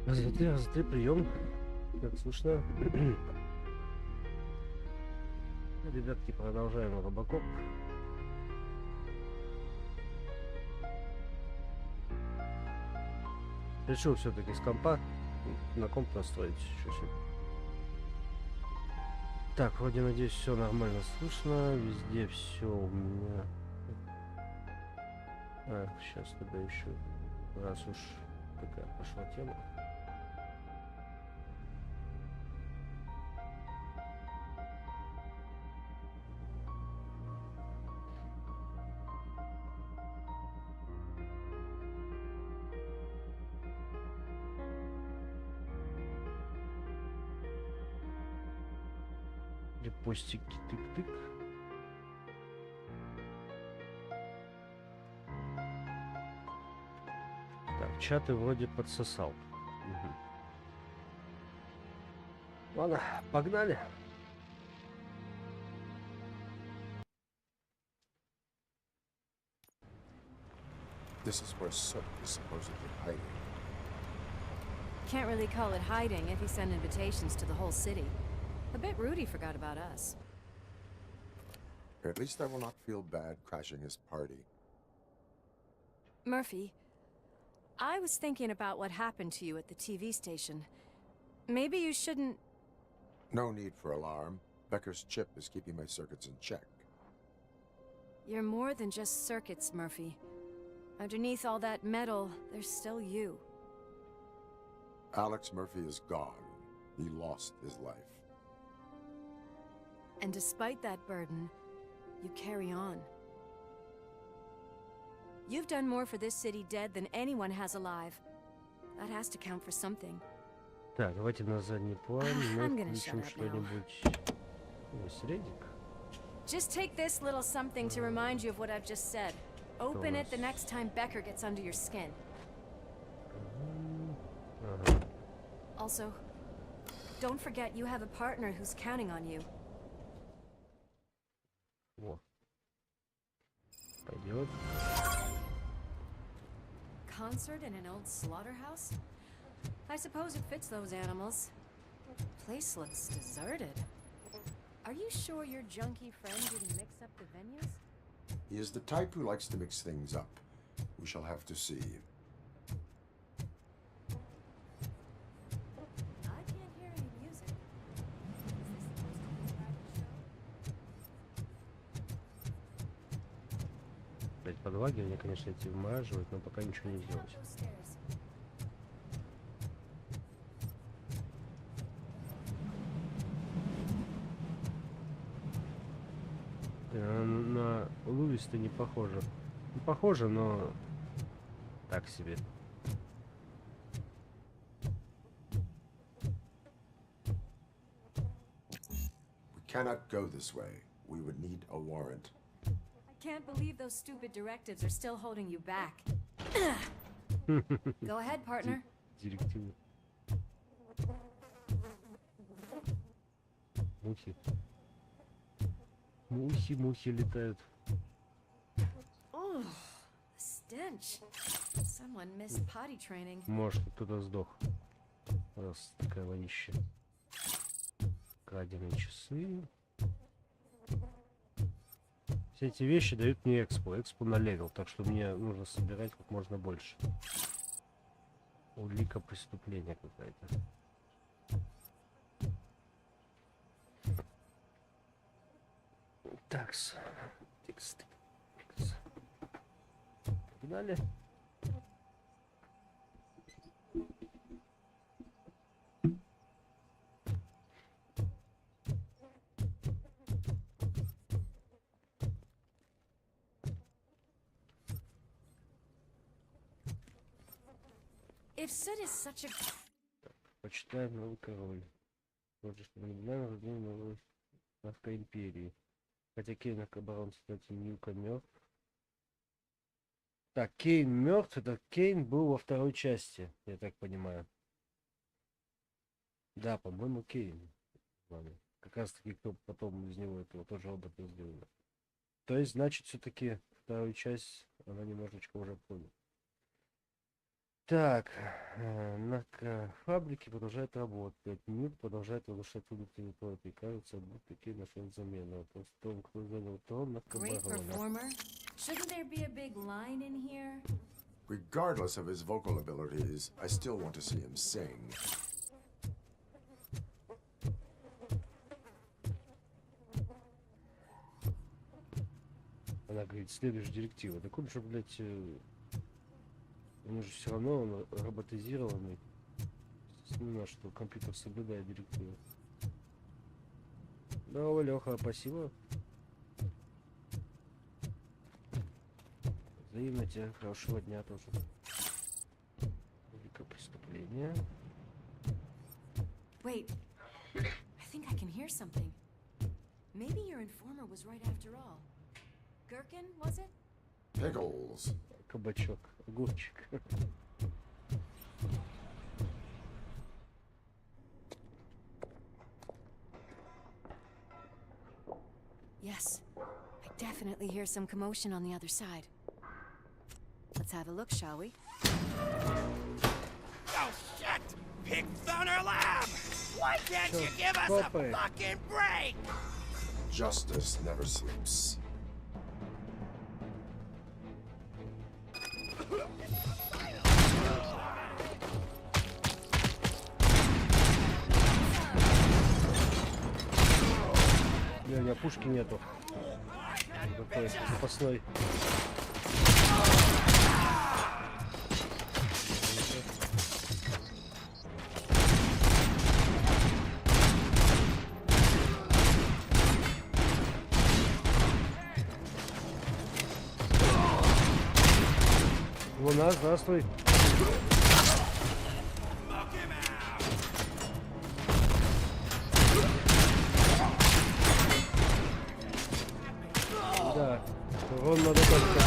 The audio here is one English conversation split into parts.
Раз, два, три, прием. Как слышно? Ребятки, продолжаем RoboCop. Решил все-таки с компа на комп настроить чуть-чуть. Так, вроде, надеюсь, все нормально слышно. Везде все у меня. Сейчас тогда еще, раз уж такая пошла тема. Репостики, тык-тык. Так, чаты вроде подсосал. Угу. Ладно, погнали. This is where Soot is supposedly hiding. Can't really call it hiding if he sent invitations to the whole city. A bit rude he forgot about us. At least I will not feel bad crashing his party. Murphy, I was thinking about what happened to you at the TV station. Maybe you shouldn't... No need for alarm. Becker's chip is keeping my circuits in check. You're more than just circuits, Murphy. Underneath all that metal, there's still you. Alex Murphy is gone. He lost his life. And despite that burden, you carry on. You've done more for this city dead than anyone has alive. That has to count for something. Так, давайте на задний план. Мы включим что-нибудь. Средик. Just take this little something to remind you of what I've just said. Open it the next time Becker gets under your skin. Also, don't forget you have a partner who's counting on you. Во. Пойдет. Concert in an old slaughterhouse? I suppose it fits those animals. Place looks deserted. Are you sure your junkie friend didn't mix up the venues? He is the type who likes to mix things up. We shall have to see. I can't hear any music. Is this supposed to be a private show? Блять, подлагивание, конечно, эти вмораживают, но пока ничего не сделать. На Луис-то не похоже. Ну, похоже, но так себе. We cannot go this way. We would need a warrant. I can't believe those stupid directives are still holding you back. Go ahead, partner. Директивы. Мухи. Мухи летают. Oh, the stench. Someone missed potty training. Может, кто-то сдох. Раз такая вонища. Краденые часы. Все эти вещи дают мне экспо. Экспо на левел, так что мне нужно собирать как можно больше. Улика преступления какая-то. Такс. Текст. Погнали. If Sid is such a... Почитаем новый король. Вот же, что наблюдаем рождение новой автоимперии. Хотя Кейн, как оборон, кстати, Ньюка мертв. Так, Кейн мертв. Это Кейн был во второй части, я так понимаю. Да, по-моему, Кейн. Ладно. Как раз таки, кто потом из него этого тоже робота сделал. То есть, значит, все-таки вторую часть она немножечко уже помнит. Так, фабрике продолжает работать. 5 минут продолжает разрушать внутреннюю территорию. Кажется, будут такие наши замены. Вопрос в том, кто занял трон на Great Кабарона. performer. Shouldn't there be a big line in here? Regardless of his vocal abilities, I still want to see him sing. Она говорит, следуешь директиву. Так он же, блядь, он же все равно он роботизированный. Ну, что компьютер соблюдает директиву. Здорово, Леха, спасибо. Взаимно тебе хорошего дня тоже. Великое преступление. Wait, I think I can hear something. Maybe your informer was right after all. Gherkin, was it? Pickles. Кабачок, огурчик. Yes, I definitely hear some commotion on the other side. Let's have a look, shall we? Oh shit! Pigs on our lab! Why can't you give us a Stop it. fucking break? Justice never sleeps. У меня пушки нету. Такой запасной. Луна, здравствуй. Да, урон надо только.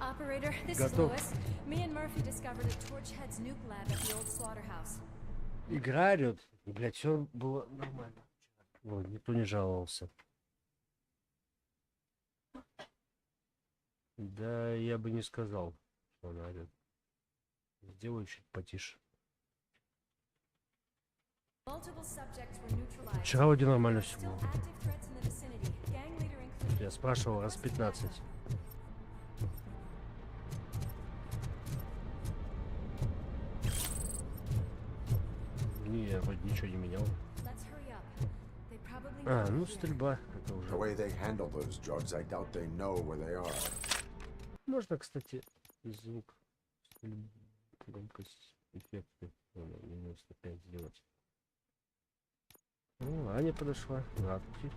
Operator, this is Готов. Lewis. Me and Murphy discovered a Torchhead's nuke lab at the old slaughterhouse. Игра орёт. Блять, все было нормально. Вот, никто не жаловался. Да, я бы не сказал, что она орёт. Сделаю чуть потише. Multiple subjects were neutralized. Вчера вроде нормально все Still было. active threats in the vicinity. Gang leader included. Я спрашивал раз 15. Не, я вроде ничего не менял. Let's hurry up. They probably А, know ну we're here. стрельба. Это The уже. way they handle those drugs, I doubt they know where they are. Можно, кстати, звук, громкость, эффекты 95 сделать. Ну, Аня подошла. Здравствуйте.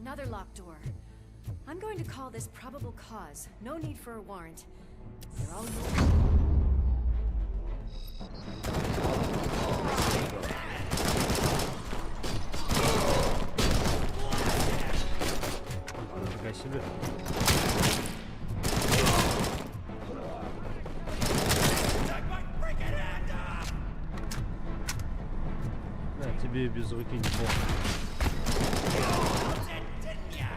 Another locked door. I'm going to call this probable cause. No need for a warrant. They're all Нифига себе. Took my freaking hand off! Да, тебе без руки не плохо. Didn't ya?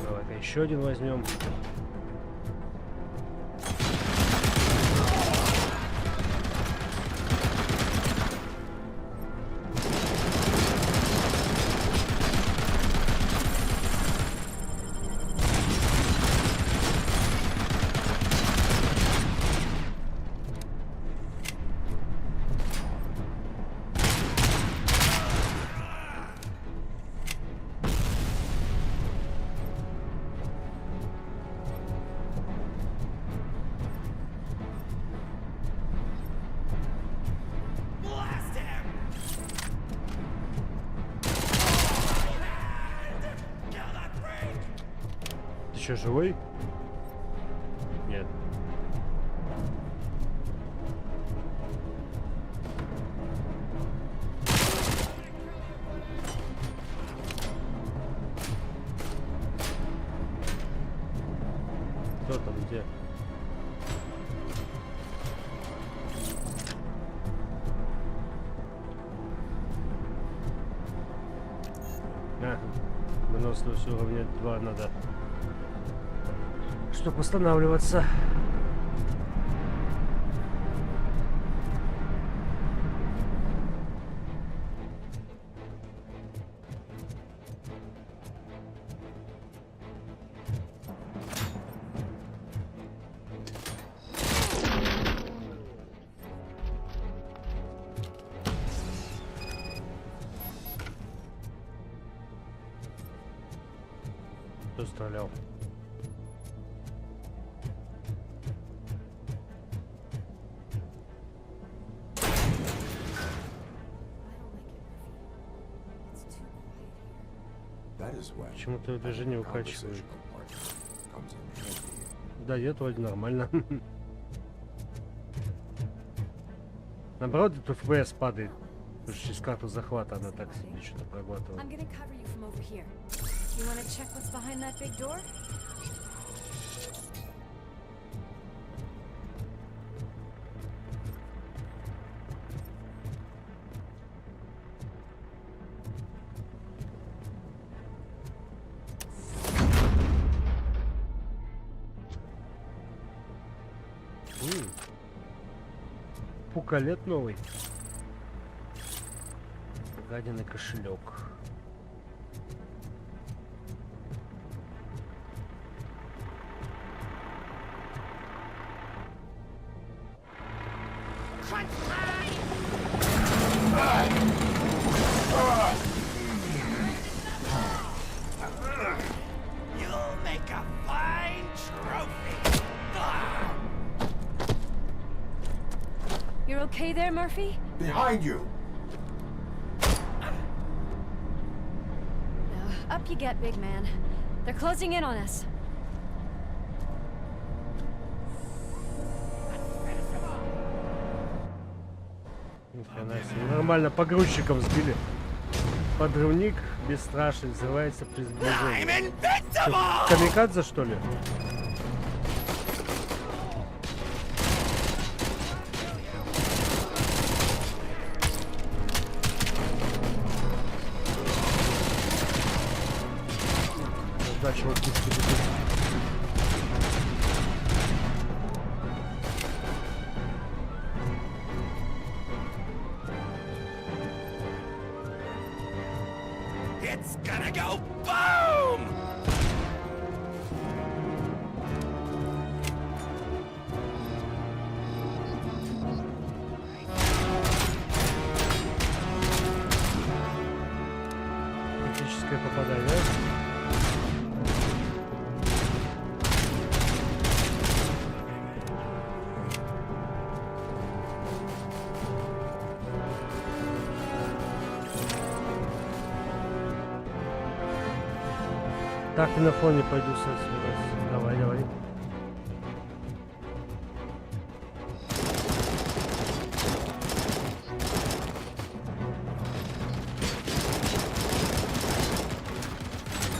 Давай-ка еще один возьмем. еще живой? Нет. Кто там где? Выносливость уровня 2 надо, чтобы восстанавливаться. Кто стрелял? Почему твое движение укачивает? Да, нет, вроде нормально. Наоборот, это FPS падает. Потому что через карту захвата она так себе что-то проглатывает. You want to check what's behind that big door? Пукалет новый. Гадиный кошелек. You'll make a fine trophy. You're okay there, Murphy? Behind you! Up you get, big man. They're closing in on us. Нормально, погрузчиком сбили. Подрывник бесстрашный, взрывается при сближении. Камикадзе, что ли? Задача вот тут. It's gonna go boom! Критическое попадание. Так и на фоне пойду с. Давай, давай.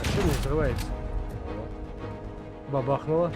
А что не взрывается? Бабахнуло.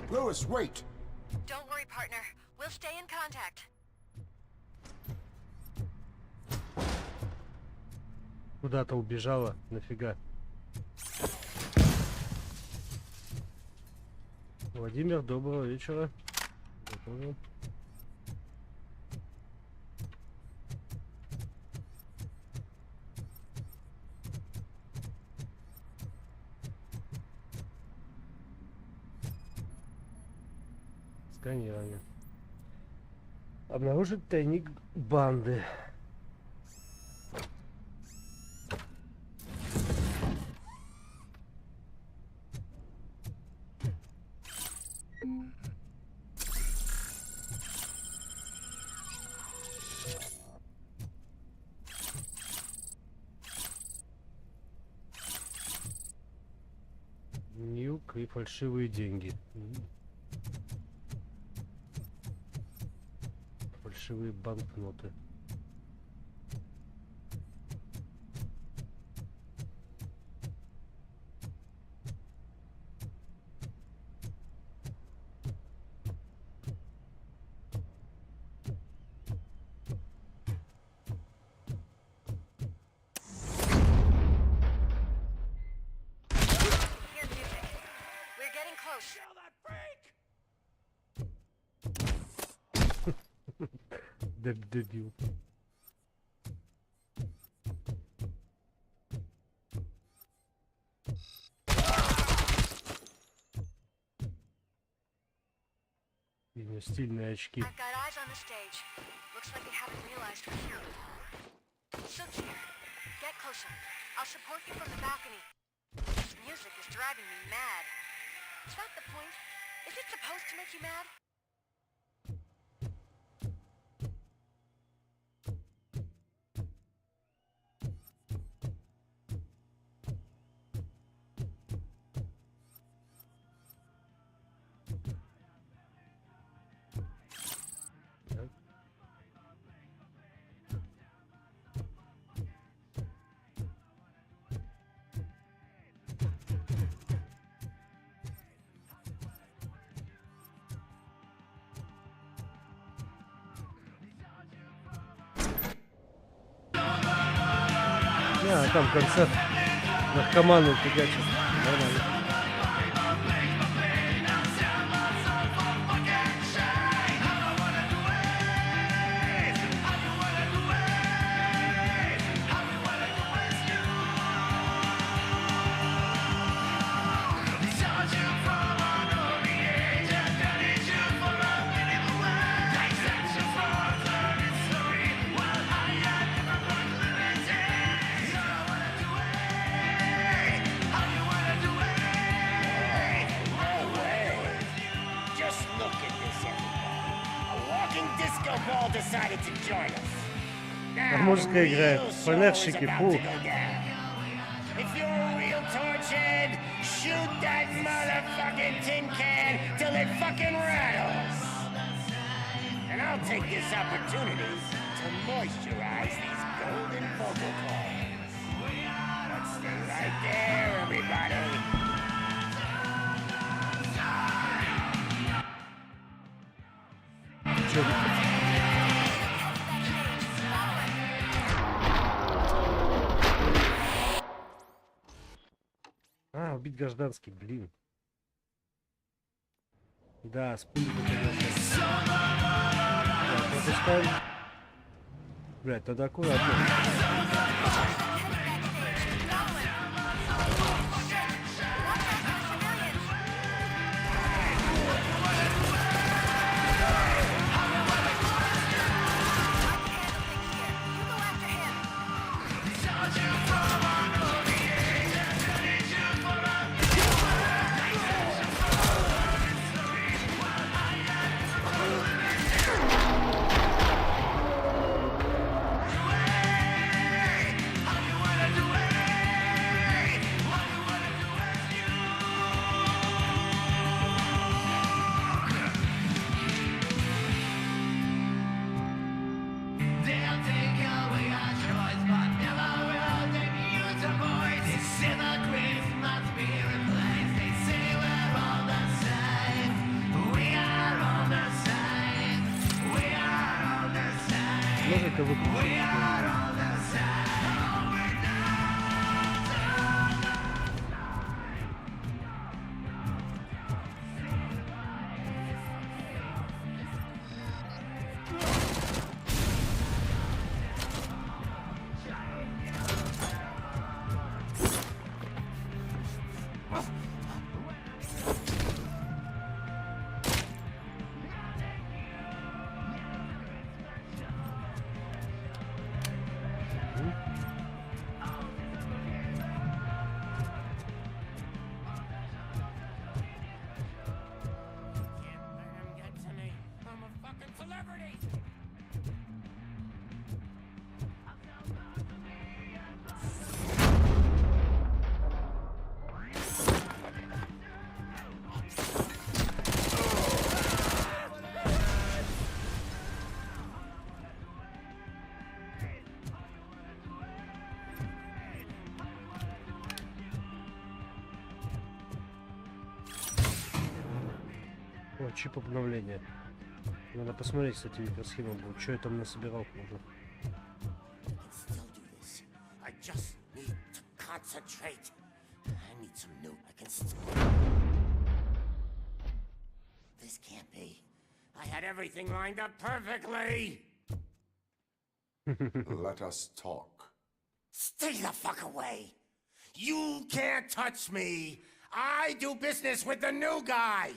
Lewis, wait! Don't worry, partner. We'll stay in contact. Куда-то убежала, нафига. Владимир, доброго вечера. Готовы. Сканирование. Обнаружить тайник банды. Нюк и фальшивые деньги. Фальшивые банкноты. Дебил. У него стильные очки. А там концерт наркоманы фигачат. Нормально. Мужская игра. Фонарщики, фу. If you're a real torchhead, shoot that motherfucking tin can till it fucking rattles. And I'll take this opportunity to moisturize these golden vocal cords. Let's stay right there, everybody. Убить гражданский, блин. Да, спулить. Пропускаем. Блядь, тогда аккуратно. Можете выключить? О, чип обновления. Надо посмотреть, кстати, микросхема будет. Что я там насобирал уже. I just need to concentrate. I need some new. I can. This can't be. I had everything lined up perfectly. Let us talk. Stay the fuck away. You can't touch me. I do business with the new guy.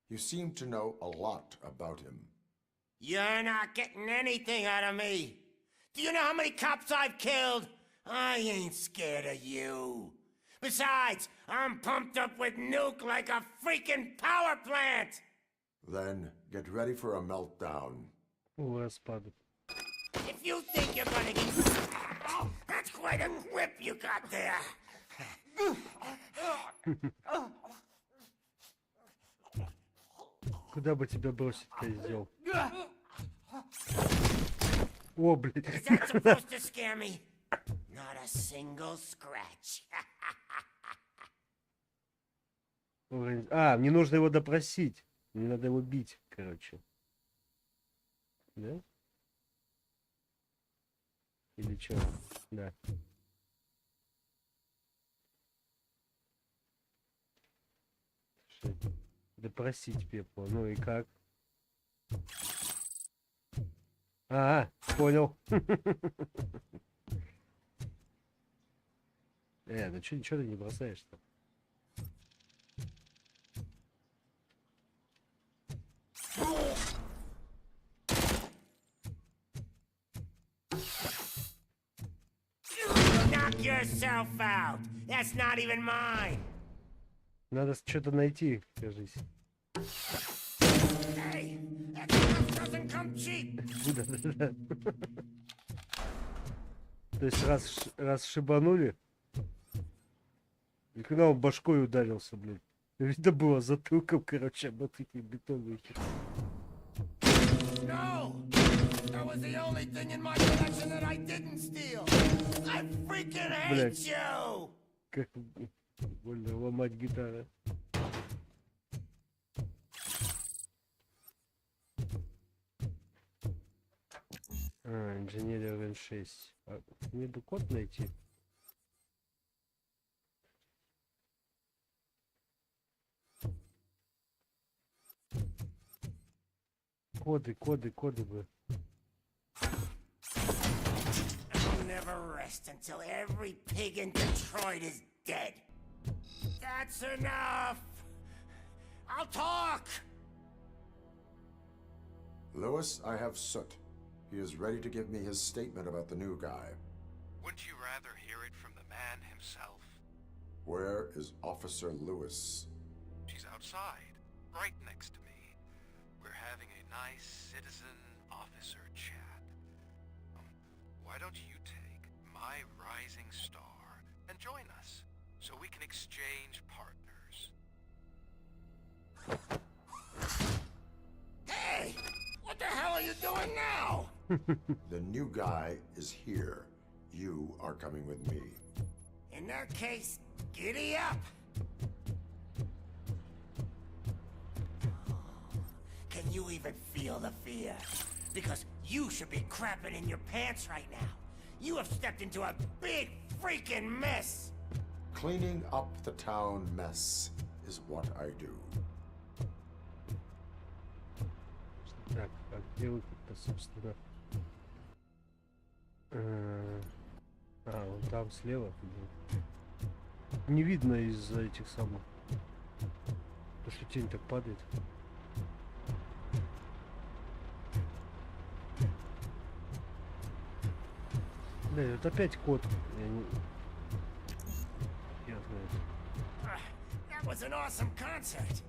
You seem to know a lot about him. You're not getting anything out of me. Do you know how many cops I've killed? I ain't scared of you. Besides, I'm pumped up with nuke like a freaking power plant. Then get ready for a meltdown. О, распадок. If you think you're gonna get... Oh, that's quite a grip you got there. Куда бы тебя бросить, козел? О, блядь. Is that supposed to scare me? Not a single scratch. А, мне нужно его допросить. Мне надо его бить, короче. Да? Или что? Да. Что это? Допросить Пепла. Ну и как? Понял. Ну чё ты не бросаешь-то? Knock yourself out. That's not even mine. Надо что-то найти, кажись. Hey, that stuff doesn't come cheap. Да. То есть раз шибанули, и когда он башкой ударился, блин. Видно было затылком, короче, об эти бетонные. No! That was the only thing in my collection that I didn't steal. I freaking hate you! Как больно ломать гитару. Инженерия N6. Мне бы код найти. Коды бы. I'll never rest until every pig in Detroit is dead. That's enough! I'll talk! Lewis, I have Soot. He is ready to give me his statement about the new guy. Wouldn't you rather hear it from the man himself? Where is Officer Lewis? She's outside, right next to me. We're having a nice citizen-officer chat. Why don't you take my rising star and join us, so we can exchange partners? Hey! What the hell are you doing now? The new guy is here. You are coming with me. In that case, giddy up! Can you even feel the fear? Because you should be crapping in your pants right now. You have stepped into a big freaking mess! Cleaning up the town mess is what I do. Так, а где выход-то, собственно? Вон там слева. Не видно из-за этих самых. То, что тень так падает. Да, это опять кот. Я знаю. That was an awesome concert.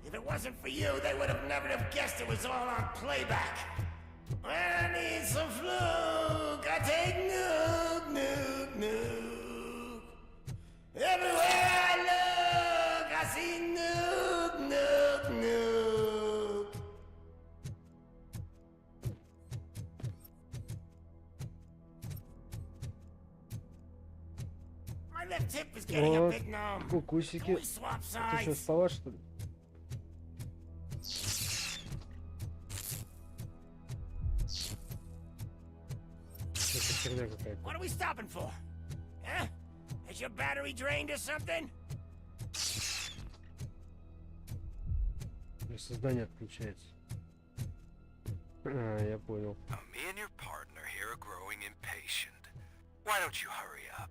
If it wasn't for you, they would have never have guessed it was all on playback. When I need some fluke, I take nuke, nuke, nuke. Everywhere I look, I see nuke, nuke, nuke. My left hip is getting a Вот, bit numb. кукусики. Can we swap Ты что, sides? спала, что ли? херня какая-то. What are we stopping for? Huh? Is your battery drained or something? Сознание отключается. А, я понял. Now, me and your partner here are growing impatient. Why don't you hurry up?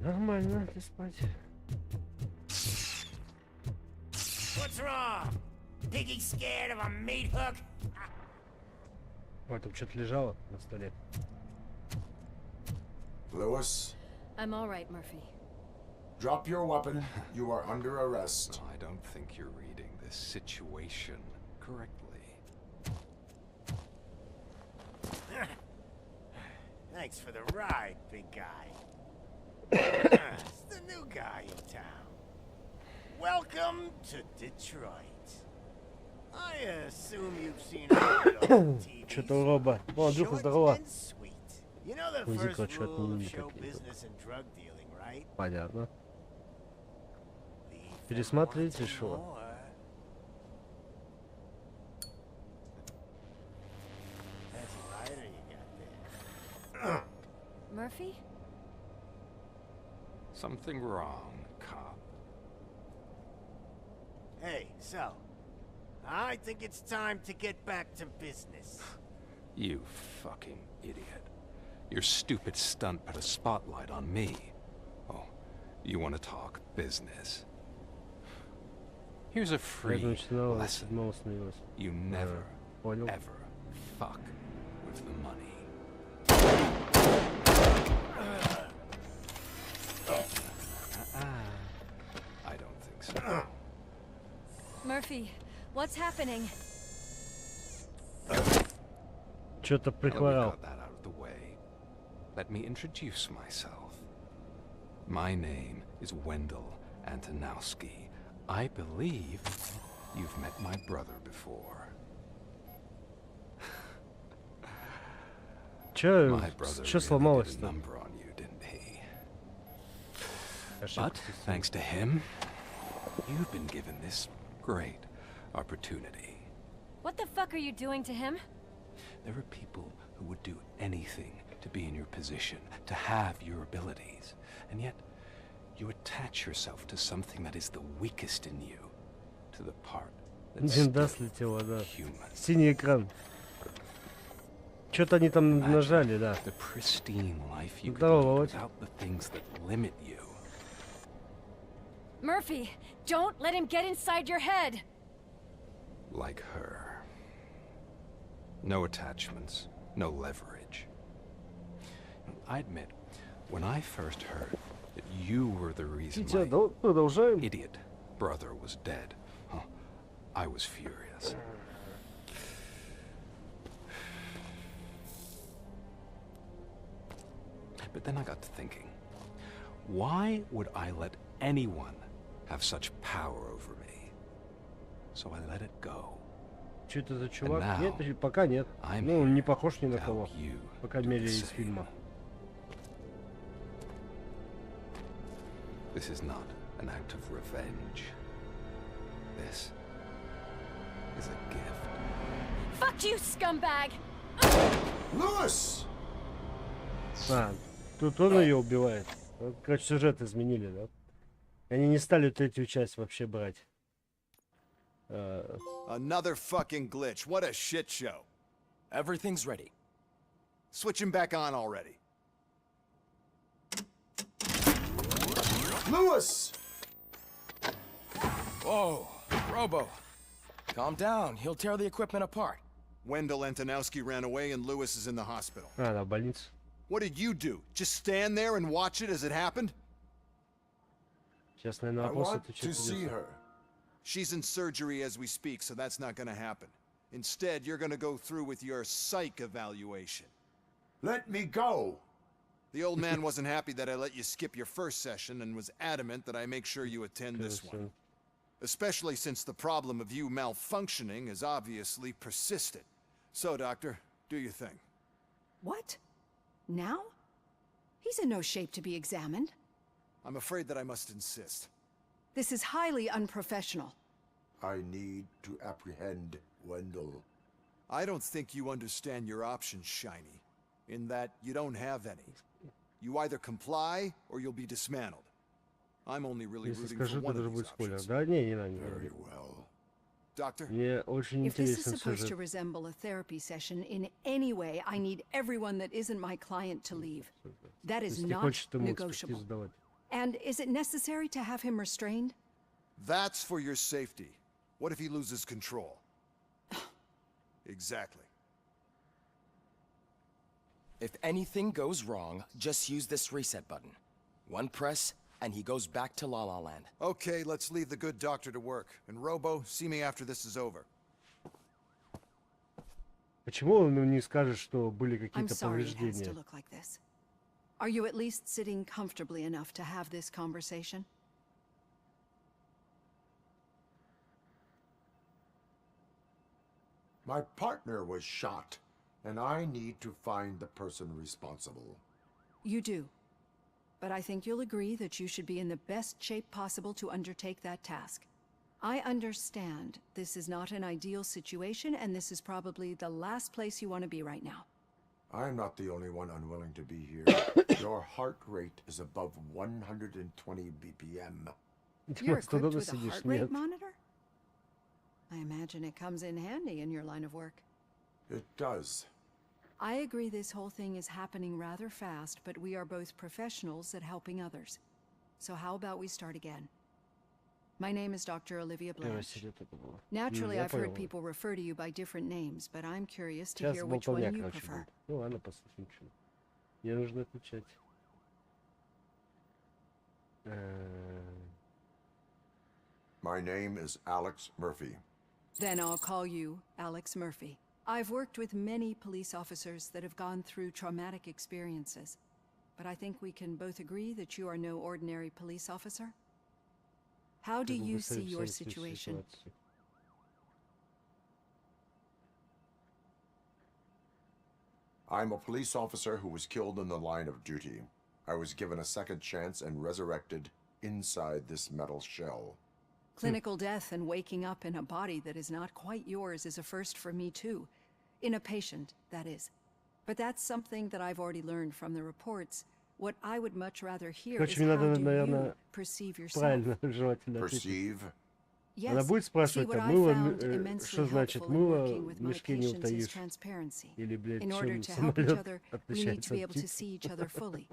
Нормально, ты спать. What's wrong? Piggy scared of a meat hook? Ой, там что-то лежало на столе. Lewis, I'm all right, Murphy. drop your weapon. You are under arrest. I don't think you're reading this situation correctly. Thanks for the ride, big guy. It's the new guy in town. Welcome to Detroit. I assume you've seen it on TV. Что-то у Роба. О, Андрюха, Short здорово. and sweet. You know the Музыка first чё-то rule of не show так идёт. business and drug dealing, right? Понятно. Leave them Пересматривать wanting решила. more. That's a lighter you got there. Murphy? Something wrong, cop. Hey, so, I think it's time to get back to business. You fucking idiot. Your stupid stunt put a spotlight on me. Oh, you want to talk business? Here's a free Начинала, lesson. седьмого становилась. You never, Понял. ever fuck with the money. I don't think so. Murphy, what's happening? Что-то Now we прихворал. got that out of the way. Let me introduce myself. My name is Wendell Antonowski. I believe you've met my brother before. Че My brother что really did a сломалось-то? number on you, didn't he? Ошибка But системы. thanks to him, you've been given this great opportunity. What the fuck are you doing to him? There are people who would do anything to be in your position, to have your abilities, and yet you attach yourself to something that is the weakest in you, to the part that's Винда still слетела, да. human. Синий экран. Что-то они там нажали, да. The pristine life you could Здорово, lead Володь. without the things that limit you. Murphy, don't let him get inside your head! Like her. No attachments, no leverage. I admit, when I first heard that you were the reason Витя, my продолжаем. idiot brother was dead, huh, I was furious. But then I got to thinking, why would I let anyone have such power over me? So I let it go. Что это за чувак? now Нет, еще пока нет. I'm Ну, он не here похож ни на to кого. help you По крайней do мере, the из same. фильма. This is not an act of revenge. This is a gift. Fuck you, scumbag! Lewis! А, тут он ее убивает. Вот, короче, сюжет изменили, да? Они не стали третью часть вообще брать. Another fucking glitch. What a shit show. Everything's ready. Switch him back on already. Lewis! Whoa, Robo. Calm down. He'll tear the equipment apart. Wendell Antonowski ran away and Lewis is in the hospital. А, да, в больнице. What did you do? Just stand there and watch it as it happened? Сейчас, наверное, I вопрос want to отвечать see придется. her. She's in surgery as we speak, so that's not gonna happen. Instead, you're gonna go through with your psych evaluation. Let me go. The old man wasn't happy that I let you skip your first session and was adamant that I make sure you attend this one. Especially since the problem of you malfunctioning is obviously persistent. So, Doctor, do your thing. What? Now? He's in no shape to be examined. I'm afraid that I must insist. This is highly unprofessional. I need to apprehend Wendell. I don't think you understand your options, Shiny, in that you don't have any. You either comply or you'll be dismantled. I'm only really Если rooting for скажу, то one даже of будет these спойлер. options. Да, не надо, не Very надо. well. Doctor? Мне очень If this is интересен supposed to сюжет. resemble a therapy session in any way, I need everyone that isn't my client to leave. That is Если not хочет ему экспертизу negotiable. давать. And is it necessary to have him restrained? That's for your safety. What if he loses control? Exactly. If anything goes wrong, just use this reset button. One press, and he goes back to La La Land. Okay, let's leave the good doctor to work. And Robo, see me after this is over. Почему он не скажет, что были I'm какие-то sorry it has to повреждения? look like this. Are you at least sitting comfortably enough to have this conversation? My partner was shot, and I need to find the person responsible. You do. But I think you'll agree that you should be in the best shape possible to undertake that task. I understand this is not an ideal situation, and this is probably the last place you want to be right now. I'm not the only one unwilling to be here. Your heart rate is above 120 BPM. You're Просто equipped дома with a сидишь, heart rate нет. monitor? I imagine it comes in handy in your line of work. It does. I agree this whole thing is happening rather fast, but we are both professionals at helping others. So how about we start again? My name is Dr. Olivia Первая Blanche. серия это было. Naturally, Я I've heard понял. people refer to you by different names, but I'm curious to Сейчас hear which болтовня, one you короче, prefer. будет. Ну ладно, послушаем. Что. Мне нужно отвечать. My name is Alex Murphy. Then I'll call you Alex Murphy. I've worked with many police officers that have gone through traumatic experiences, but I think we can both agree that you are no ordinary police officer. How do Как бы you вы see сами your описали situation? ситуацию. I'm a police officer who was killed in the line of duty. I was given a second chance and resurrected inside this metal shell. Clinical death and waking up in a body that is not quite yours is a first for me too. In a patient, that is. But that's something that I've already learned from the reports. What I would much rather hear is Короче, мне how надо, do you наверное, perceive yourself. правильно, желательно ответить. Perceive? Она Yes. будет See, спрашивать, what там, I мыло, found что immensely значит helpful in мыло working with в my мешке не patients is утаишь? transparency. Или, блядь, In order чем to help each самолет other, we need to отличается be от able to птицы? see each other fully.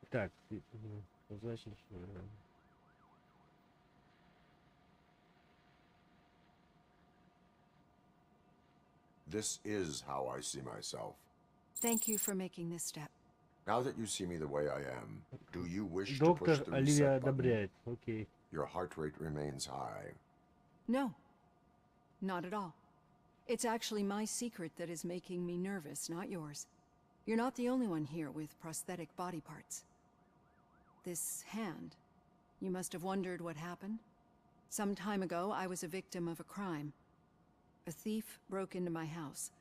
Так, значит, This is how I see myself. Thank you for making this step. Now that you see me the way I am, do you wish to push доктор the Оливия reset button? одобряет. Окей. Your heart rate remains high. No, not at all. It's actually my secret that is making me nervous, not yours. You're not the only one here with prosthetic body parts. This hand, you must have wondered what happened. Some time ago, I was a victim of a crime. A thief broke into my house.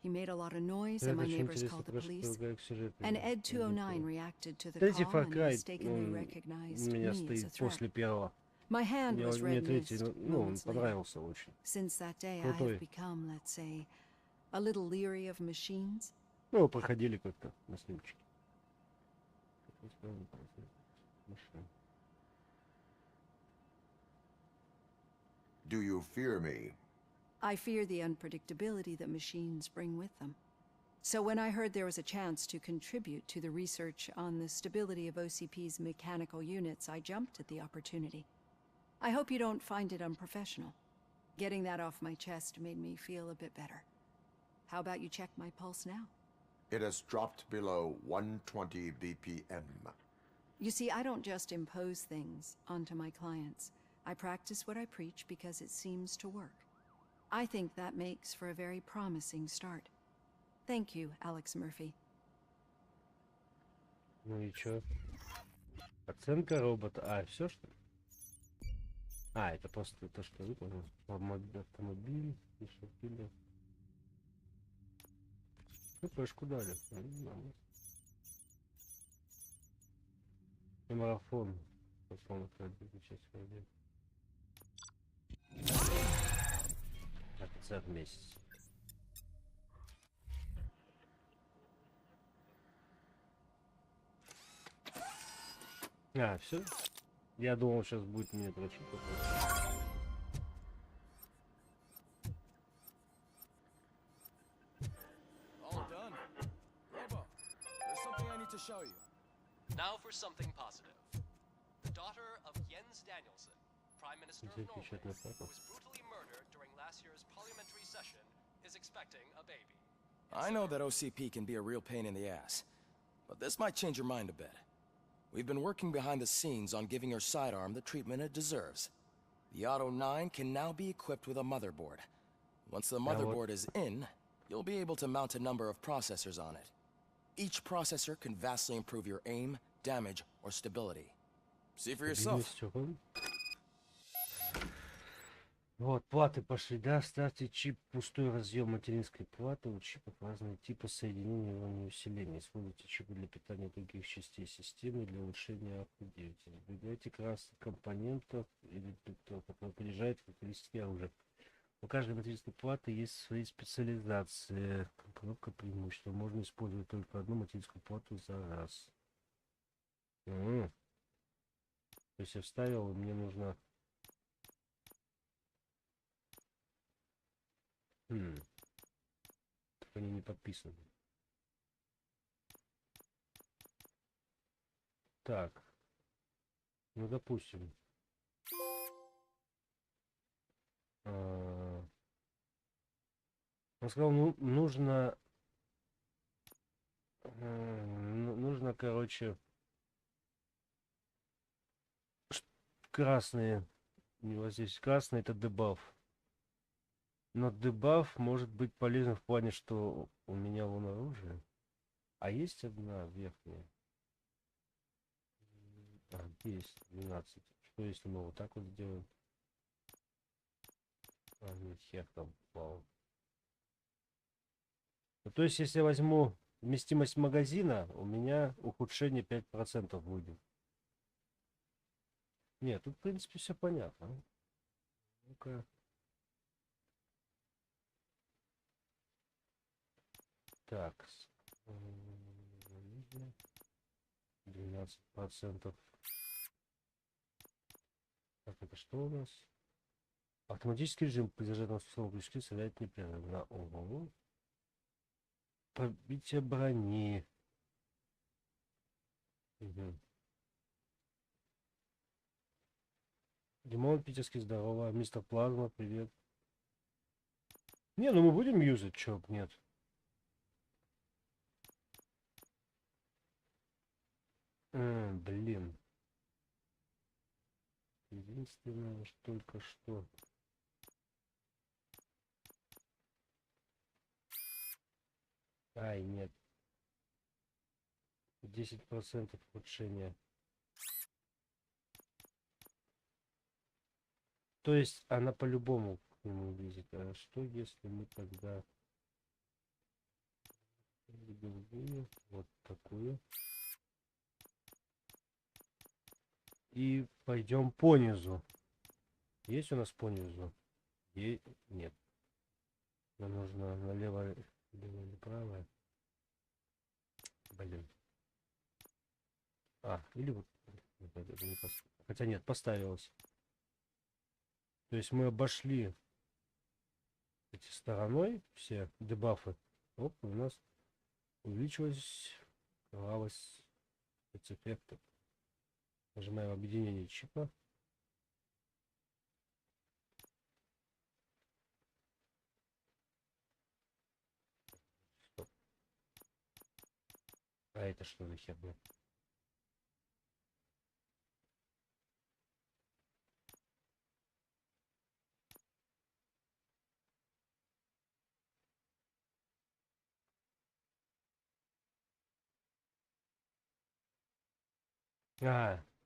He made a lot of noise, and Это my очень neighbors интересно, called the потому что police. как сюжет And идет. Ed 209 reacted to the Третий call Far and Cry, mistakenly он recognized у me меня as a стоит threat. после первого. My hand was Мне red третий, mist ну, он moments later. понравился очень. Since that day, I Крутой. have become, let's say, a little leery of machines. Ну, проходили как-то на снимочке. Do you fear me? I fear the unpredictability that machines bring with them. So when I heard there was a chance to contribute to the research on the stability of OCP's mechanical units, I jumped at the opportunity. I hope you don't find it unprofessional. Getting that off my chest made me feel a bit better. How about you check my pulse now? It has dropped below 120 BPM. You see, I don't just impose things onto my clients. I practice what I preach because it seems to work. I think that makes for a very promising start. Thank you, Alex Murphy. Ну и чё? Оценка робота. А, все что ли? А, это просто то, что выполнил. Автомобиль, пили. Ну, пешку дали. И марафон. По-моему, часть вроде. Офицер месяц. А, все? Я думал, сейчас будет мне дрочить. All done. Robo, there's something I need to show you. Now for something positive. The daughter of Jens Danielson, Prime Minister of Norway, who was brutally murdered during last year's parliamentary session, is expecting a baby. I know that OCP can be a real pain in the ass, but this might change your mind a bit. We've been working behind the scenes on giving your sidearm the treatment it deserves. The Auto 9 can now be equipped with a motherboard. Once the motherboard is in, you'll be able to mount a number of processors on it. Each processor can vastly improve your aim, damage, or stability. See for yourself. Вот, платы пошли, да? Ставьте чип пустой разъем материнской платы. У чипов разные типы соединения уровня усиления. Используйте чипы для питания других частей системы для улучшения автодействия. Избегайте красных компонентов или которые понижают характеристики оружия. У каждой материнской платы есть свои специализации. Кнопка преимущества. Можно использовать только одну материнскую плату за раз. То есть я вставил, и мне нужно... Так они не подписаны. Так. Ну, допустим. Он сказал, ну, нужно, короче, красные. Вот здесь красный — это дебаф. Но дебаф может быть полезен в плане, что у меня вон оружие. А есть одна верхняя? Есть 12. Что если мы вот так вот сделаем? Нет, хер там упал. Ну, то есть, если я возьму вместимость магазина, у меня ухудшение 5% будет. Нет, тут, в принципе, все понятно. Ну-ка. Так. 12%. Так, это что у нас? Автоматический режим при зажатом способом ключи составляет непрерывно. Ого. Пробитие брони. Угу. Димон питерский, здорово. Мистер Плазма, привет. Не, ну мы будем юзать, чё, нет. Блин. Единственное, что только что. Ай, нет. 10% ухудшения. То есть она по-любому к нему лезет. А что если мы тогда вот такую и пойдем по низу? Есть у нас по низу? Нет. Нам нужно налево, лево или правое. Блин. Или вот. Хотя нет, поставилось. То есть мы обошли эти стороной все дебафы. Оп, у нас увеличилась кровавость спецэффектов. Нажимаем объединение чипа. Стоп. А это что за херня?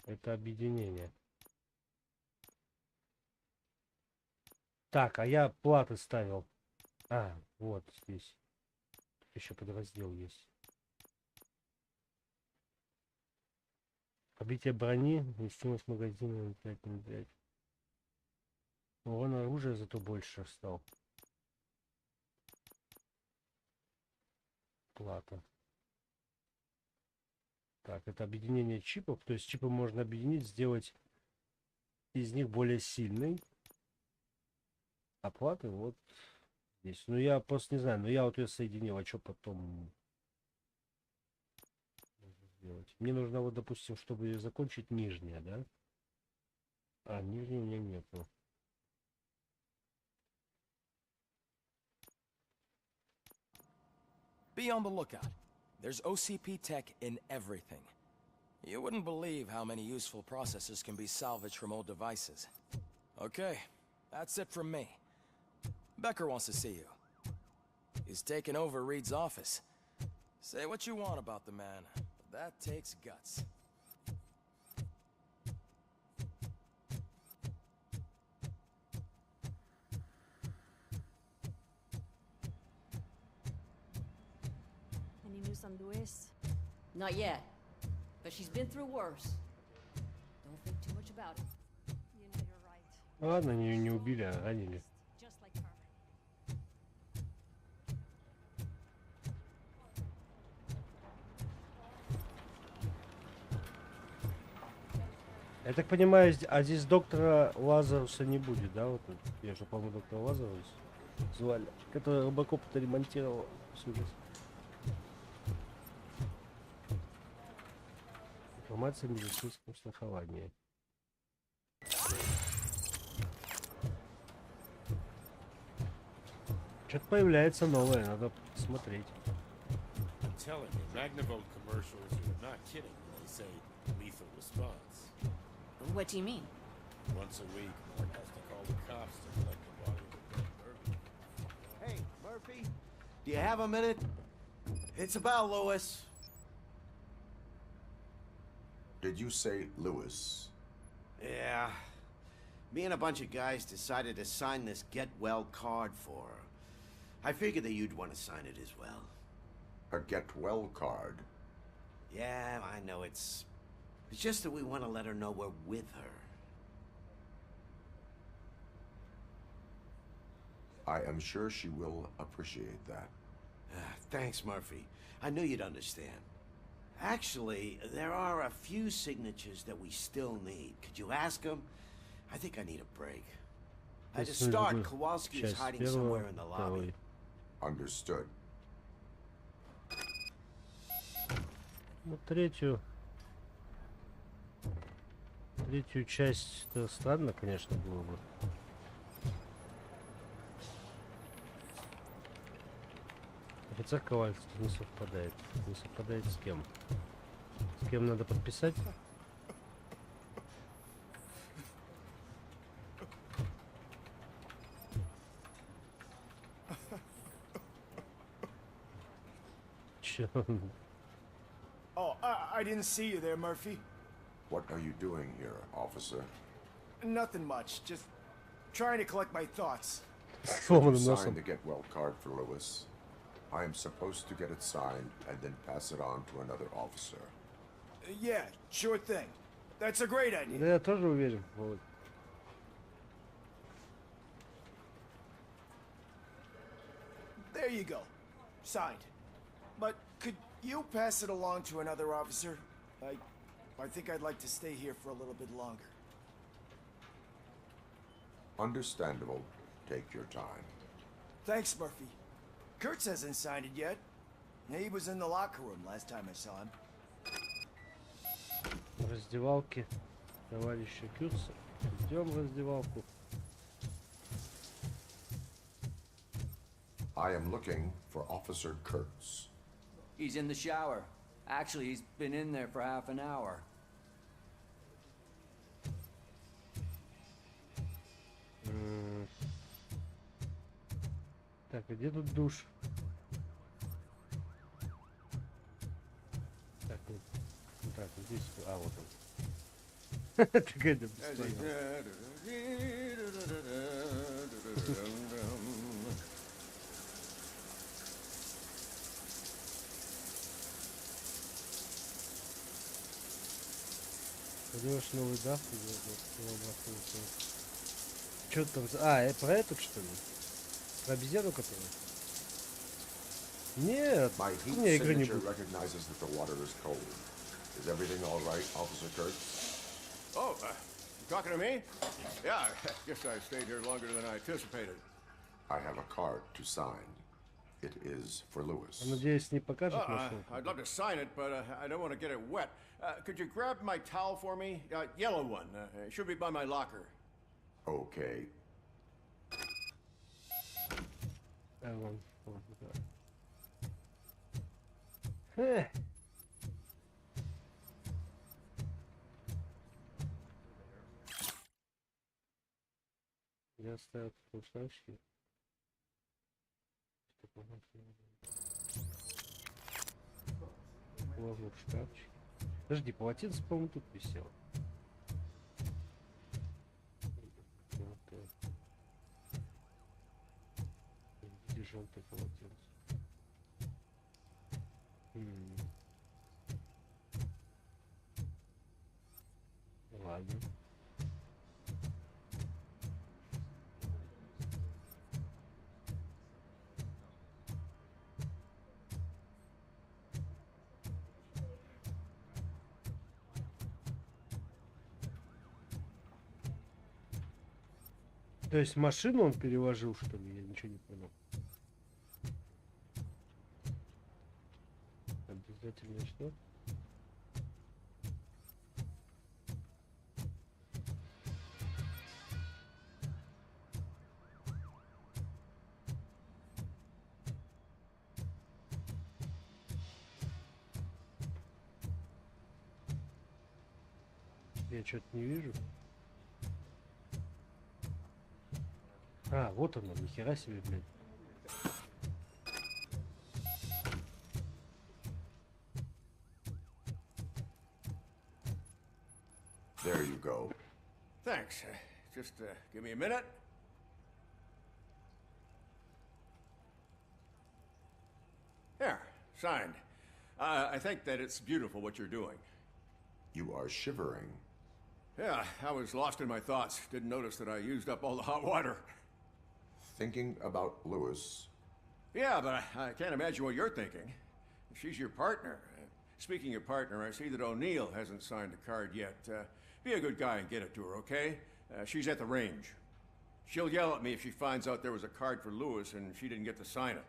Это объединение. Так, а я платы ставил. Вот здесь. Тут еще подраздел есть. Пробитие брони, вместимость магазина 5 на 5. Урон оружия зато больше стал. Плата. Так, это объединение чипов. То есть чипы можно объединить, сделать из них более сильный. Оплаты вот здесь. Ну я просто не знаю, но я вот ее соединил, а что потом сделать? Мне нужно вот, допустим, чтобы закончить нижнее, да? А, нижней у меня нету. Be on the lookout. There's OCP tech in everything. You wouldn't believe how many useful processors can be salvaged from old devices. Okay, that's it from me. Becker wants to see you. He's taken over Reed's office. Say what you want about the man, but that takes guts. Any news on Luis? Not yet, but she's been through worse. Don't think too much about it. You know you're right. Ладно, ее не убили, а ранили. Just like her. Я так понимаю, а здесь доктора Лазаруса не будет, да? Вот тут. Я же, по-моему, доктора Лазарус звали, который RoboCop-то ремонтировал всю жизнь. Информация о медицинском страховании. Что-то появляется новое, надо смотреть. I'm telling you, Magnavolt commercials are not kidding when they say lethal response. What do you mean? Once a week, Mark has to call the cops to collect the body of dead Murphy. Hey, Murphy, do you have a minute? It's about Lewis. Did you say Lewis? Yeah. Me and a bunch of guys decided to sign this get well card for her. I figured that you'd want to sign it as well. A get well card? Yeah, I know it's just that we want to let her know we're with her. I am sure she will appreciate that. Thanks, Murphy. I knew you'd understand. Actually, there are a few signatures that we still need. Could you ask them? I think I need a break. To start, Kowalski is hiding somewhere in the lobby. Understood. Ну, третью часть, это странно, конечно, было бы. Офицер Ковальский не совпадает. Не совпадает с кем? С кем надо подписать? Чё? Oh, I didn't see you there, Murphy. What are you doing here, officer? Nothing much, just trying to collect my thoughts. You signed the get well card for Lewis. I am supposed to get it signed and then pass it on to another officer. Yeah, sure thing. That's a great idea. Да, я тоже уверен. Вот. There you go. Signed. But could you pass it along to another officer? I think I'd like to stay here for a little bit longer. Understandable. Take your time. Thanks, Murphy. Kurtz hasn't signed it yet. He was in the locker room last time I saw him. В раздевалке товарища Кюрца. Идем в раздевалку. I am looking for Officer Kurtz. He's in the shower. Actually, he's been in there for half an hour. Так, а где тут душ? Так, так, здесь. А, вот он. Такая да бесполезная. Узнаешь новый дах, что там? А, про этот что ли? Про обезьяну, которая? Нет, My у heat меня игры не signature будет. recognizes that the water is cold. Is everything all right, Officer Kurtz? Oh, you talking to me? Yeah, I guess I stayed here longer than I anticipated. I have a card to sign. It is for Lewis. Надеюсь, не покажет машину. I'd love to sign it, but I don't want to get it wet. Could you grab my towel for me? Yellow one. It should be by my locker. Okay. Я оставил Флуд Срачи. Положу в шкафчик. Подожди, полотенце, по-моему, тут висело. Где желтое полотенце? Ладно. То есть машину он переложил, что ли? Я ничего не понял. Обязательно что? Я что-то не вижу. А, вот оно, нихера себе, блядь. There you go. Thanks. Just give me a minute. There, signed. I think that it's beautiful what you're doing. You are shivering. Yeah, I was lost in my thoughts. Didn't notice that I used up all the hot water. Thinking about Lewis. Yeah, but I can't imagine what you're thinking. She's your partner. Speaking of partner, I see that O'Neill hasn't signed a card yet. Be a good guy and get it to her, okay? She's at the range. She'll yell at me if she finds out there was a card for Lewis and she didn't get to sign it.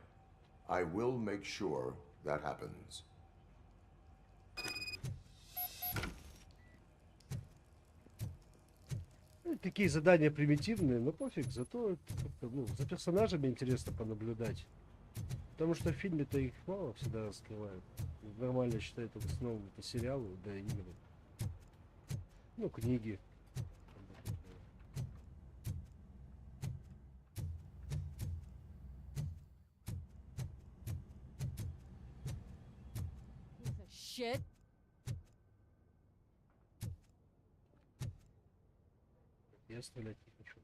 I will make sure that happens. Такие задания примитивные, но пофиг, зато ну, за персонажами интересно понаблюдать. Потому что в фильме-то их мало всегда раскрывают. Нормально считаю, это в основном это сериалы, да, игры. Ну, книги. Shit. Я стрелять не хочу.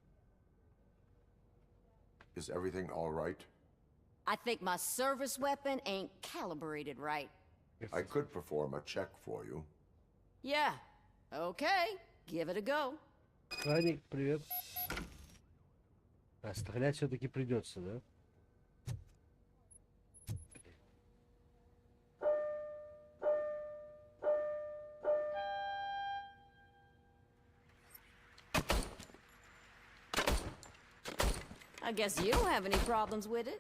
Is everything all right? I think my service weapon ain't calibrated right. I could perform a check for you. Yeah. Okay. Give it a go. Охранник, привет. А стрелять все-таки придется, да? I guess you don't have any problems with it.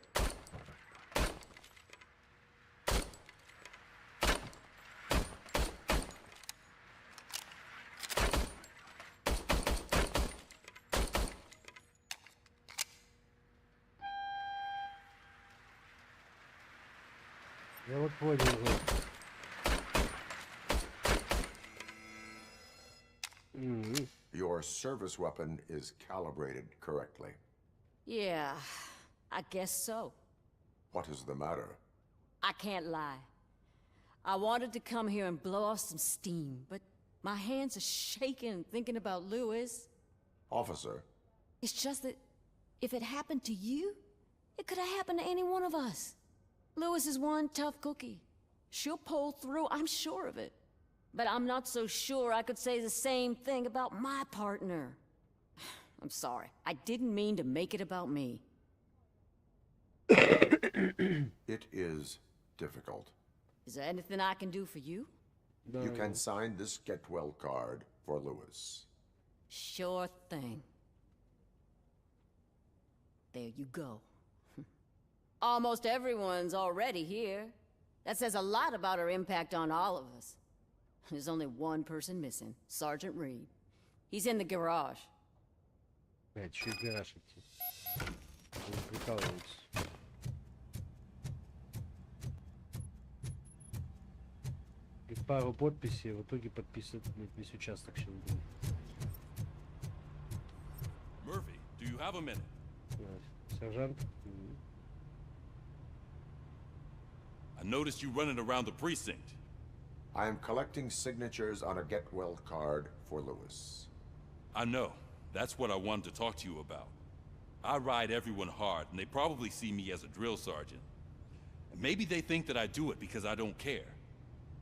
Я вот понял. Your service weapon is calibrated correctly. Yeah, I guess so. What is the matter? I can't lie. I wanted to come here and blow off some steam, but my hands are shaking thinking about Lewis. Officer, It's just that if it happened to you, it could have happened to any one of us. Lewis is one tough cookie. She'll pull through, I'm sure of it. But I'm not so sure I could say the same thing about my partner. I'm sorry. I didn't mean to make it about me. It is difficult. Is there anything I can do for you? You can sign this get well card for Lewis. Sure thing. There you go. Almost everyone's already here. That says a lot about her impact on all of us. There's only one person missing, Sergeant Reed. He's in the garage. Чё в гараж идти? Вы прикалываетесь. И пару подписей, в итоге подписывает весь участок сейчас будет. Murphy, do you have a minute? Сержант. I noticed you running around the precinct. I am collecting signatures on a get well card for Lewis. I know. That's what I wanted to talk to you about. I ride everyone hard, and they probably see me as a drill sergeant. And maybe they think that I do it because I don't care.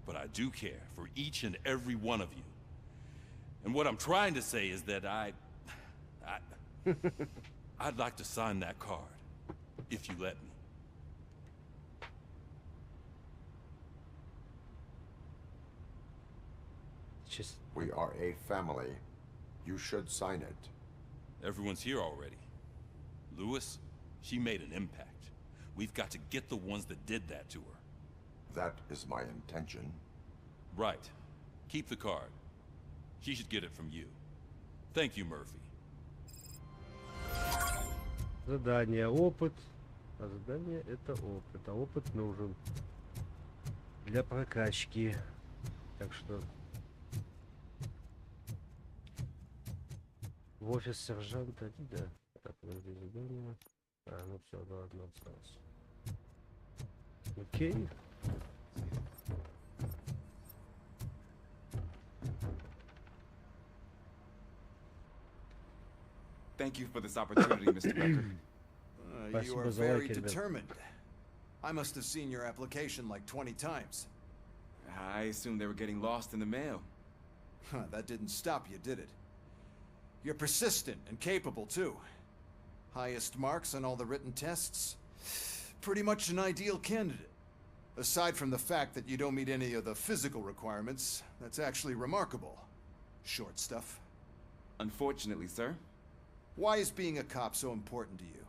But I do care for each and every one of you. And what I'm trying to say is that I'd like to sign that card, if you let me. We are a family. You should sign it. Everyone's here already. Lewis, she made an impact. We've got to get the ones that did that to her. That is my intention. Right. Keep the card. She should get it from you. Thank you, Murphy. Задание, опыт. А задание это опыт. А опыт нужен для прокачки. Так что в офис сержанта, да. Так, подожди, задание. А, ну все, да, одно осталось. Окей. Thank you for this opportunity, Mr. Becker. You are very determined. I must have seen your application like 20 times. I assumed they were getting lost in the mail. Huh, that didn't stop you, did it? You're persistent and capable, too. Highest marks on all the written tests. Pretty much an ideal candidate. Aside from the fact that you don't meet any of the physical requirements, that's actually remarkable. Short stuff. Unfortunately, sir. Why is being a cop so important to you?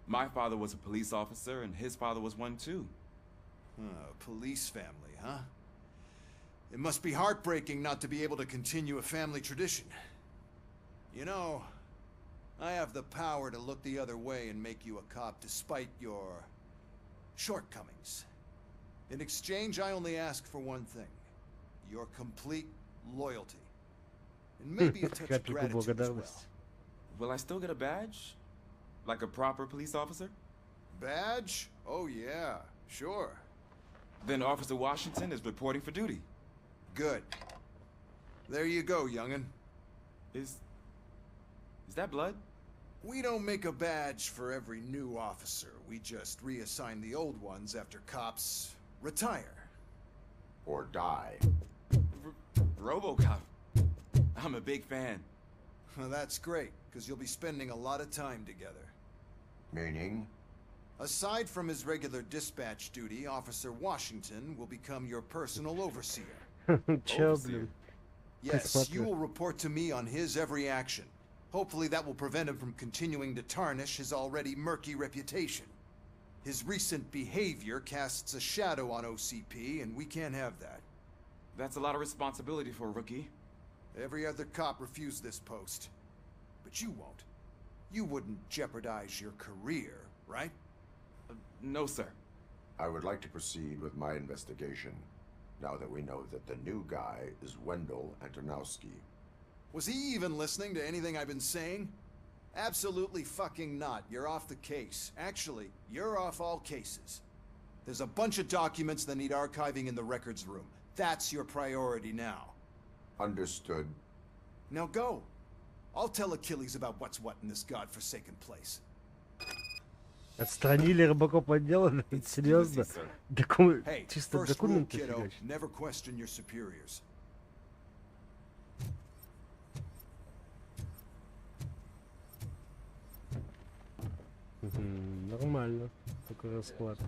My father was a police officer, and his father was one, too. Police family, huh? It must be heartbreaking not to be able to continue a family tradition. You know, I have the power to look the other way and make you a cop despite your shortcomings. In exchange, I only ask for one thing. Your complete loyalty. And maybe a touch of gratitude as well. Will I still get a badge? Like a proper police officer? Badge? Oh yeah, sure. Then Officer Washington is reporting for duty. Good. There you go, young'un. Is that blood? We don't make a badge for every new officer. We just reassign the old ones after cops retire. Or die. RoboCop. I'm a big fan. Well, that's great, because you'll be spending a lot of time together. Meaning? Aside from his regular dispatch duty, Officer Washington will become your personal overseer. Overseer? Yes, you will report to me on his every action. Hopefully that will prevent him from continuing to tarnish his already murky reputation. His recent behavior casts a shadow on OCP, and we can't have that. That's a lot of responsibility for a rookie. Every other cop refused this post. But you won't. You wouldn't jeopardize your career, right? No, sir. I would like to proceed with my investigation, now that we know that the new guy is Wendell Antonowski. Was he even listening to anything I've been saying? Absolutely fucking not. You're off the case. Actually, you're off all cases. There's a bunch of documents that need archiving in the records room. That's your priority now. Understood. Now go. I'll tell Achilles about what's what in this godforsaken place. Отстранили RoboCop отдела? Серьезно? Hey, Чисто first rule, документы kiddo, фигачат. never question your superiors. Нормально. Такой расклад.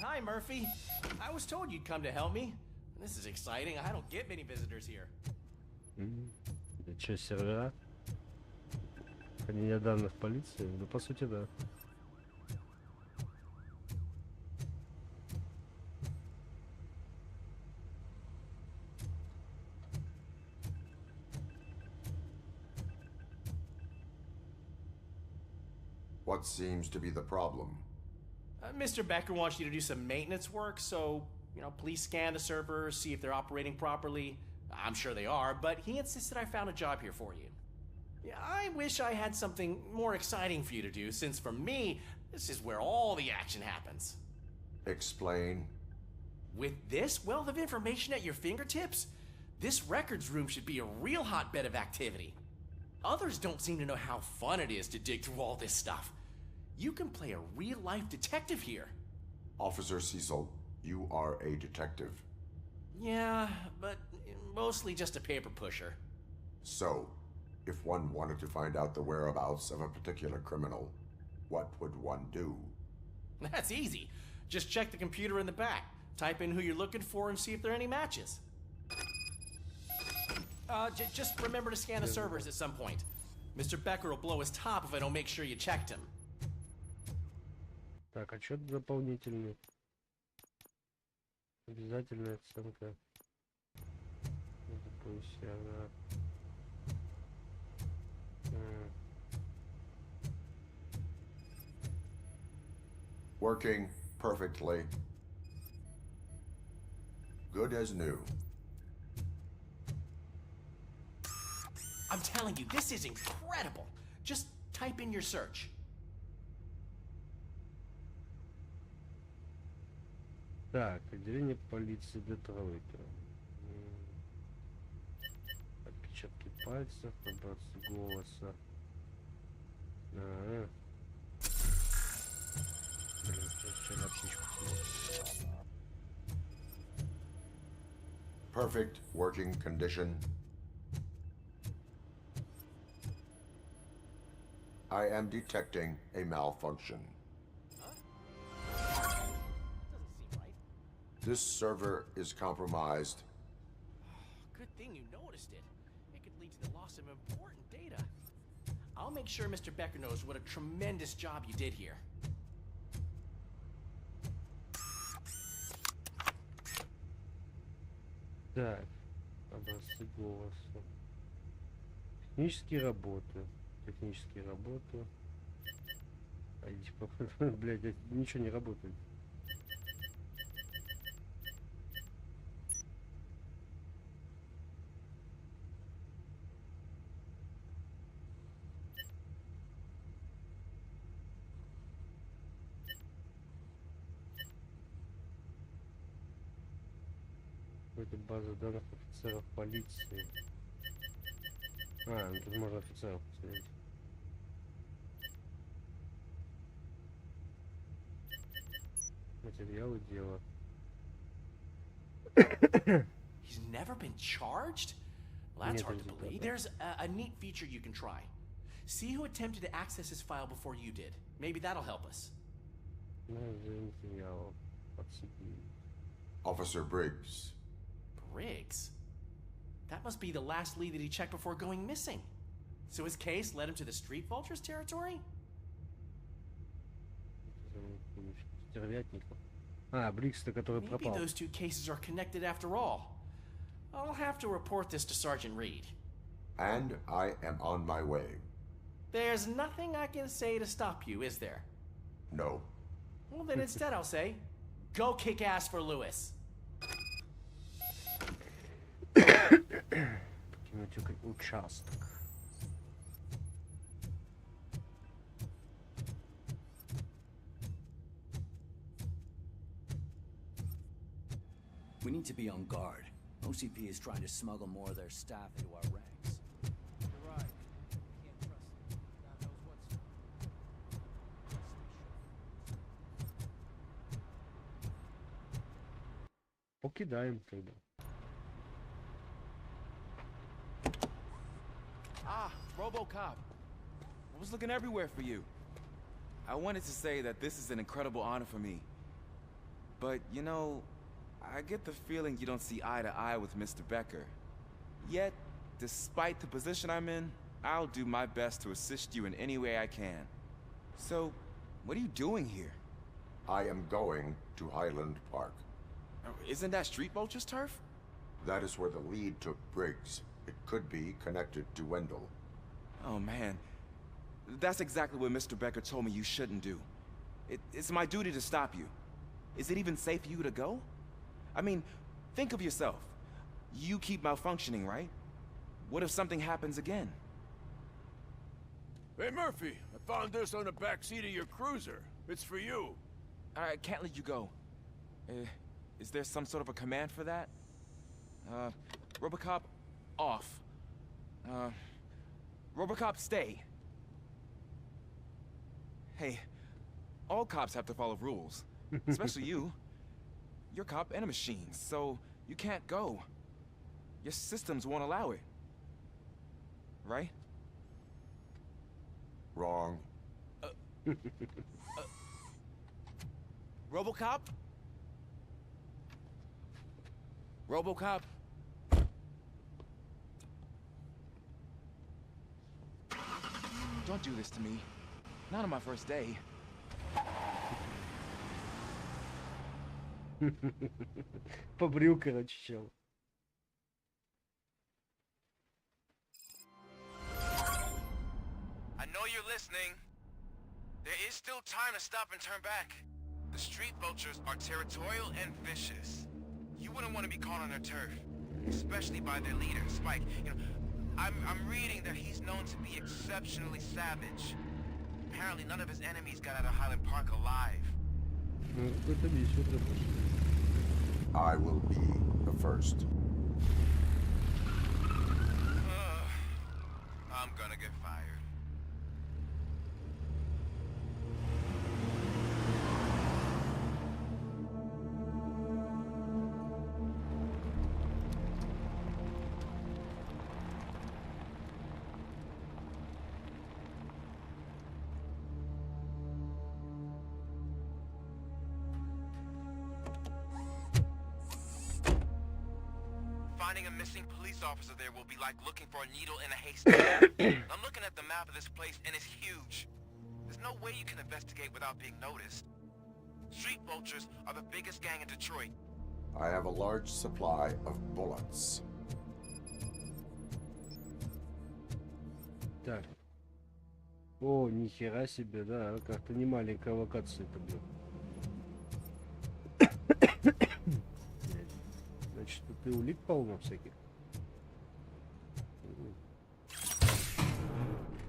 Hi, Murphy. I was told you'd come to help me. This is exciting. I don't get many visitors here. Это что, сервера? Хранение данных полиции? Да, по сути, да. What seems to be the problem? Mr. Becker wants you to do some maintenance work, so, please scan the servers, see if they're operating properly. I'm sure they are, but he insisted I found a job here for you. Yeah, I wish I had something more exciting for you to do, since for me, this is where all the action happens. Explain. With this wealth of information at your fingertips, this records room should be a real hotbed of activity. Others don't seem to know how fun it is to dig through all this stuff. You can play a real-life detective here. Officer Cecil, you are a detective. Yeah, but mostly just a paper pusher. So, if one wanted to find out the whereabouts of a particular criminal, what would one do? That's easy. Just check the computer in the back. Type in who you're looking for and see if there are any matches. Just remember to scan the servers at some point. Mr. Becker will blow his top if I don't make sure you checked him. Так, отчет дополнительный. Обязательная оценка. Working perfectly. Good as new. I'm telling you, this is incredible. Just type in your search. Так, отделение полиции Детройта. Отпечатки пальцев, образцы голоса. Блин, вчера птичку съел. Perfect working condition. I am detecting a malfunction. This server is compromised. Good thing you noticed it. It could lead to the loss of important data. I'll make sure Mr. Becker knows what a tremendous job you did here. Так, образцы голоса. Технические работы. Технические работы. Блядь, ничего не работает. Это база данных офицеров полиции. Ну тут можно офицеров посмотреть. Материалы дела. He's never been charged? Well, that's hard to believe. There's a neat feature you can try. See who attempted to access his file before you did. Maybe that'll help us. Officer Briggs. Briggs? That must be the last lead that he checked before going missing. So his case led him to the Street Vultures territory? Бригgs-то, который пропал. Maybe those two cases are connected after all. I'll have to report this to Sergeant Reed. And I am on my way. There's nothing I can say to stop you, is there? No. Well, then instead I'll say, go kick ass for Lewis. Покинуть участок. We need to be on guard. OCP is trying to smuggle more of their staff into our ranks. You're right. We can't trust them. God knows what's... Покидаем тогда. Ah, RoboCop. I was looking everywhere for you. I wanted to say that this is an incredible honor for me. But, you know, I get the feeling you don't see eye to eye with Mr. Becker. Yet, despite the position I'm in, I'll do my best to assist you in any way I can. So, what are you doing here? I am going to Highland Park. Isn't that Street Vulture's turf? That is where the lead took Briggs. It could be connected to Wendell. Oh, man. That's exactly what Mr. Becker told me you shouldn't do. It's my duty to stop you. Is it even safe for you to go? I mean, think of yourself. You keep malfunctioning, right? What if something happens again? Hey, Murphy, I found this on the back seat of your cruiser. It's for you. I can't let you go. Is there some sort of a command for that? RoboCop, off. RoboCop, stay. Hey, all cops have to follow rules. Especially you. You're a cop and a machine, so you can't go. Your systems won't allow it. Right? Wrong. RoboCop? RoboCop? Don't do this to me. Not on my first day. Побрил, короче, чел. I know you're listening. There is still time to stop and turn back. The street vultures are territorial and vicious. You wouldn't want to be caught on their turf, especially by their leader, Spike. You know, I'm reading that he's known to be exceptionally savage. Apparently none of his enemies got out of Highland Park alive. I will be the first. I'm gonna get fired. Finding a missing police officer there will be like looking for a needle in a haystack. I'm looking at the map of this place and it's huge. There's no way you can investigate without being noticed. Street vultures are the biggest gang in Detroit. I have a large supply of bullets. Так. О, нихера себе, да, как-то не маленькая локация-то, блин. Значит, тут и улик полно всяких.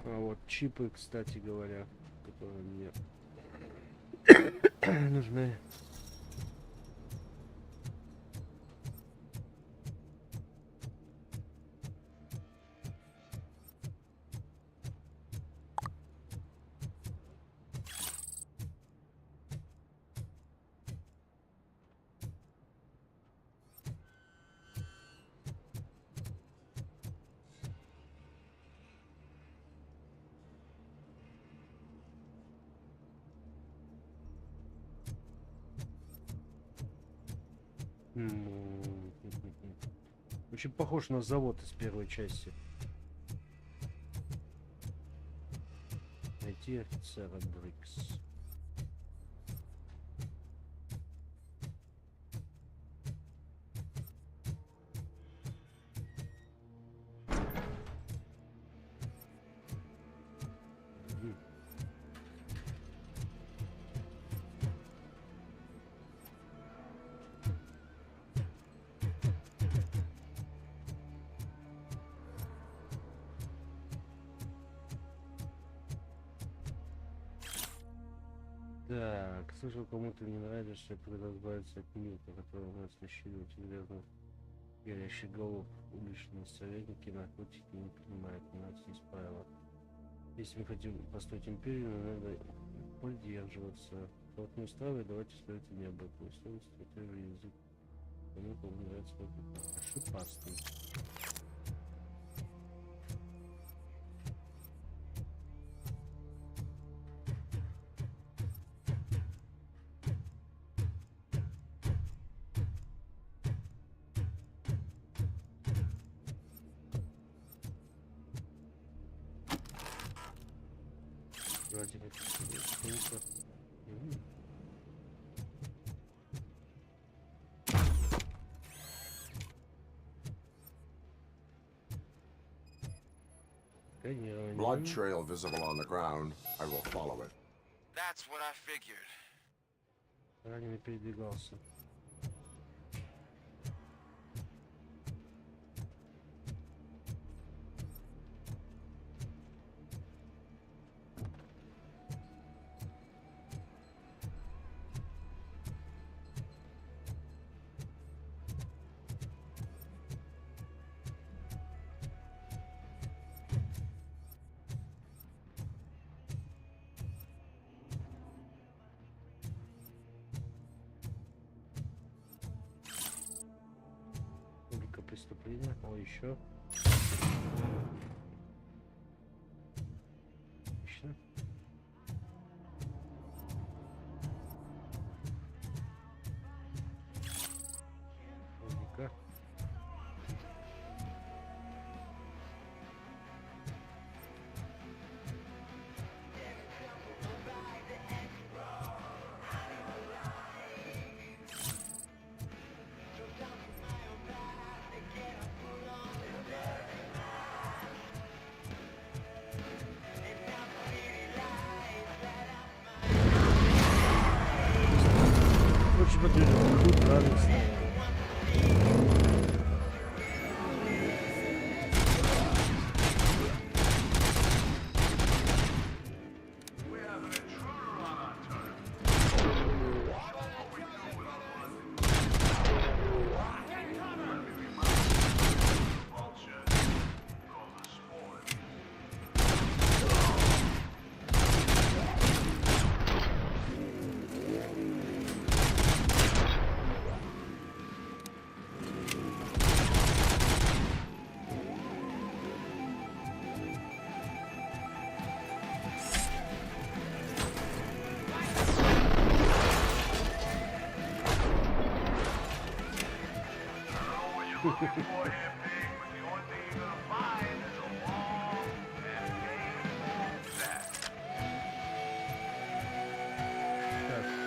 А вот чипы, кстати говоря, которые мне нужны. Очень похож на завод из первой части. Найти офицера Брикс. Так, слышал, кому-то не нравится, что когда избавиться от Ньюта, который у нас насчитывает серьезных горящих голов. Уличные советники наркотики не принимают, у нас есть правила. Если мы хотим построить империю, надо поддерживаться. Вот не устраивает, давайте строить небо. Условия стратегии язык. Кому-то нравится шипастый. Вроде как что-то. Blood trail visible on the ground. I will follow it. That's what I figured. Ранее передвигался. Преступление. О, еще. Отлично. Логика. Очень подвижен, тут радость.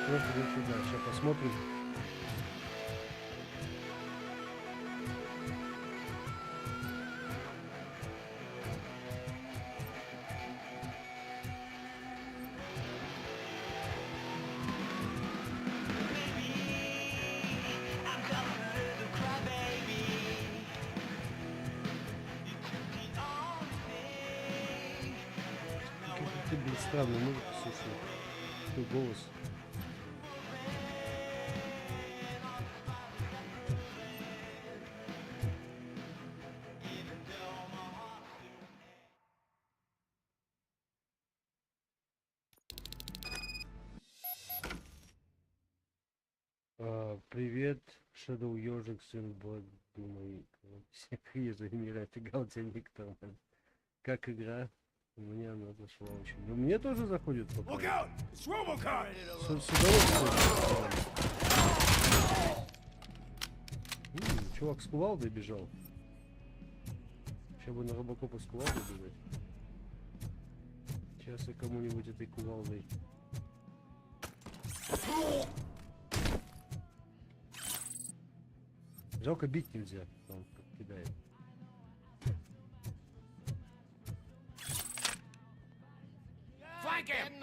Так, вот сюда, сейчас посмотрим. Ты, блин, странная музыка, слушай. Твой голос. Привет, Shadow Ежик, сын Бог, думаю, всех ежей мира, офигал тебя никто. Как игра? Мне она зашла очень. Но мне тоже заходит пока. Look out! It's RoboCop! С удовольствием. Чувак с кувалдой бежал. Сейчас бы на RoboCop с кувалдой бежать. Сейчас я кому-нибудь этой кувалдой. Жалко, бить нельзя, он как кидает. Flank him!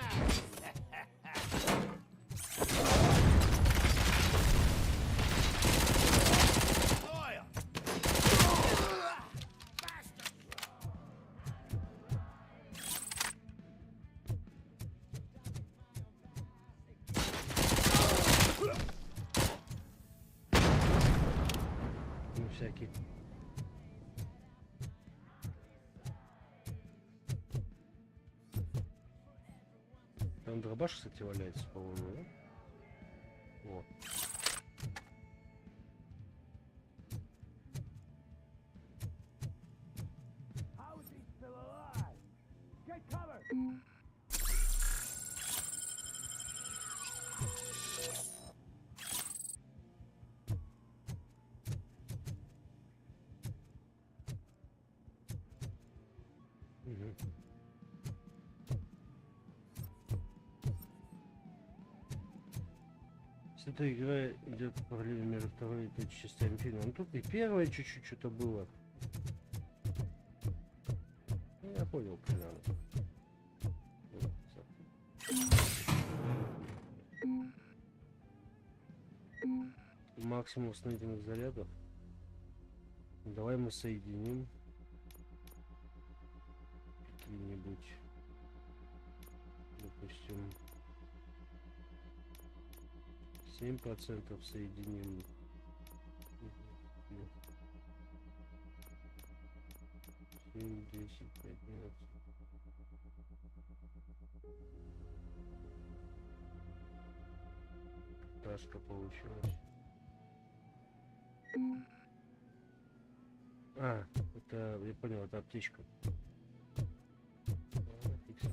Ну, всякий. Там дробаш, кстати, валяется, по-моему, да? Вот. Эта игра идет по параллели между второй и третьей частями фильма. Ну тут и первая чуть-чуть что-то было. Ну, я понял, примерно. Максимум установительных зарядов. Давай мы соединим какие-нибудь, допустим, 7% соединим. 7, 10, 15. Ташка получилась. А, это, я понял, это аптечка. Ладно, фиксим.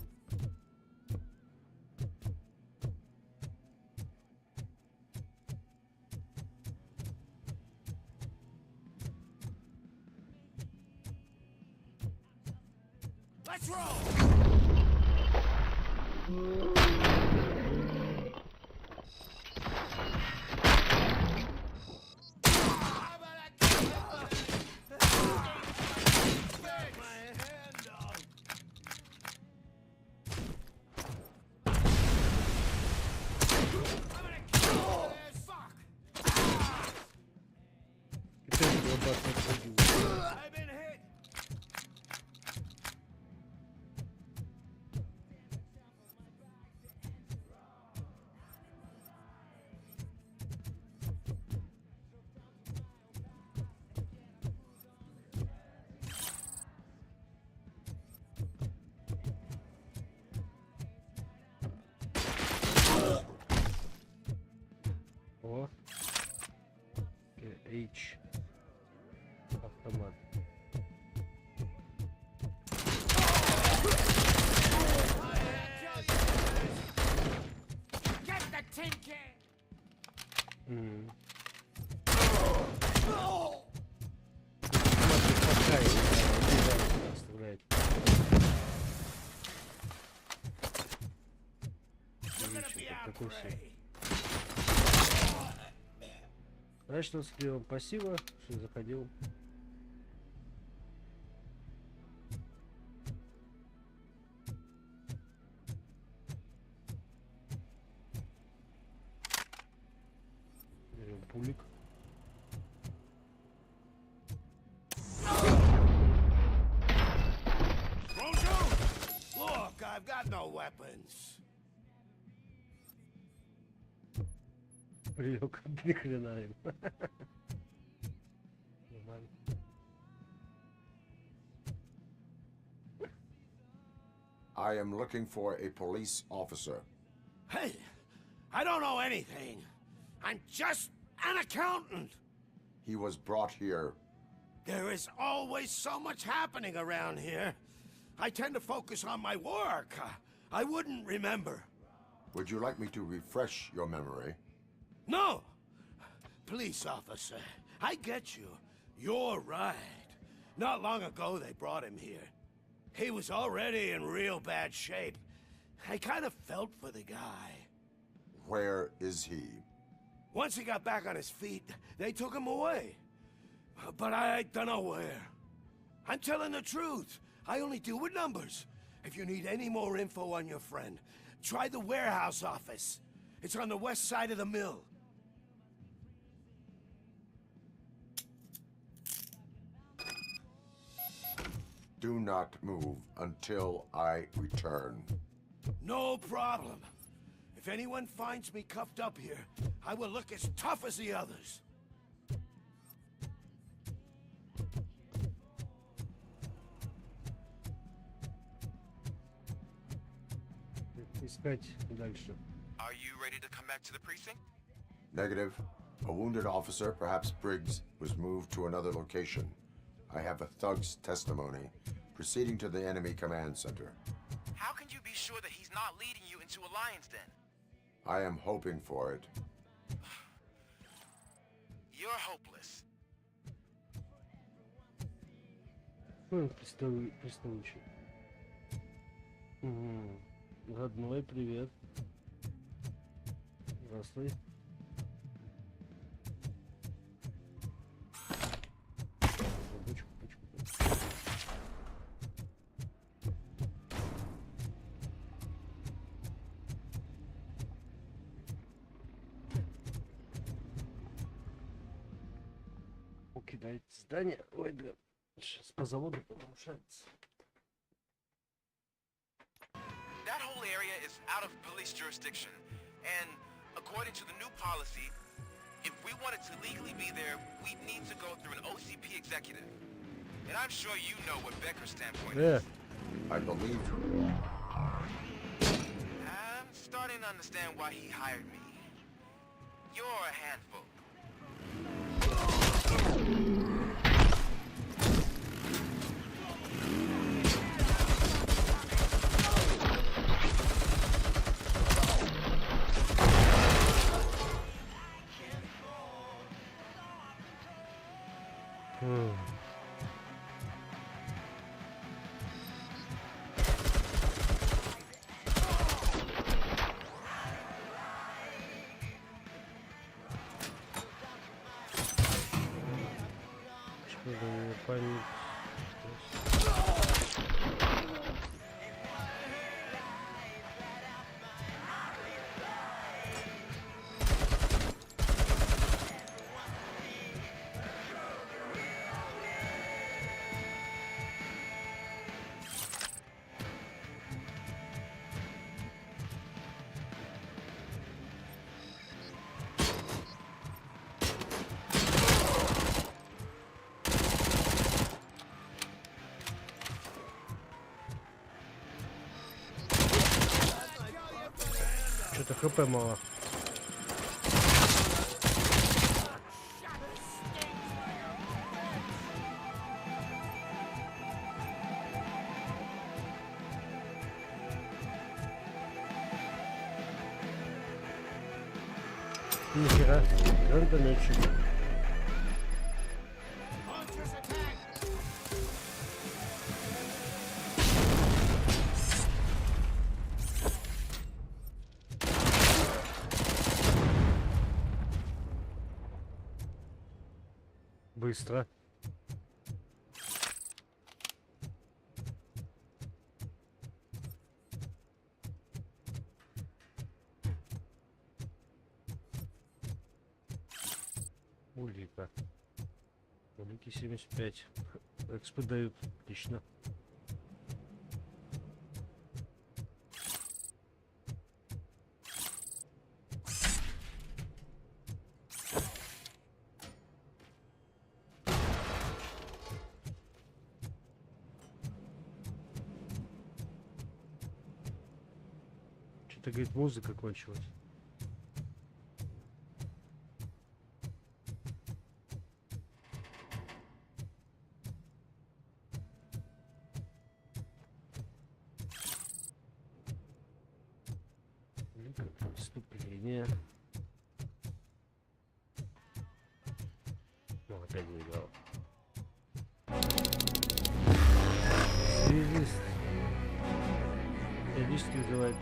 Let's roll! О, H автомат. Get the tin can! Раньше он с клевом пассива, что заходил. Берем пулик. Look, I've got no weapons. Прилег, ни хрена им. Нормально. I am looking for a police officer. Hey, I don't know anything. I'm just an accountant. He was brought here. There is always so much happening around here. I tend to focus on my work. I wouldn't remember. Would you like me to refresh your memory? No! Police officer, I get you. You're right. Not long ago they brought him here. He was already in real bad shape. I kind of felt for the guy. Where is he? Once he got back on his feet, they took him away. But I don't know where. I'm telling the truth. I only deal with numbers. If you need any more info on your friend, try the warehouse office. It's on the west side of the mill. Do not move until I return. No problem. If anyone finds me cuffed up here, I will look as tough as the others. Искать дальше. Are you ready to come back to the precinct? Negative. A wounded officer, perhaps Briggs, was moved to another location. I have a thug's testimony, proceeding to the enemy command center. How can you be sure that he's not leading you into a lion's den? I am hoping for it. You're hopeless. Приставучий. Одной, привет. Здравствуй. Покидает здание. Ой, да. Сейчас по заводу помешается. That whole area is out of police jurisdiction, and according to the new policy, if we wanted to legally be there, we'd need to go through an OCP executive. And I'm sure you know what Becker's standpoint is. I believe I'm starting to understand why he hired me. You're a handful. Что-то хп мало. Нихера, гранатометчик. Быстро. Улика. Улики 75. Экспы дают. Отлично. Что-то, говорит, музыка кончилась. Преступление. Ну, опять выиграл. Связист. Периодически вызывает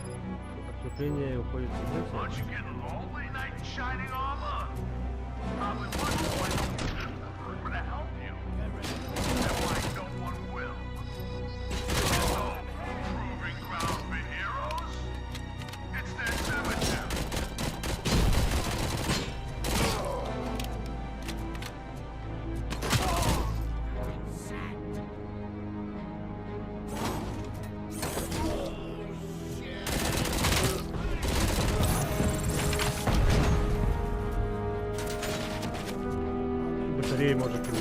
отступление и уходит в игру. Батареи может быть.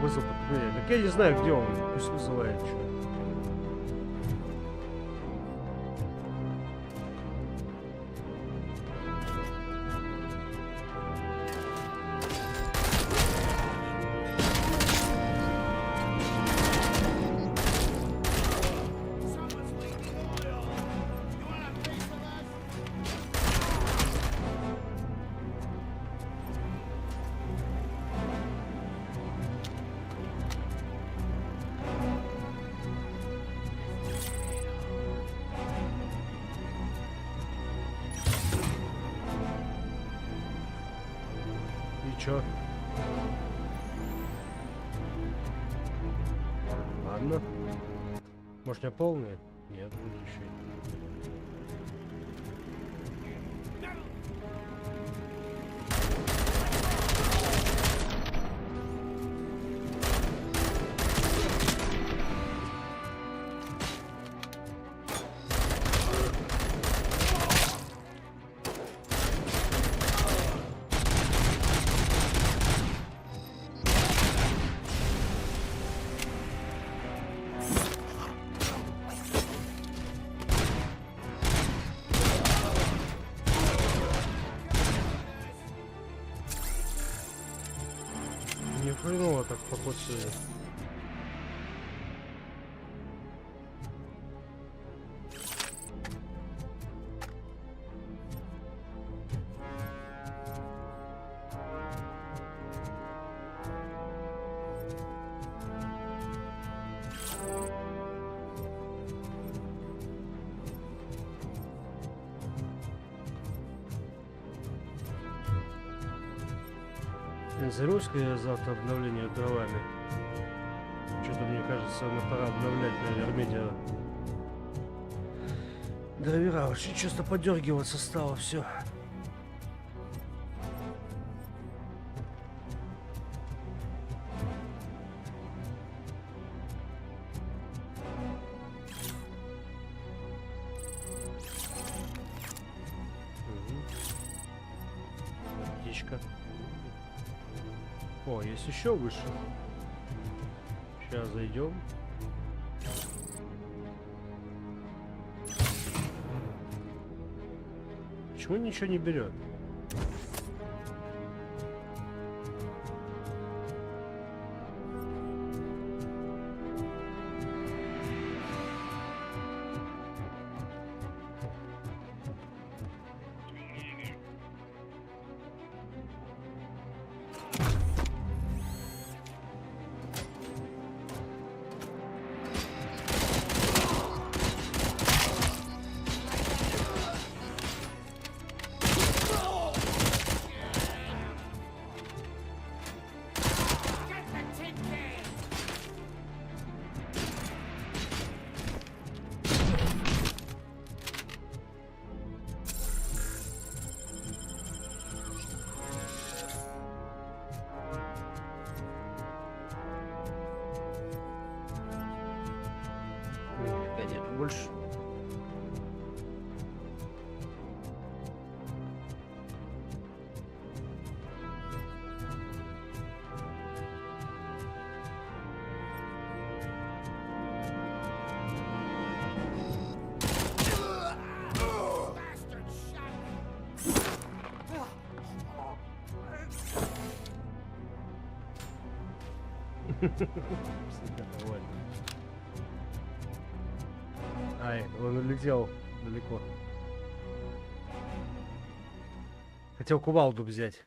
вызвал подкрепление. Так я не знаю, где он. Пусть вызывает, что. Чё? Ладно. Может, у меня полные? Нет, вроде еще. Не хреново так поход сегодня. Зерусь-ка я завтра обновление дровами. Что-то мне кажется, мне пора обновлять, наверное, медиа. Драйвера очень часто подергиваться стало все. Птичка. О, есть еще выше. Сейчас зайдем. Почему ничего не берет? Больше. Ай, он улетел далеко. Хотел кувалду взять.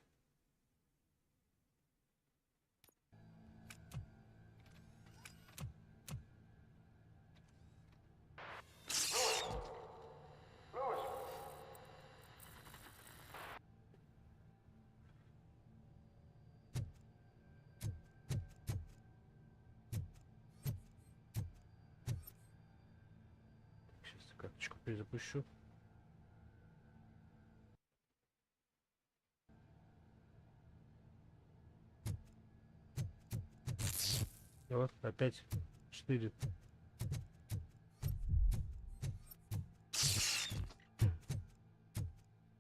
Карточку перезапущу. Вот, опять 4.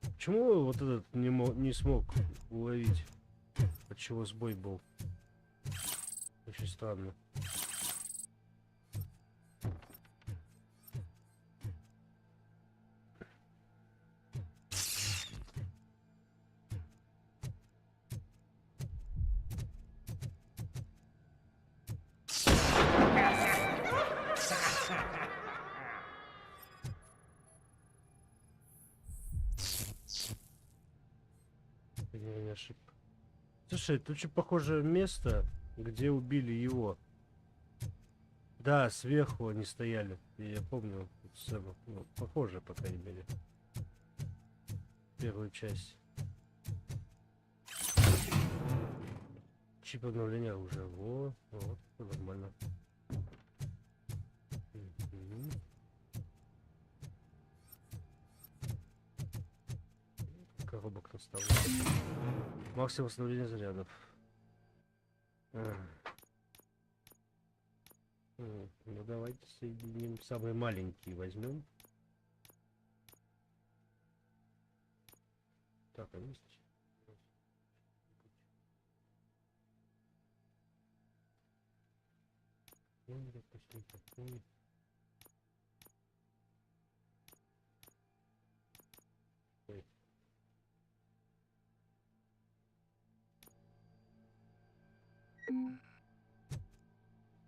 Почему вот этот не смог уловить? От чего сбой был? Очень странно. Не ошибка. Слушай, тут очень похожее место, где убили его. Да, сверху они стояли. Я помню сцену. Ну, похоже, по крайней мере. Первую часть. Чип обновления оружия. Во, вот, нормально. Коробок наставлен. Максимум восстановления зарядов. Ну давайте соединим. Самый маленький возьмем. Так, а есть? Допустим, такой. Ой.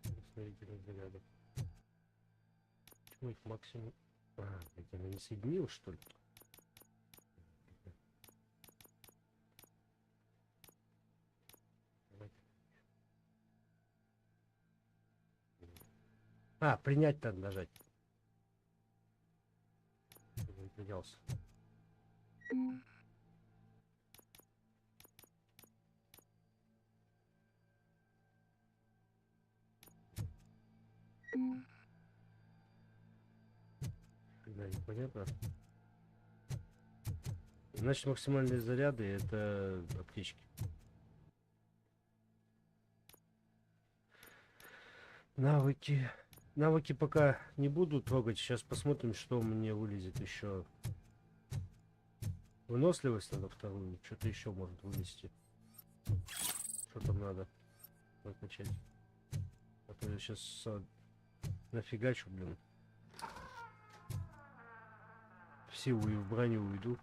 Восстановительных зарядов. Почему их максимум? Это я не соединил, что ли? Принять надо нажать. Принялся. Да, непонятно. Значит, максимальные заряды это аптечки. Навыки. Навыки пока не буду трогать. Сейчас посмотрим, что мне вылезет еще. Выносливость надо вторую. Что-то еще может вылезти. Что там надо накачать. А то я сейчас нафигачу, блин. В силу и в броню уйду.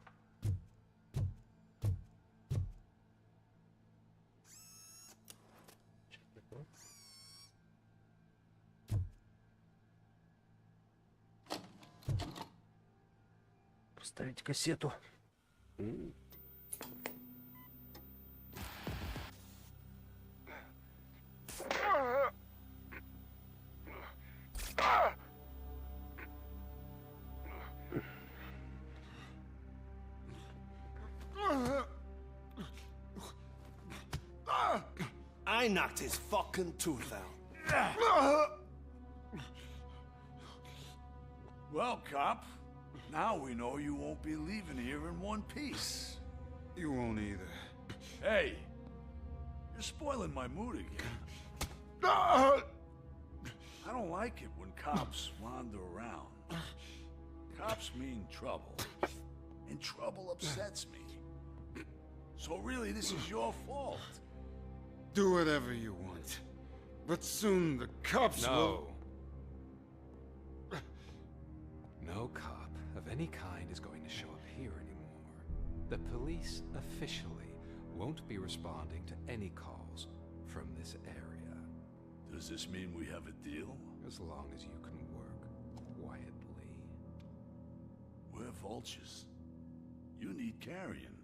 Поставить кассету. I knocked his fucking tooth out. Well, cop, now we know you won't be leaving here in one piece. You won't either. Hey, you're spoiling my mood again. I don't like it when cops wander around. Cops mean trouble, and trouble upsets me. So really, this is your fault. Do whatever you want, but soon the cops will... No cop of any kind is going to show up here anymore. The police officially won't be responding to any calls from this area. Does this mean we have a deal? As long as you can work quietly. We're vultures. You need carrion.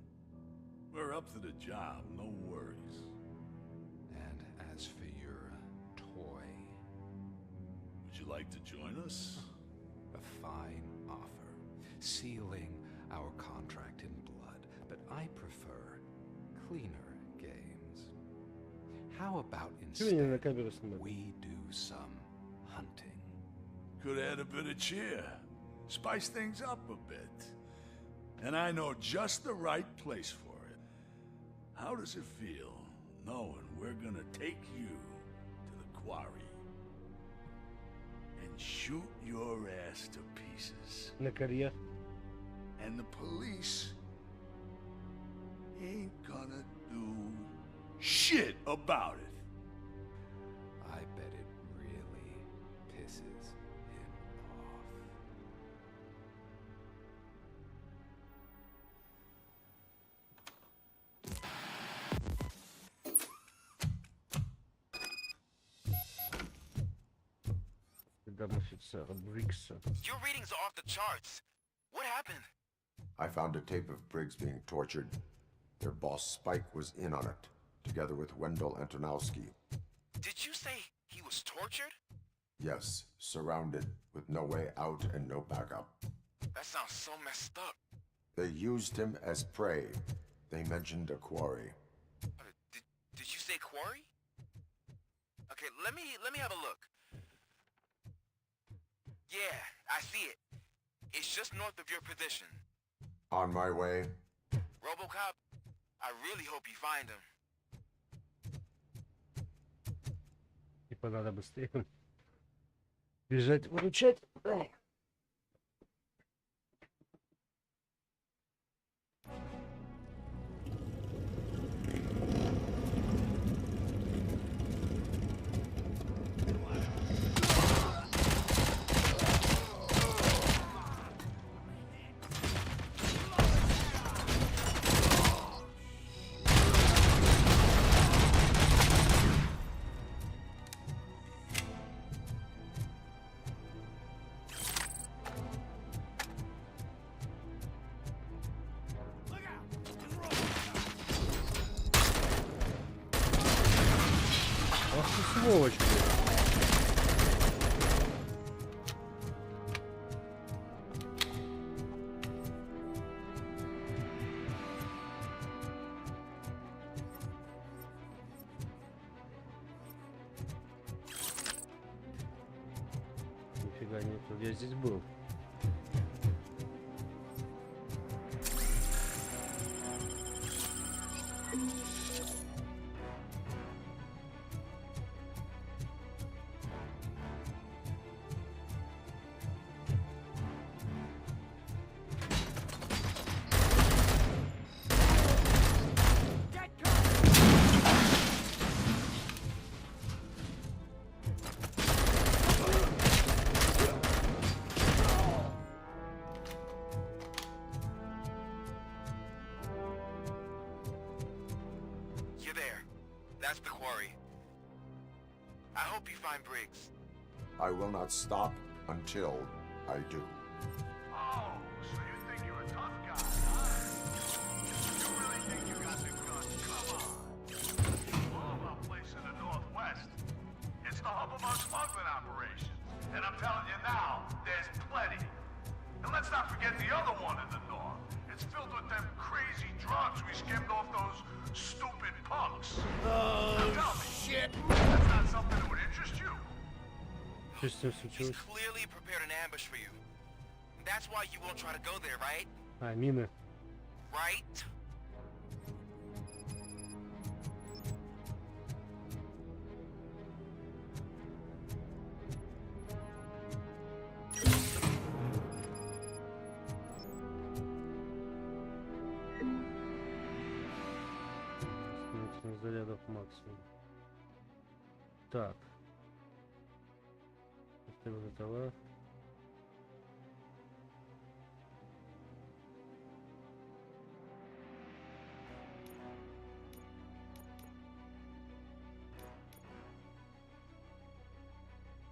We're up to the job, no worries. And as for your toy... Would you like to join us? A fine offer, sealing our contract in blood, but I prefer cleaner games. How about instead we do some hunting? Could add a bit of cheer, spice things up a bit. And I know just the right place for it. How does it feel knowing we're gonna take you to the quarry and shoot your ass to pieces? And the police ain't gonna do shit about it. Мадам офицер Брикса. Your readings are off the charts. What happened? I found a tape of Briggs being tortured. Their boss Spike was in on it, together with Wendell Antonowski. Did you say he was tortured? Yes, surrounded, with no way out and no backup. That sounds so messed up. They used him as prey. They mentioned a quarry. Did you say quarry? Okay, let me have a look. Yeah, I see it. It's just north of your position. On my way. RoboCop, I really hope you find him. Типа надо быстрее бежать, выручать. Ах ты сволочь, нифига нет, я здесь был. You're there. That's the quarry. I hope you find Briggs. I will not stop until I do. Oh, so you think you're a tough guy, huh? You really think you got the guns? Come on. All of our place in the Northwest. It's the hub of our smuggling operations. And I'm telling you now, there's plenty. And let's not forget the other one in the North. It's filled with them crazy drugs we skimmed off those stupid punks. Now tell me, shit! That's not something that would interest you? He's clearly prepared an ambush for you. That's why you won't try to go there, right? А, мины. Right? Зарядов максимум. Так. Поставил товар.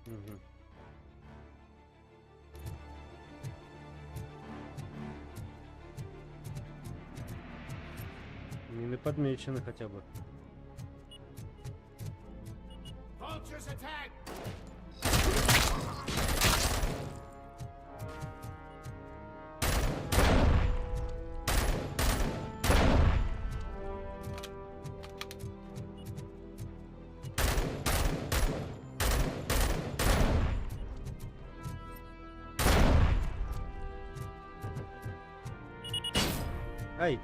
Угу. Мины подмечены хотя бы. Vultures attack! Ай!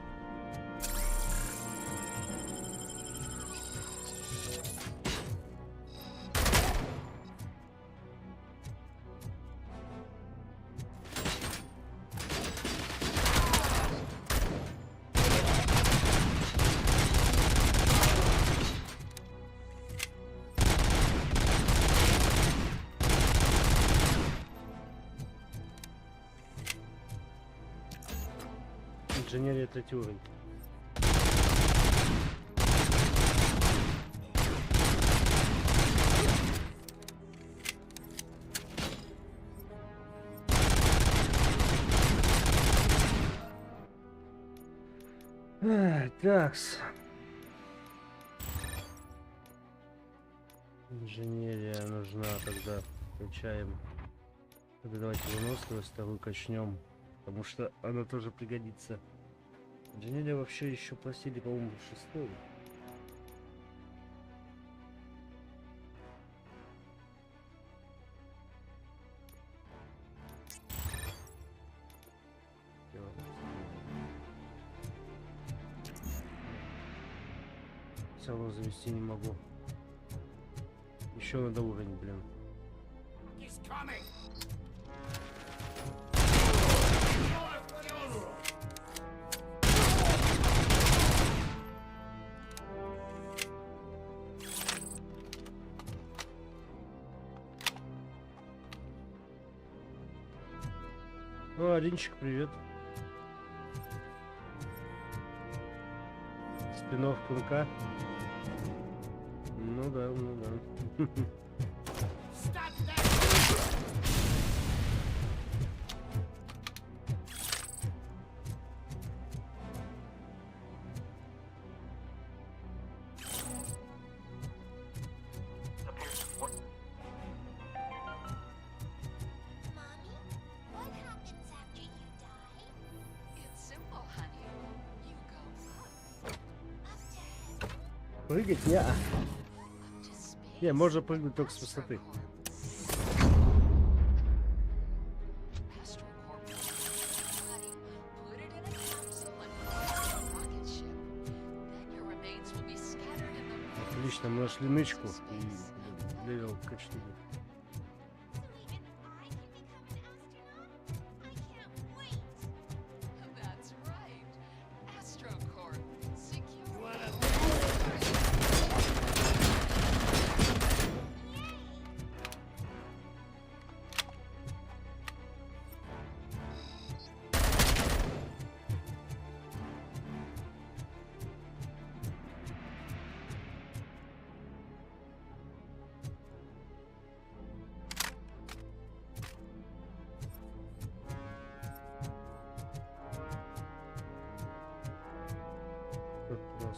Инженерия третий уровень. Такс. Инженерия нужна, тогда включаем. Тогда давайте выносливость вторую качнем, потому что она тоже пригодится. Инженерия вообще еще просили, по-моему, в 6-й. Целого завести не могу. Еще надо уровень, блин. О, Алинчик, привет. Спин-офф клыка. Ну да, ну да. Прыгать не. Не, можно прыгнуть только с высоты. Отлично, мы нашли нычку и левел качнули.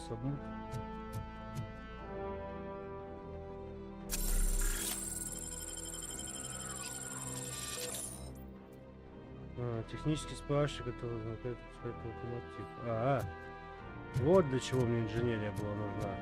Submit. Технический справочник, который возникает локомотив. Вот для чего мне инженерия была нужна.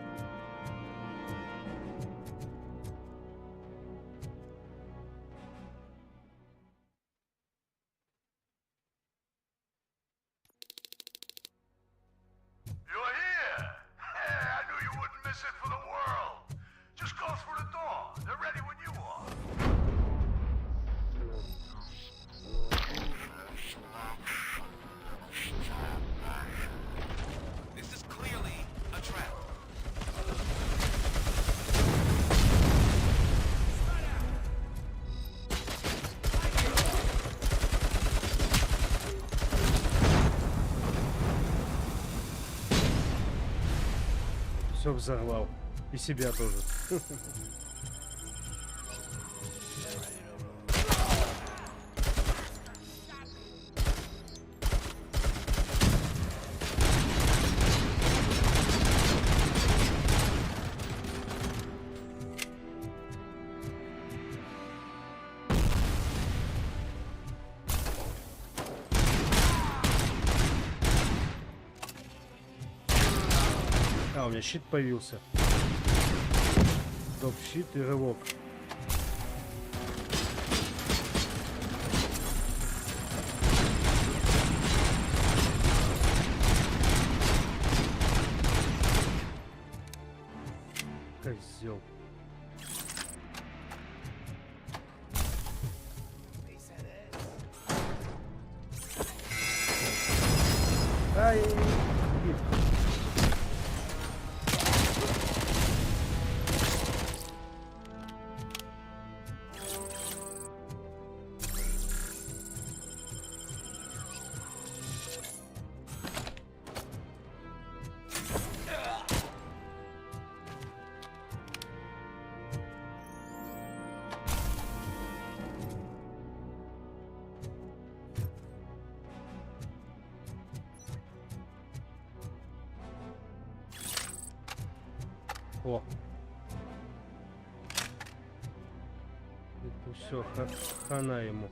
Все взорвал. И себя тоже. У меня щит появился. Топ-щит и рывок. Козел. Ай! О. Это все, хана ему.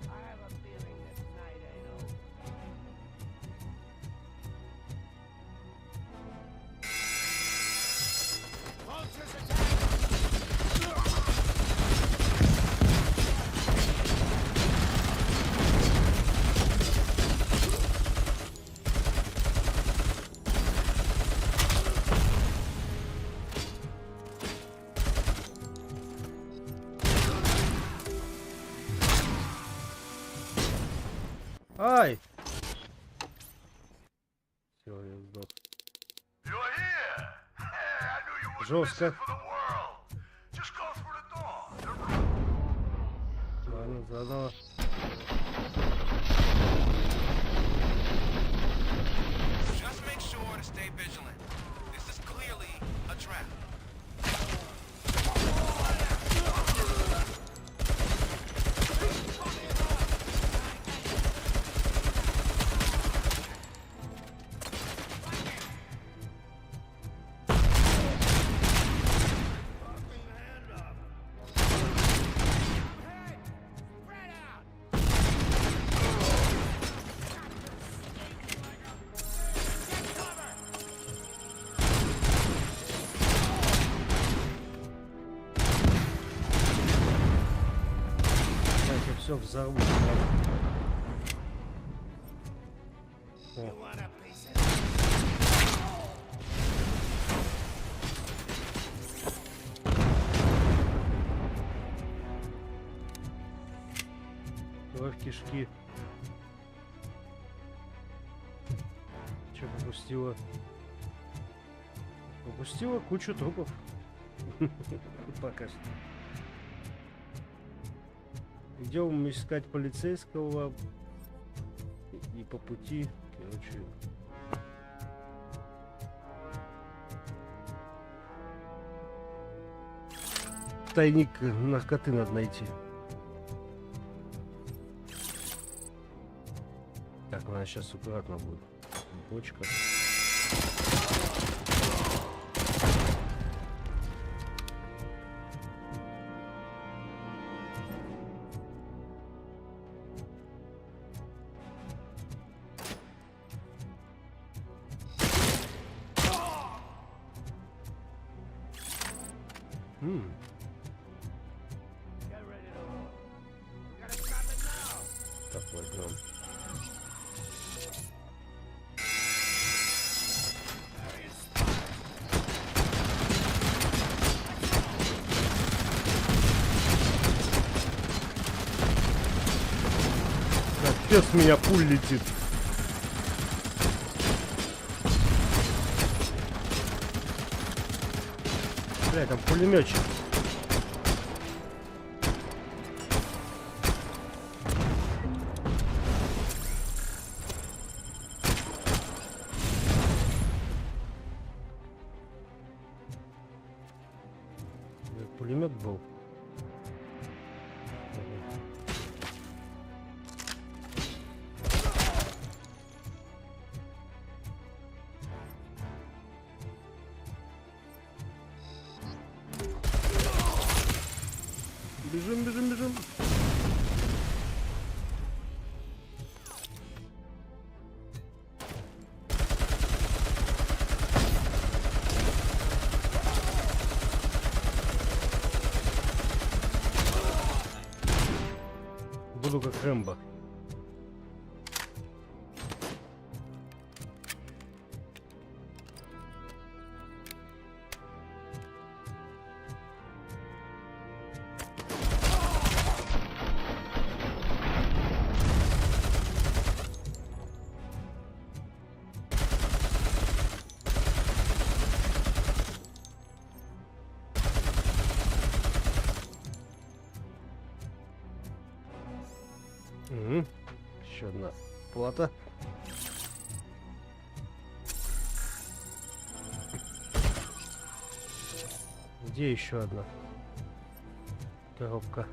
Ай! Все, я сдох. Жестко. Ладно, заново. Just make sure to stay vigilant. This is clearly a trap. Все взорву. Кровь, кишки. Че попустила? Попустила кучу трупов. Пока что. Идем искать полицейского и по пути, короче, тайник наркоты надо найти. Так, она сейчас аккуратно будет. Бочка. Так, возьмем. Капец, с меня пуль летит. Бля, там пулеметчик. Пулемет был. Бежим, бежим, бежим. Буду как Рэмбо. Угу. Еще одна плата. Где еще одна коробка?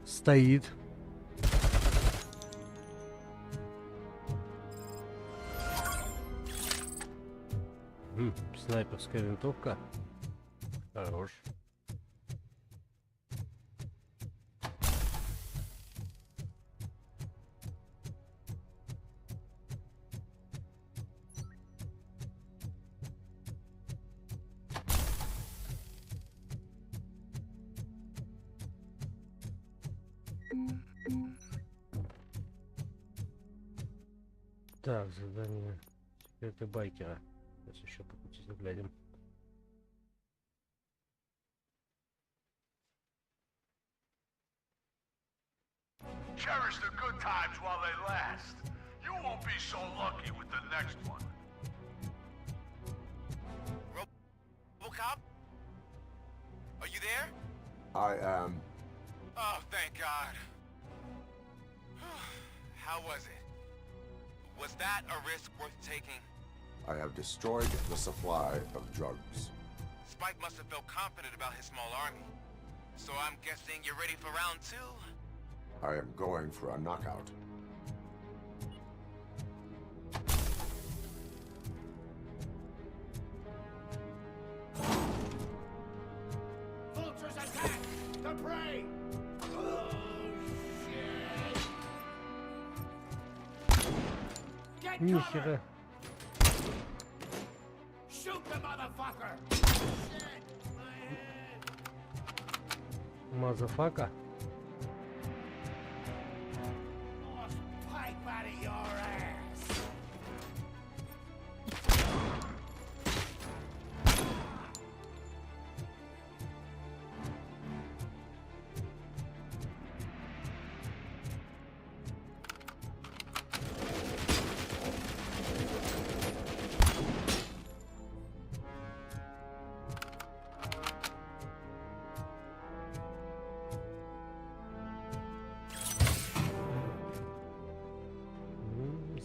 Стоит. Снайперская винтовка. Хорош. Так, задание секреты байкера. Сейчас еще по пути заглянем. Cherish the good times while they last. You won't be so lucky with the next one. RoboCop? Are you there? I am. Oh, thank God. How was it? Was that a risk worth taking? I have destroyed the supply of drugs. Spike must have felt confident about his small army. So I'm guessing you're ready for round 2? I am going for a knockout. Vultures attack! The prey! Oh, shit! Get cover! Нихера. Shoot the motherfucker! Shit! My head! Мазафака. Lost pipe out of your ass!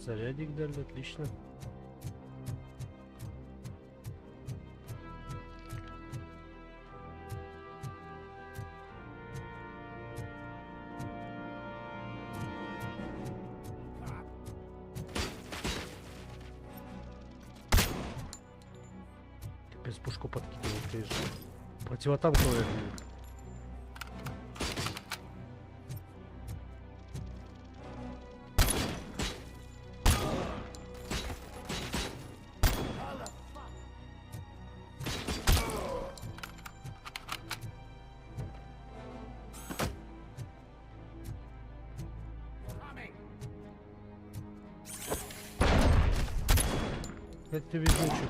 Зарядик дали, отлично. Без пушку подкидывал, конечно. Противотанковая. Как ты везучий.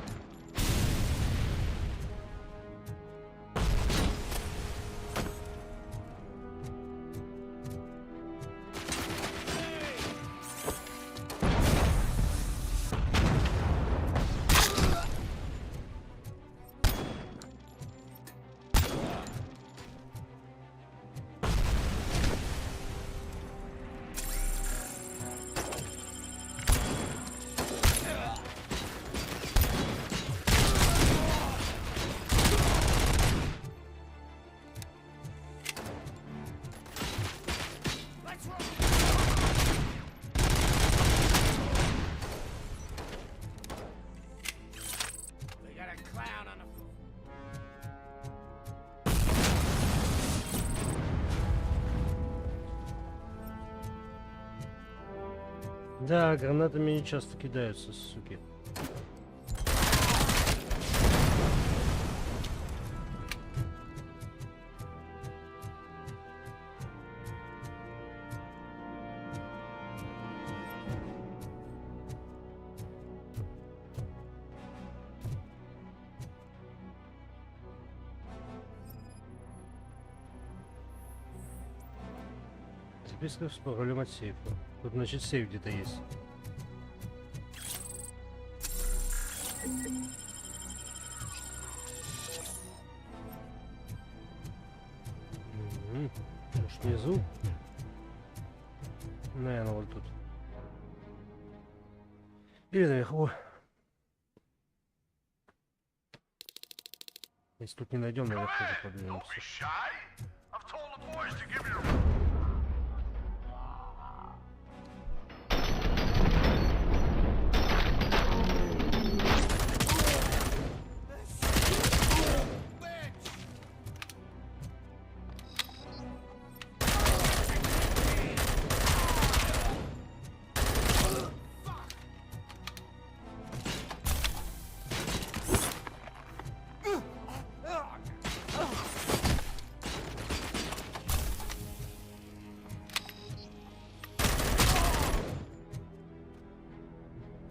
Да, гранатами не часто кидаются, суки. Записка с паролем от сейфа. Тут, значит, сейф где-то есть. Может, внизу? Наверное, вот тут. Или наверху. Если тут не найдем, наверху уже подвинемся.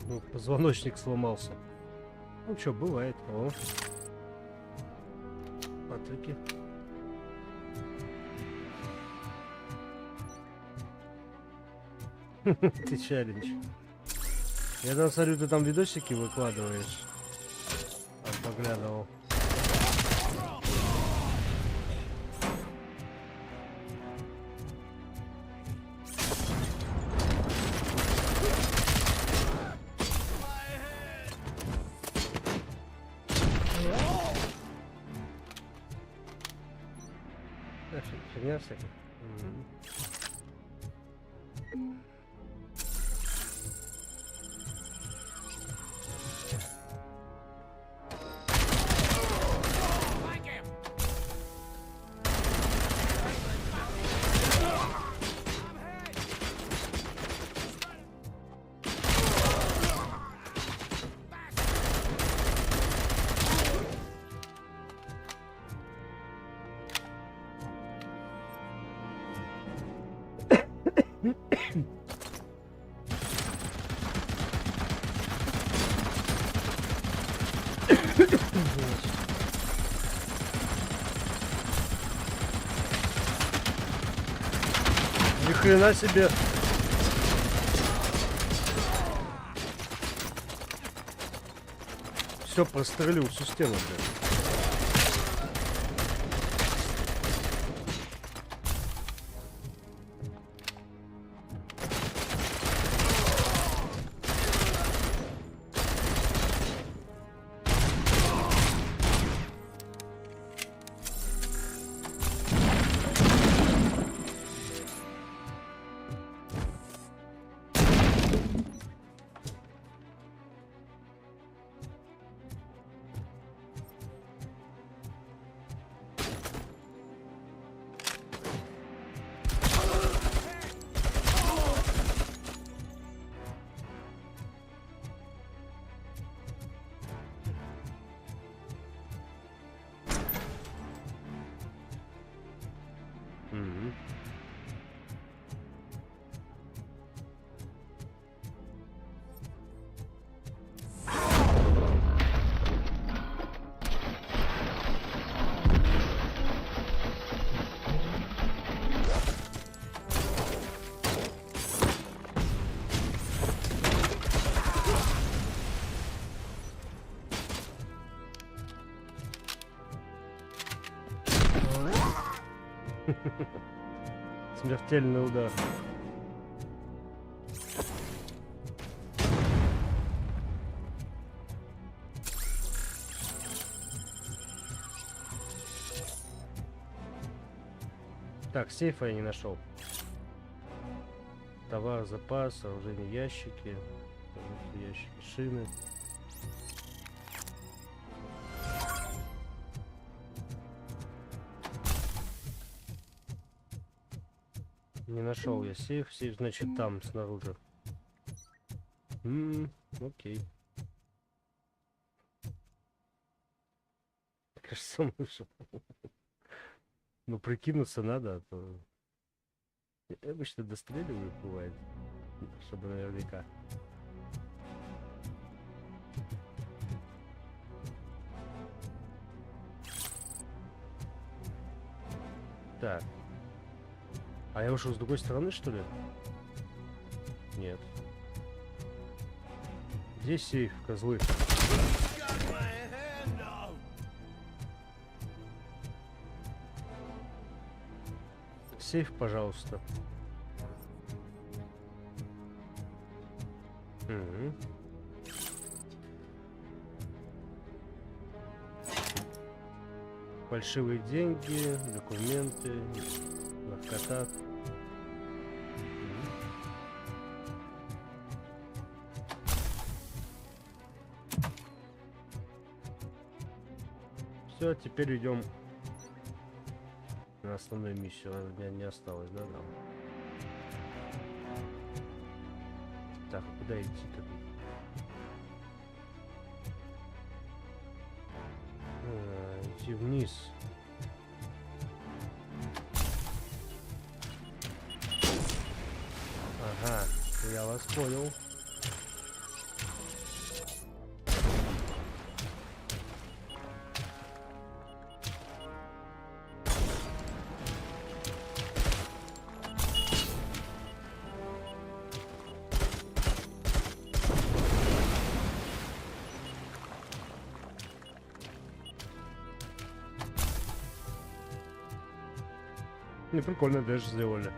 Ну, позвоночник сломался. Ну что, бывает. О. Патрики. Ты челлендж. Я там смотрю, ты там видосики выкладываешь. Поглядывал. Фигня всякая. Ни хрена себе. Все прострелил систему, блядь. Смертельный удар. Так, сейфа я не нашел. Товар, запас, оружейные ящики, ящики, шины. Не нашел я сейф. Сейф, значит, там, снаружи. Окей. Кажется, он вышел. Ну, прикинуться надо, а то... Я обычно достреливаю, бывает. Чтобы наверняка. Так. А я ушел с другой стороны, что ли? Нет. Здесь сейф, козлы. Сейф, пожалуйста. Угу. Фальшивые деньги, документы, наркота. Все, теперь идем на основную миссию. У меня не осталось, да, там? Так, а куда идти-то? Идти вниз. Ага, я вас понял. Не, прикольно дэш сделали.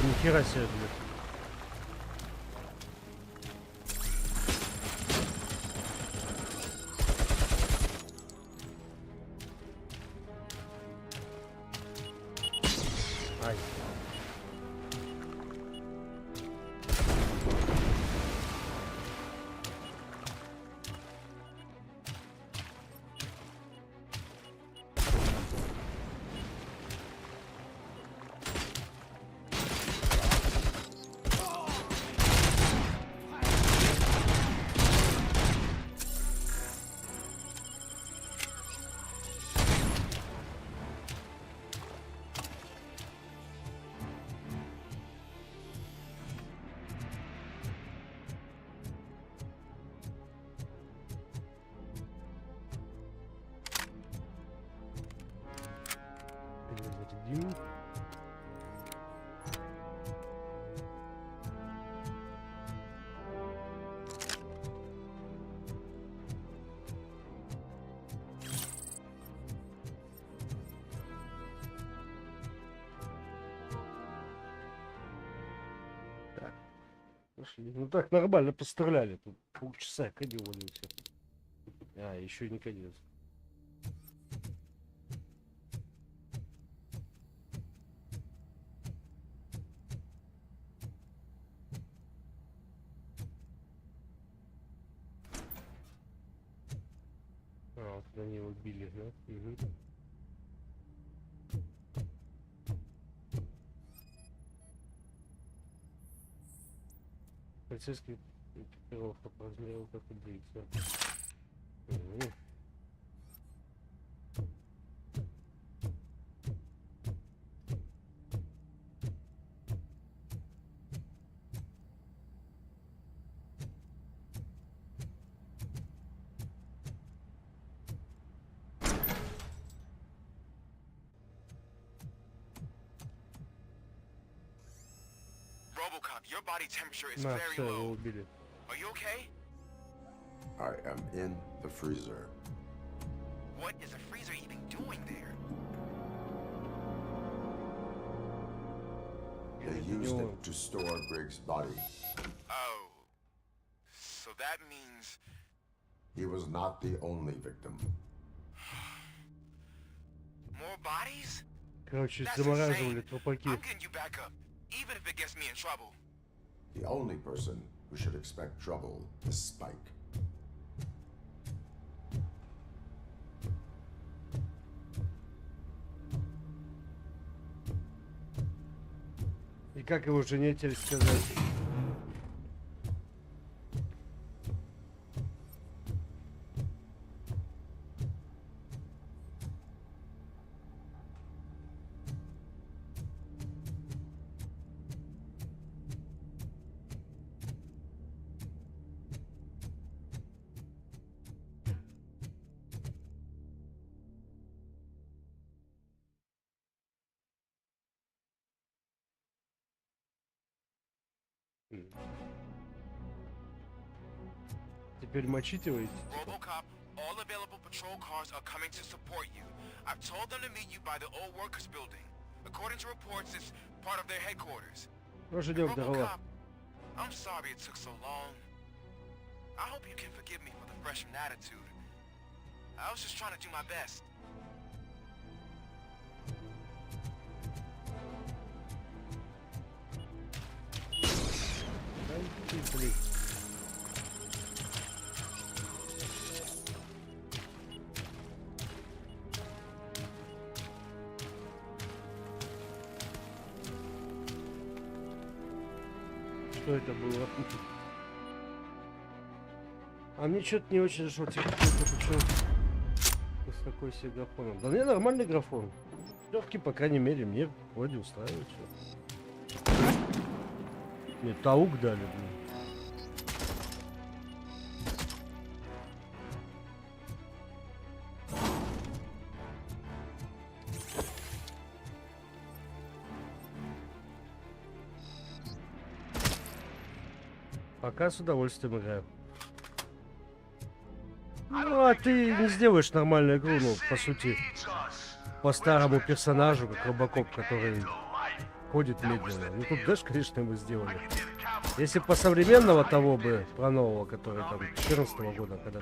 Нихера себе, блядь. Ай. Перезарядим. Так, пошли. Ну так, нормально постреляли. Тут полчаса кодировали все. А, еще не конец. А, вот они убили, да? Угу. Полицейский экипировка по размеру как убийца. Угу. RoboCop, your body temperature is На, very все, его low. убили. Are you okay? I am in the freezer. What is a freezer even doing there? They used it to store Griggs' body. Oh. So that means... He was not the only victim. More bodies? Короче, That's замораживали insane. трупаки. I'm getting you back up, even if it gets me in trouble. The only person who should expect trouble is Spike. И как его жене теперь сказать? Теперь мочить его идти? RoboCop, all available patrol cars are coming to support you. I've told them to meet you by the old workers building. According to reports, it's part of their headquarters. Рождём, здорово. RoboCop, I'm sorry it took so long. I hope you can forgive me for the freshman attitude. I was just trying to do my best. Ай ты, блин. Что это было? А мне что-то не очень зашло. Типа, почему с такой себе графоном? Да мне нормальный графон. Легкий, по крайней мере, мне вроде устраивает все. Мне таук дали, блин. Пока с удовольствием играю. Ну, а ты не сделаешь нормальную игру, ну, по сути, по старому персонажу, как RoboCop, который ходит медленно. Ну, тут Дэш, конечно, мы сделали. Если по современного того бы, про нового, который там 14-го года, когда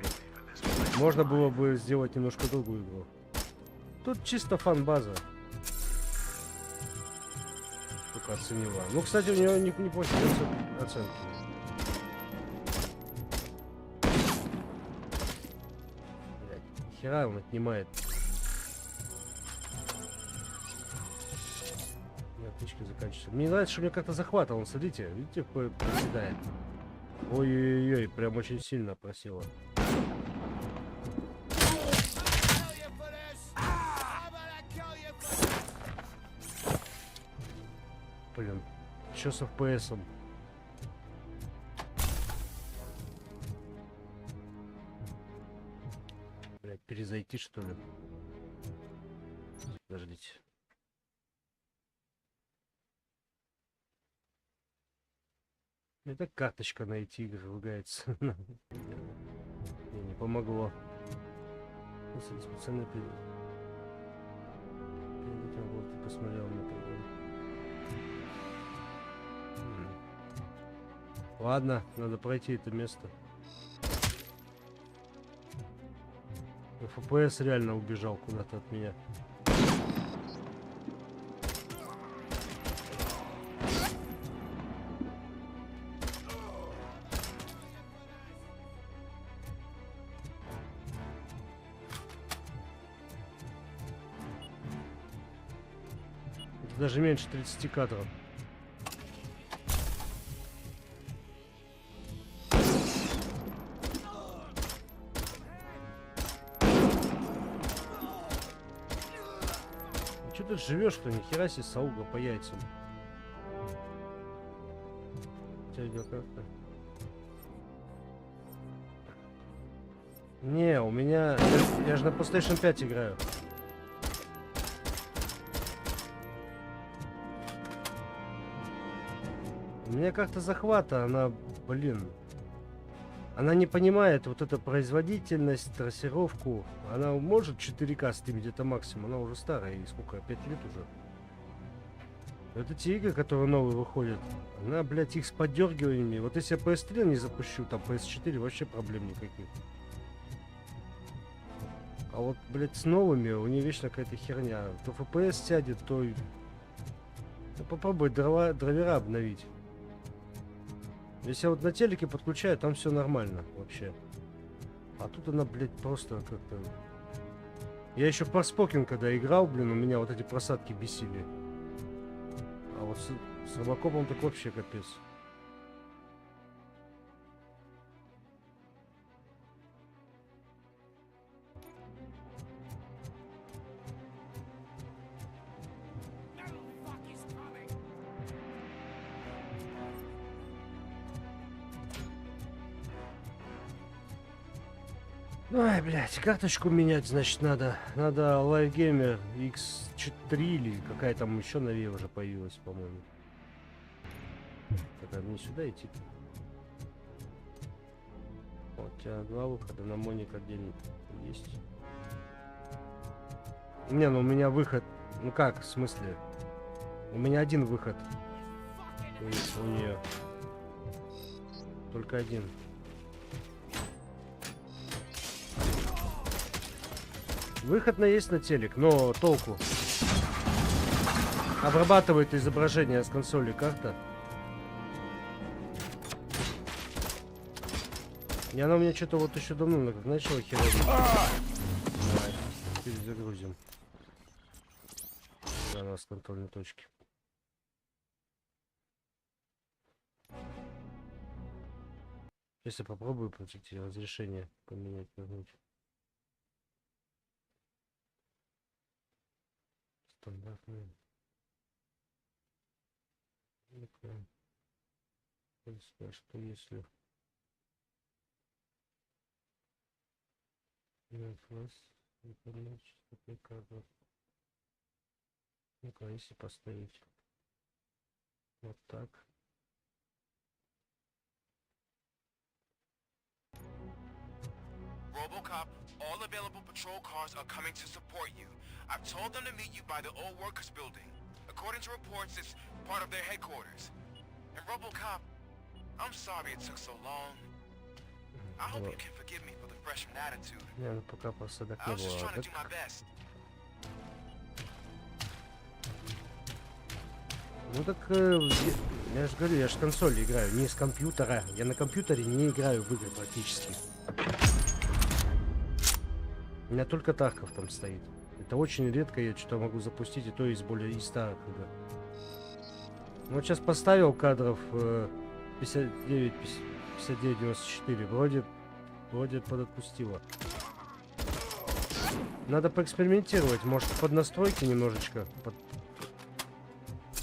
можно было бы сделать немножко другую игру. Тут чисто фан-база. Только оценила. Ну, кстати, у нее неплохие оценки. Хера он отнимает. Отлички заканчиваются. Мне нравится, что меня как-то захватывал. Он, смотрите, видите, проседает. Ой-ой-ой, прям очень сильно просела. Блин, что с FPS-ом? Блять, перезайти что ли? Подождите. Это карточка найти, игры ругается. Не помогло. Специально посмотрел на это. Ладно, надо пройти это место. ФПС реально убежал куда-то от меня. Это даже меньше 30 кадров. Че ты живешь-то? Нихера себе, сауга по яйцам. Видеокарта. Не, у меня... Я же на PlayStation 5 играю. У меня как-то захвата, она, блин... Она не понимает вот эту производительность, трассировку. Она может 4К стримить, это максимум. Она уже старая, и сколько, 5 лет уже. Это те игры, которые новые выходят. Она, блядь, их с поддергиваниями. Вот если я PS3 не запущу, там PS4, вообще проблем никаких. А вот, блядь, с новыми у нее вечно какая-то херня. То FPS сядет, то... Ну, попробуй драйвера обновить. Если я вот на телеке подключаю, там все нормально вообще. А тут она, блядь, просто как-то... Я еще по Спокин, когда играл, блин, у меня вот эти просадки бесили. А вот с RoboCop'ом так вообще капец. Ой, блядь, карточку менять, значит, надо. Надо LiveGamer X4 или какая там еще новее уже появилась, по-моему. Так, мне сюда идти. Вот, у тебя два выхода, на моник отдельно есть. Не, ну у меня выход... Ну как, в смысле? У меня один выход. У нее. Только один. Выход есть на телек, но толку. Обрабатывает изображение с консоли карта. И она у меня что-то вот еще давно начала херовить. Давай, перезагрузим. Да, у нас контрольные точки. Сейчас я попробую против разрешение поменять, вернуть. Стандартный. Ну-ка. Что если... Ну-ка, если поставить вот так. RoboCop, all available patrol cars are coming to support you. I've told them to meet you by the old workers building. According to reports, it's part of their headquarters. And RoboCop, I'm sorry it took so long. I hope you can forgive me for the freshman attitude. Не, ну пока посадок I не was just было. trying to do my best. Ну так, я же говорю, я же консоль играю, не с компьютера. Я на компьютере не играю в игры практически. У меня только Тарков там стоит. Это очень редко я что-то могу запустить, и то из более старых игр. Ну, вот сейчас поставил кадров 59-94. Вроде подотпустило. Надо поэкспериментировать. Может, под настройки немножечко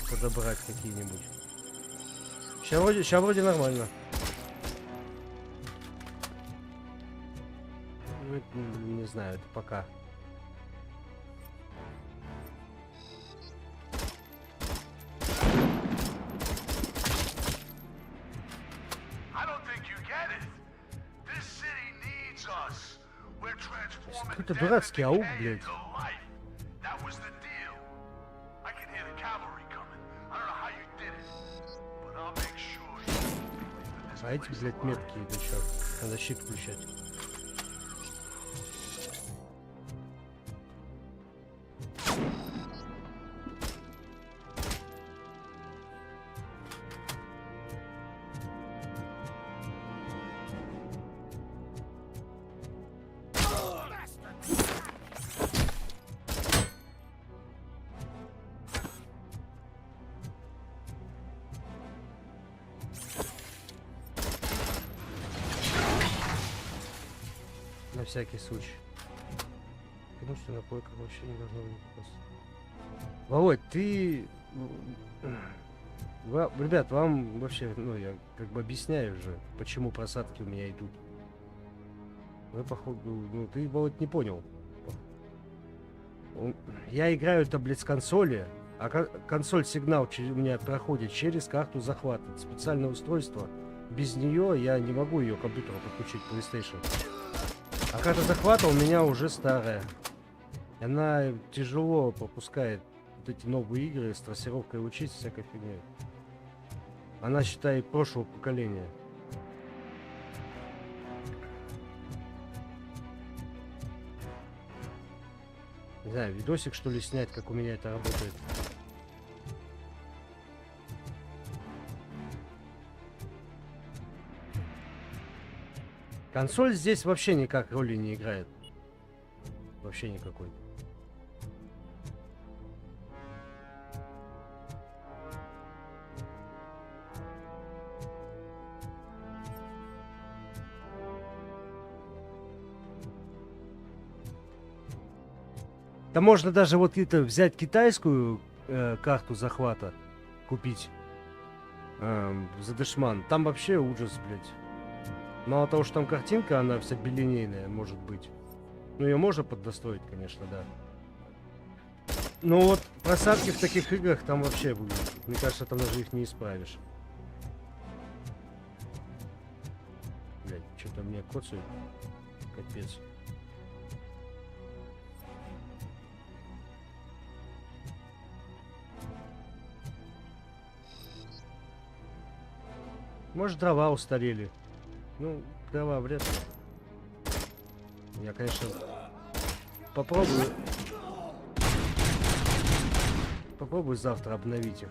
подобрать какие-нибудь. Сейчас вроде нормально. Ну, не знаю, это пока. Какой-то дурацкий аук, блядь. А эти, блядь, метки, да чё? Надо щит включать. На всякий случай. Потому что на койках вообще не должно быть просто. Володь, ты... Ребят, вам вообще, ну, я как бы объясняю уже, почему просадки у меня идут. Вы, походу, ну, ты, Володь, не понял. Я играю таблет с консоли, а консоль сигнал у меня проходит через карту захвата. Это специальное устройство. Без нее я не могу ее к компьютеру подключить, PlayStation. А карта захвата у меня уже старая. Она тяжело пропускает вот эти новые игры с трассировкой лучей, всякой фигней. Она, считай, прошлого поколения. Не знаю, видосик что ли снять, как у меня это работает. Консоль здесь вообще никак роли не играет. Вообще никакой. Да можно даже вот это взять китайскую карту захвата, купить за дешман. Там вообще ужас, блядь. Мало того, что там картинка, она вся билинейная, может быть. Ну, ее можно поддостроить, конечно, да. Но вот просадки в таких играх там вообще будет. Мне кажется, там даже их не исправишь. Блядь, что-то мне коцают. Капец. Может, дрова устарели. Ну, дрова вряд ли. Я, конечно, попробую завтра обновить их.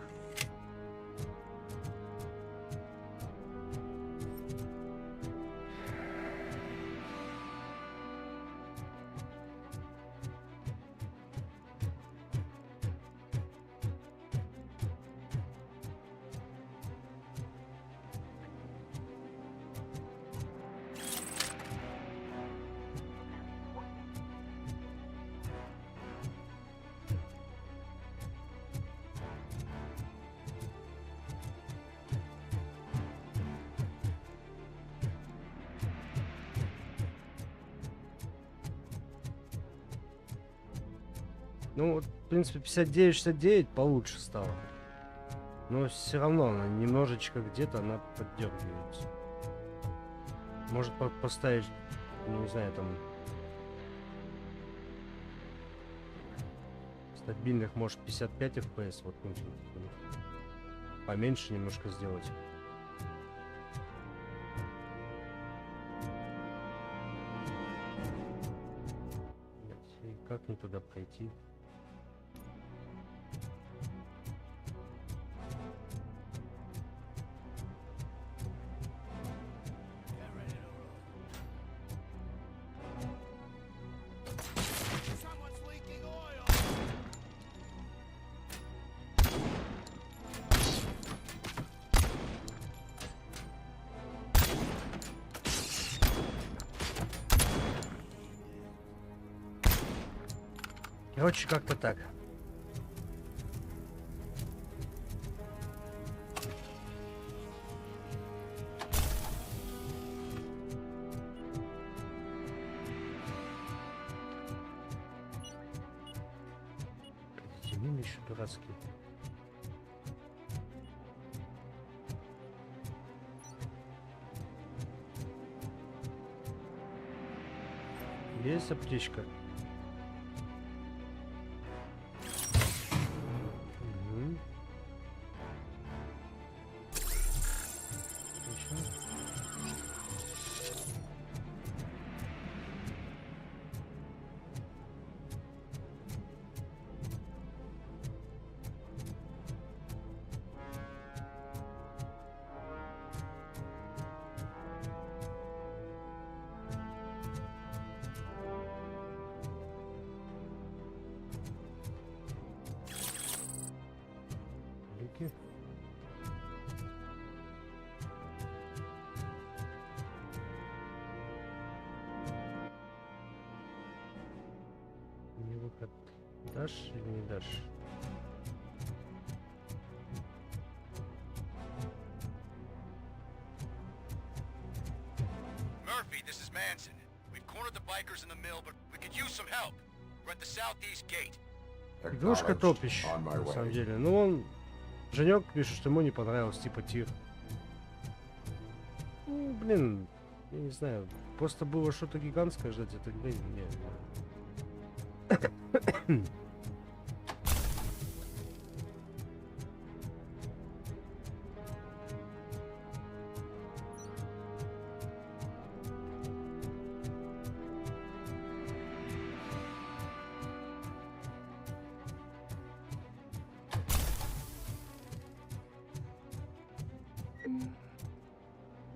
Ну, вот, в принципе, 59-69 получше стало. Но все равно она немножечко где-то она поддергивается. Может поставить, ну, не знаю, там стабильных, может, 55 FPS, вот, ну, поменьше немножко сделать. И как мне туда пройти? Короче, как-то так. Эти мины еще дурацкие. Есть аптечка. Мне выход дашь или не дашь? Murphy, this is Manson. We've cornered the bikers in the mill, but we could use some help. We're at the southeast gate. Игрушка топищ, на самом деле. Ну, он... Женек пишет, что ему не понравилось, типа тир. Ну, блин, я не знаю. Просто было что-то гигантское ждать этой игры. Не.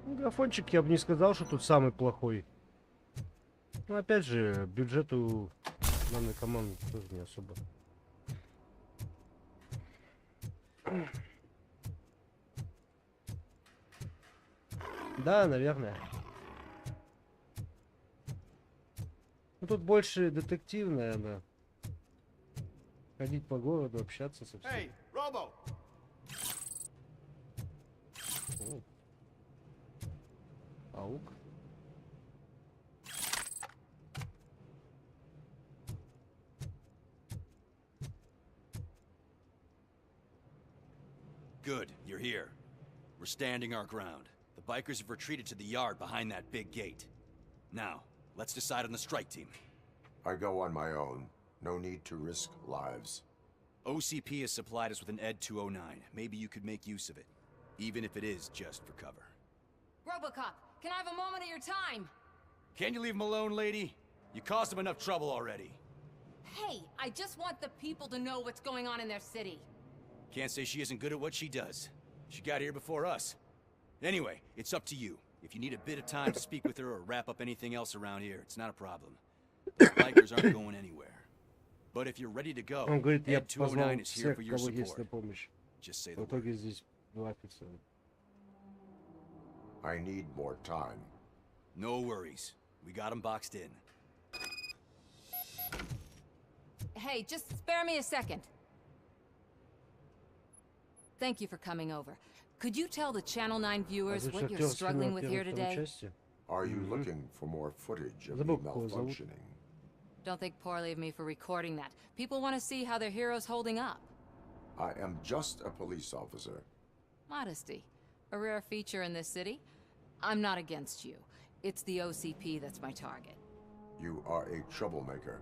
Графончик я бы не сказал, что тут самый плохой. Но опять же, бюджету данной команды тоже не особо. Да, наверное. Ну тут больше детективное, да. Ходить по городу, общаться со всеми. Hey, Robo! Паук. Good, you're here. We're standing our ground. The bikers have retreated to the yard behind that big gate. Now, let's decide on the strike team. I go on my own. No need to risk lives. OCP has supplied us with an ED 209. Maybe you could make use of it, even if it is just for cover. RoboCop, can I have a moment of your time? Can you leave him alone, lady? You caused him enough trouble already. Hey, I just want the people to know what's going on in their city. Can't say she isn't good at what she does. She got here before us. Anyway, it's up to you. If you need a bit of time to speak with her or wrap up anything else around here, it's not a problem. The bikers aren't going anywhere. But if you're ready to go, Ed 209 is here for your support. Just say the word. I need more time. No worries. We got him boxed in. Hey, just spare me a second. Thank you for coming over. Could you tell the Channel 9 viewers what you're struggling with here today? Are you looking for more footage of me malfunctioning? Don't think poorly of me for recording that. People want to see how their hero's holding up. I am just a police officer. Modesty. A rare feature in this city. I'm not against you. It's the OCP that's my target. You are a troublemaker.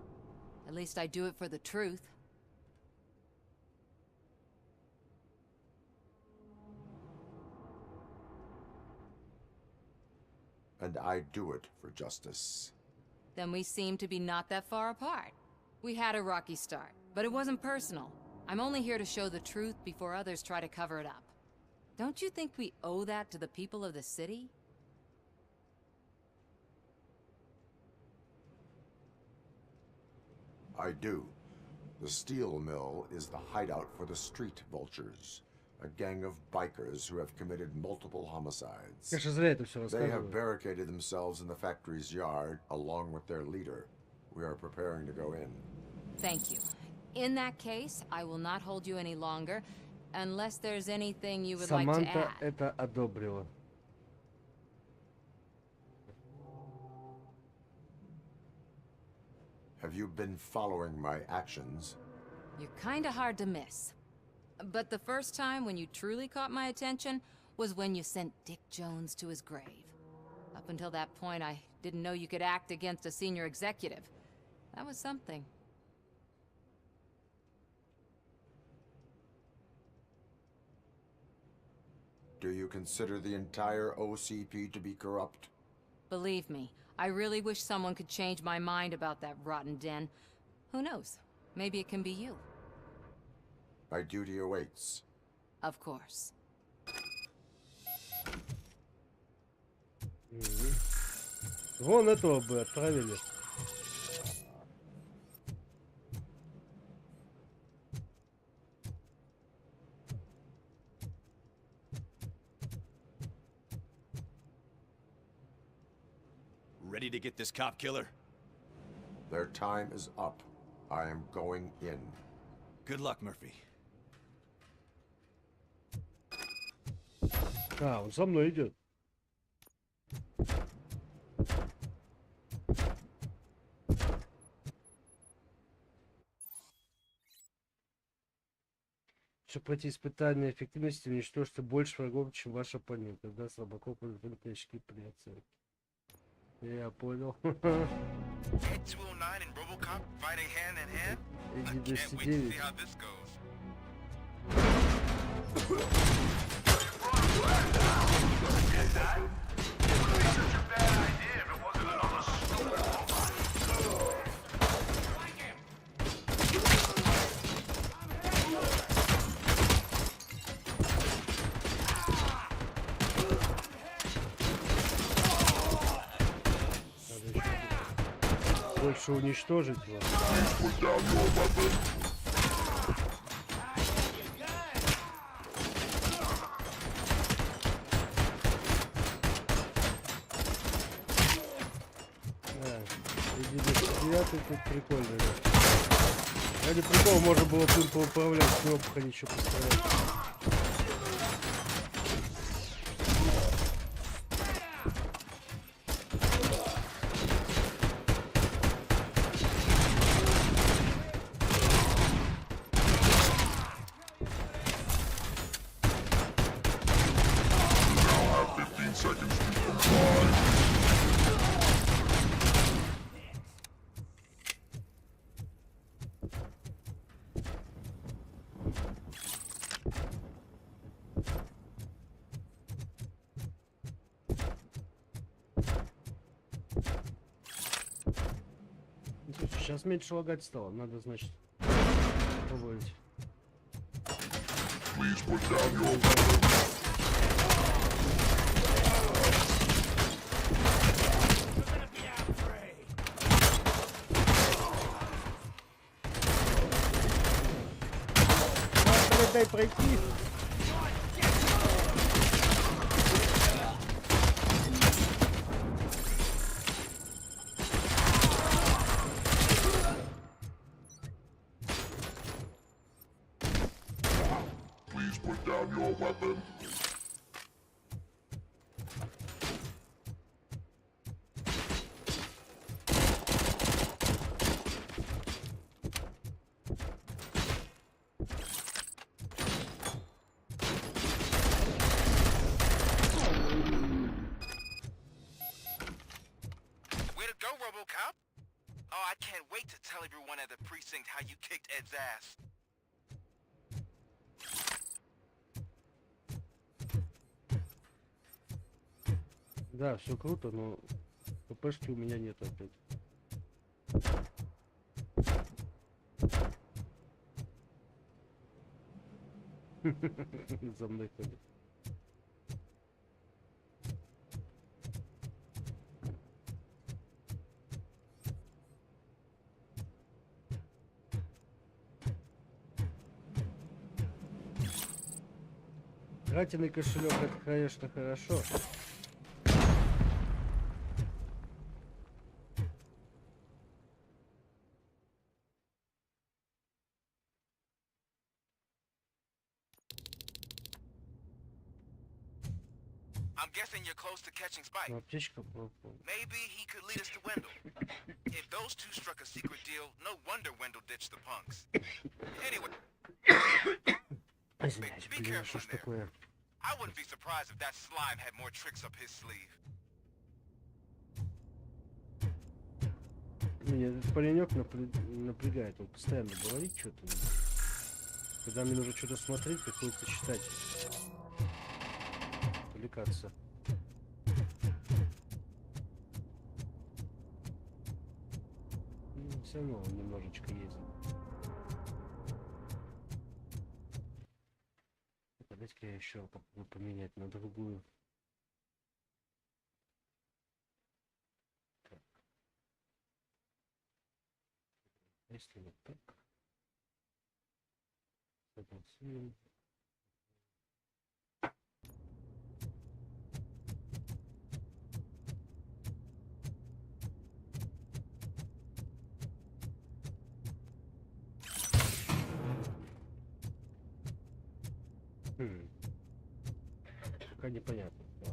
At least I do it for the truth. And I do it for justice. Then we seem to be not that far apart. We had a rocky start, but it wasn't personal. I'm only here to show the truth before others try to cover it up. Don't you think we owe that to the people of the city? I do. The steel mill is the hideout for the street vultures, a gang of bikers who have committed multiple homicides. Конечно, зря это всё They have рассказываю. barricaded themselves in the factory's yard, along with their leader. We are preparing to go in. Thank you. In that case, I will not hold you any longer, unless there's anything you would like to Саманта add. это одобрила. Have you been following my actions? You're kinda hard to miss. But the first time when you truly caught my attention was when you sent Dick Jones to his grave. Up until that point, I didn't know you could act against a senior executive. That was something. Do you consider the entire OCP to be corrupt? Believe me, I really wish someone could change my mind about that rotten den. Who knows? Maybe it can be you. My duty awaits. Of course. Вон этого бы отправили. Ready to get this cop killer? Their time is up. I am going in. Good luck, Murphy. А, он со мной идет. Чтобы пройти испытание эффективности, уничтожьте больше врагов, чем ваш оппонент. Тогда с RoboCop будут очки при оценке. Я понял. Head 209 and RoboCop fighting hand in hand? I can't wait to see how this goes. Больше уничтожить вас. Девятый тут прикольный. Ради прикола можно было бы поуправлять, с него походить, еще посмотреть. Сейчас меньше лагать стало, надо, значит, попробовать. Дай пройти. RoboCop? Oh, I can't wait to tell everyone at the precinct how you kicked Ed's ass. Да, все круто, но ППшки у меня нет опять. За мной ходит. Кратиный кошелек — это, конечно, хорошо. I'm guessing you're close to catching Spike. Но аптечка пропала. Maybe he could lead us to Wendell. If those two struck a secret deal, no wonder Wendell ditched the punks. Anyway, Извиняюсь, be блин, careful что ж in there. такое? I wouldn't be surprised if that slime had more tricks up his sleeve. Меня этот паренек напрягает, он постоянно говорит что-то. Когда мне нужно что-то смотреть, приходится читать. Отвлекаться. Все равно он немножечко ездит. Давайте-ка я еще попробую поменять на другую. Так. Если вот так. Согласуем. Пока непонятно. Да.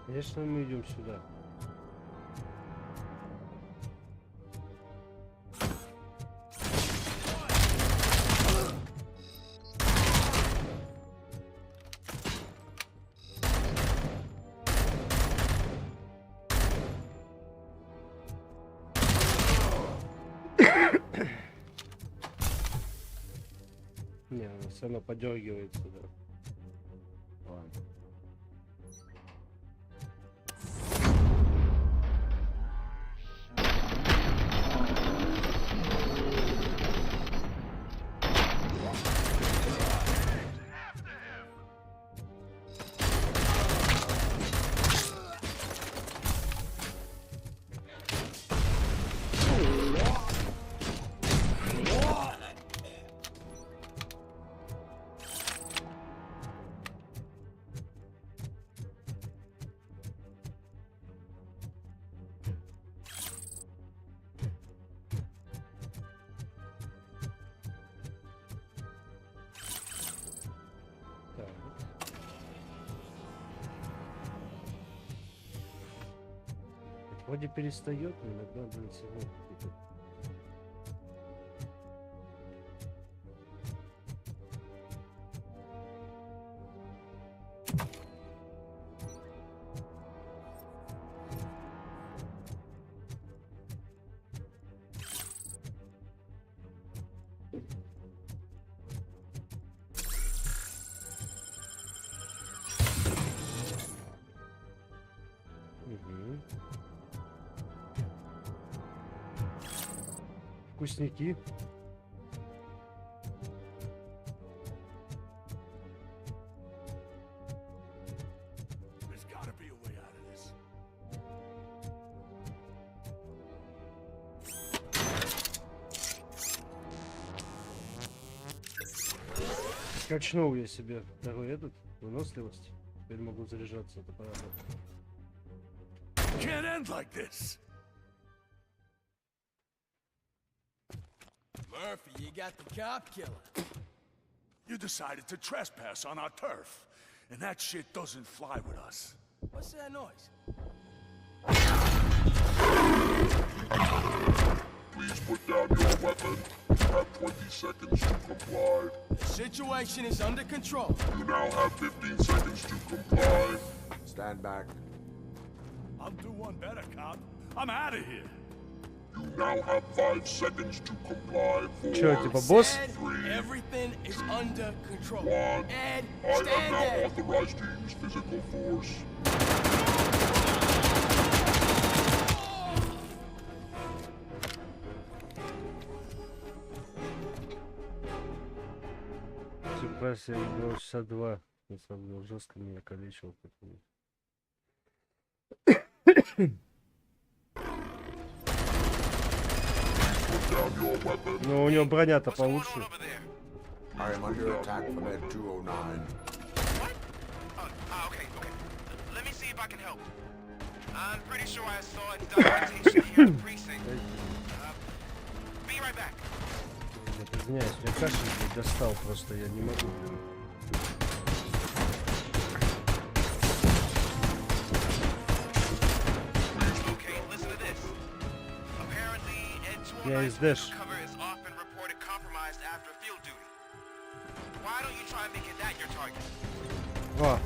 Конечно, мы идем сюда. Не, она все равно подергивается, да. Ладно. Вроде перестает, но иногда, блин, все равно какие-то. Вкусники. There's gotta be a way out of this. Качнул я себе второй этот, выносливость. Теперь могу заряжаться от аппарата. Can't end like this. Murphy, you got the cop killer. You decided to trespass on our turf, and that shit doesn't fly with us. What's that noise? Please put down your weapon. You have 20 seconds to comply. The situation is under control. You now have 15 seconds to comply. Stand back. I'll do one better, cop. I'm out of here. You now have 5 seconds to comply. 4, Чё, типа босс? Ed, everything is under control. 1. Ed, I am stand now there. authorized to use physical force. Супрессия играл 62. На самом деле жестко меня калечил. Ну, у него броня-то получше. I am under attack from Ed 209. Okay. Let me see if I can help. I'm pretty sure I saw its documentation here in the precinct. Be right back. Извиняюсь, меня кашель достал просто, я не могу. Okay, listen to this. Apparently, Ed Я из 209's Дэш. cover is often reported compromised after field duty. Why don't you try making that your target? О.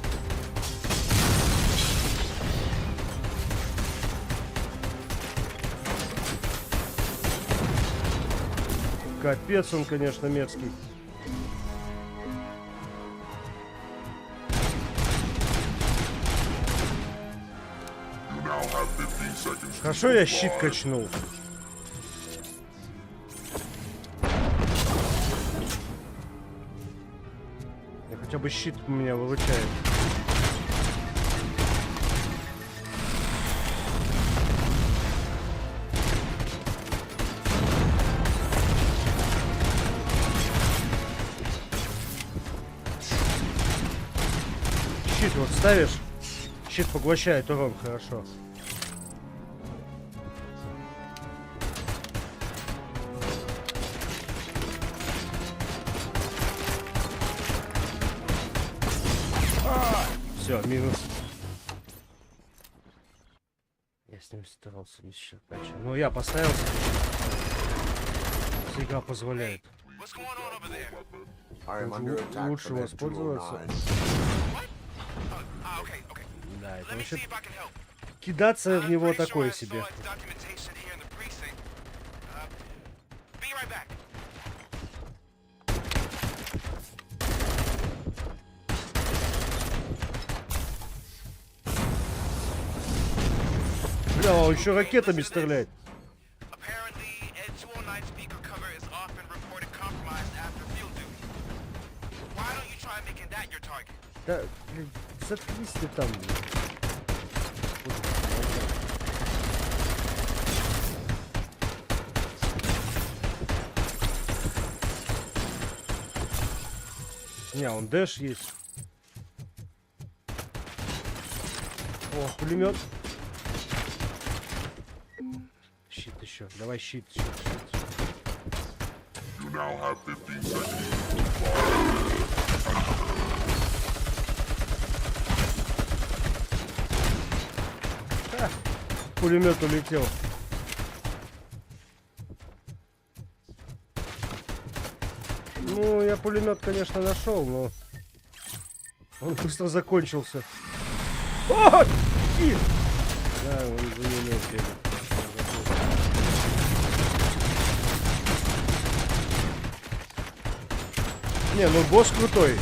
Капец он, конечно, мерзкий. Хорошо, я щит качнул. Я хотя бы щит у меня выручает. Щит вот ставишь, щит поглощает урон хорошо. Все, минус. Я с ним старался не считать. Ну, я поставился. Игра позволяет. Лучше воспользоваться. Да, это вообще... Кидаться в него такое себе. Бля, он еще ракетами стреляет. Да, блин, заткнись ты там, блин. Не, он дэш есть. О, пулемет. Щит еще. Давай щит, щит. Пулемет улетел. Ну, я пулемет, конечно, нашел, но он быстро закончился. О! И! Да, он за меня бегает. Не, ну босс крутой.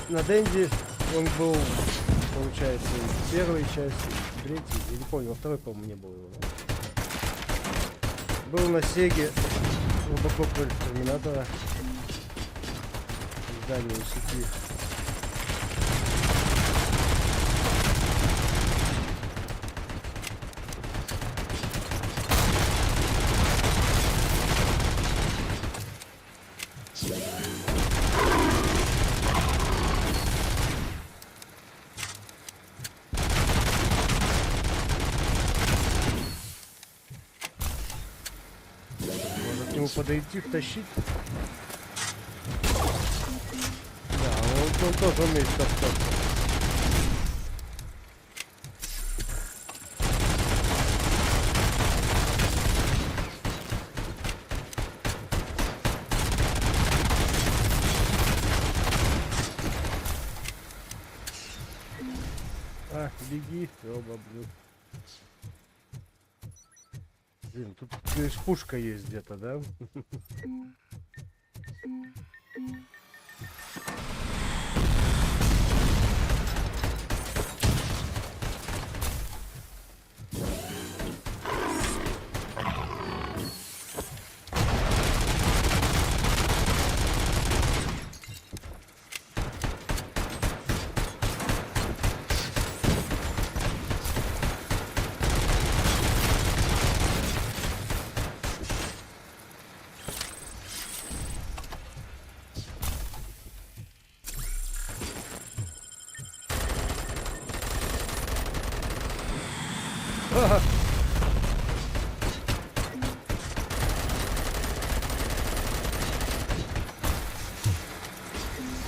На Денди он был, получается, в первой части, в третьей, я не помню, во второй, по-моему, не было его. Был на Сеге RoboCop Терминатора. Издание в сети. нему подойти, втащить. Да, он тоже умеет топтаться. А, беги, оба, блин. Блин, тут, конечно, пушка есть где-то, да?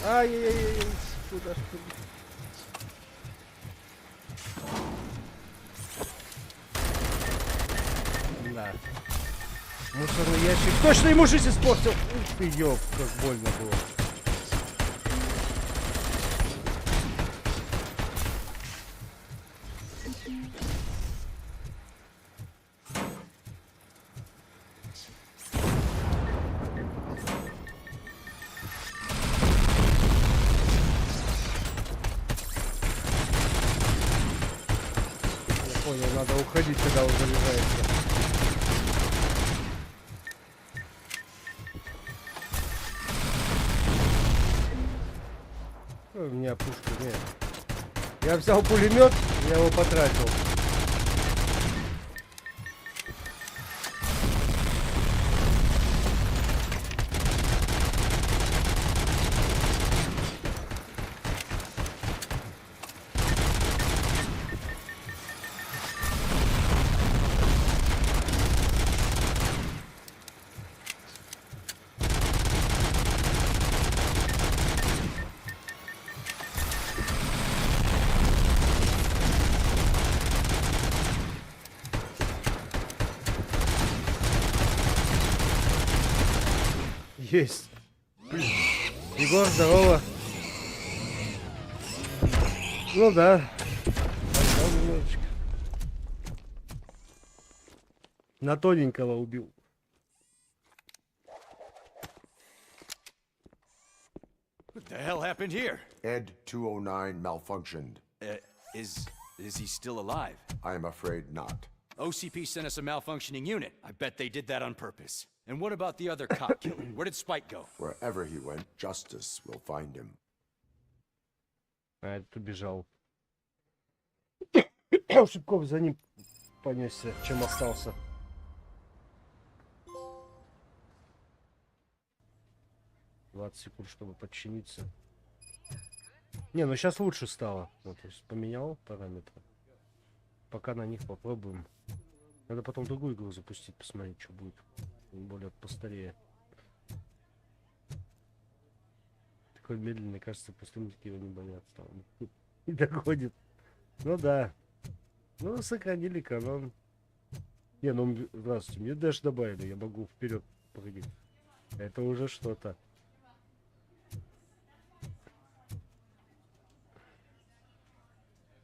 Ай-яй-яй-яй, куда ж ты? Да. Мусорный ящик. Точно ему жизнь испортил! Ух ты, ёб, как больно было. Надо уходить, когда он залезается. У меня пушка нет. Я взял пулемет, я его потратил. Есть. Егор, здорово. Ну да. На тоненького убил. What the hell happened here? Ed 209 malfunctioned. Is he still alive? I am afraid not. OCP sent us a malfunctioning unit. I bet they did that on purpose. And what about the other cop killer? Where did Spike go? Wherever he went, justice will find him. А этот убежал. Шипков за ним понесся, чем остался. Секунд, чтобы подчиниться. Не, ну сейчас лучше стало. Вот, то есть поменял параметры. Пока на них попробуем. Надо потом другую игру запустить, посмотреть, что будет. Более постарее. Такой медленный, кажется, пустынники его не боятся. Там. И доходит. Ну да. Ну, сохранили канон. Не, ну, здравствуйте, мне даже добавили. Я могу вперед прыгать. Это уже что-то.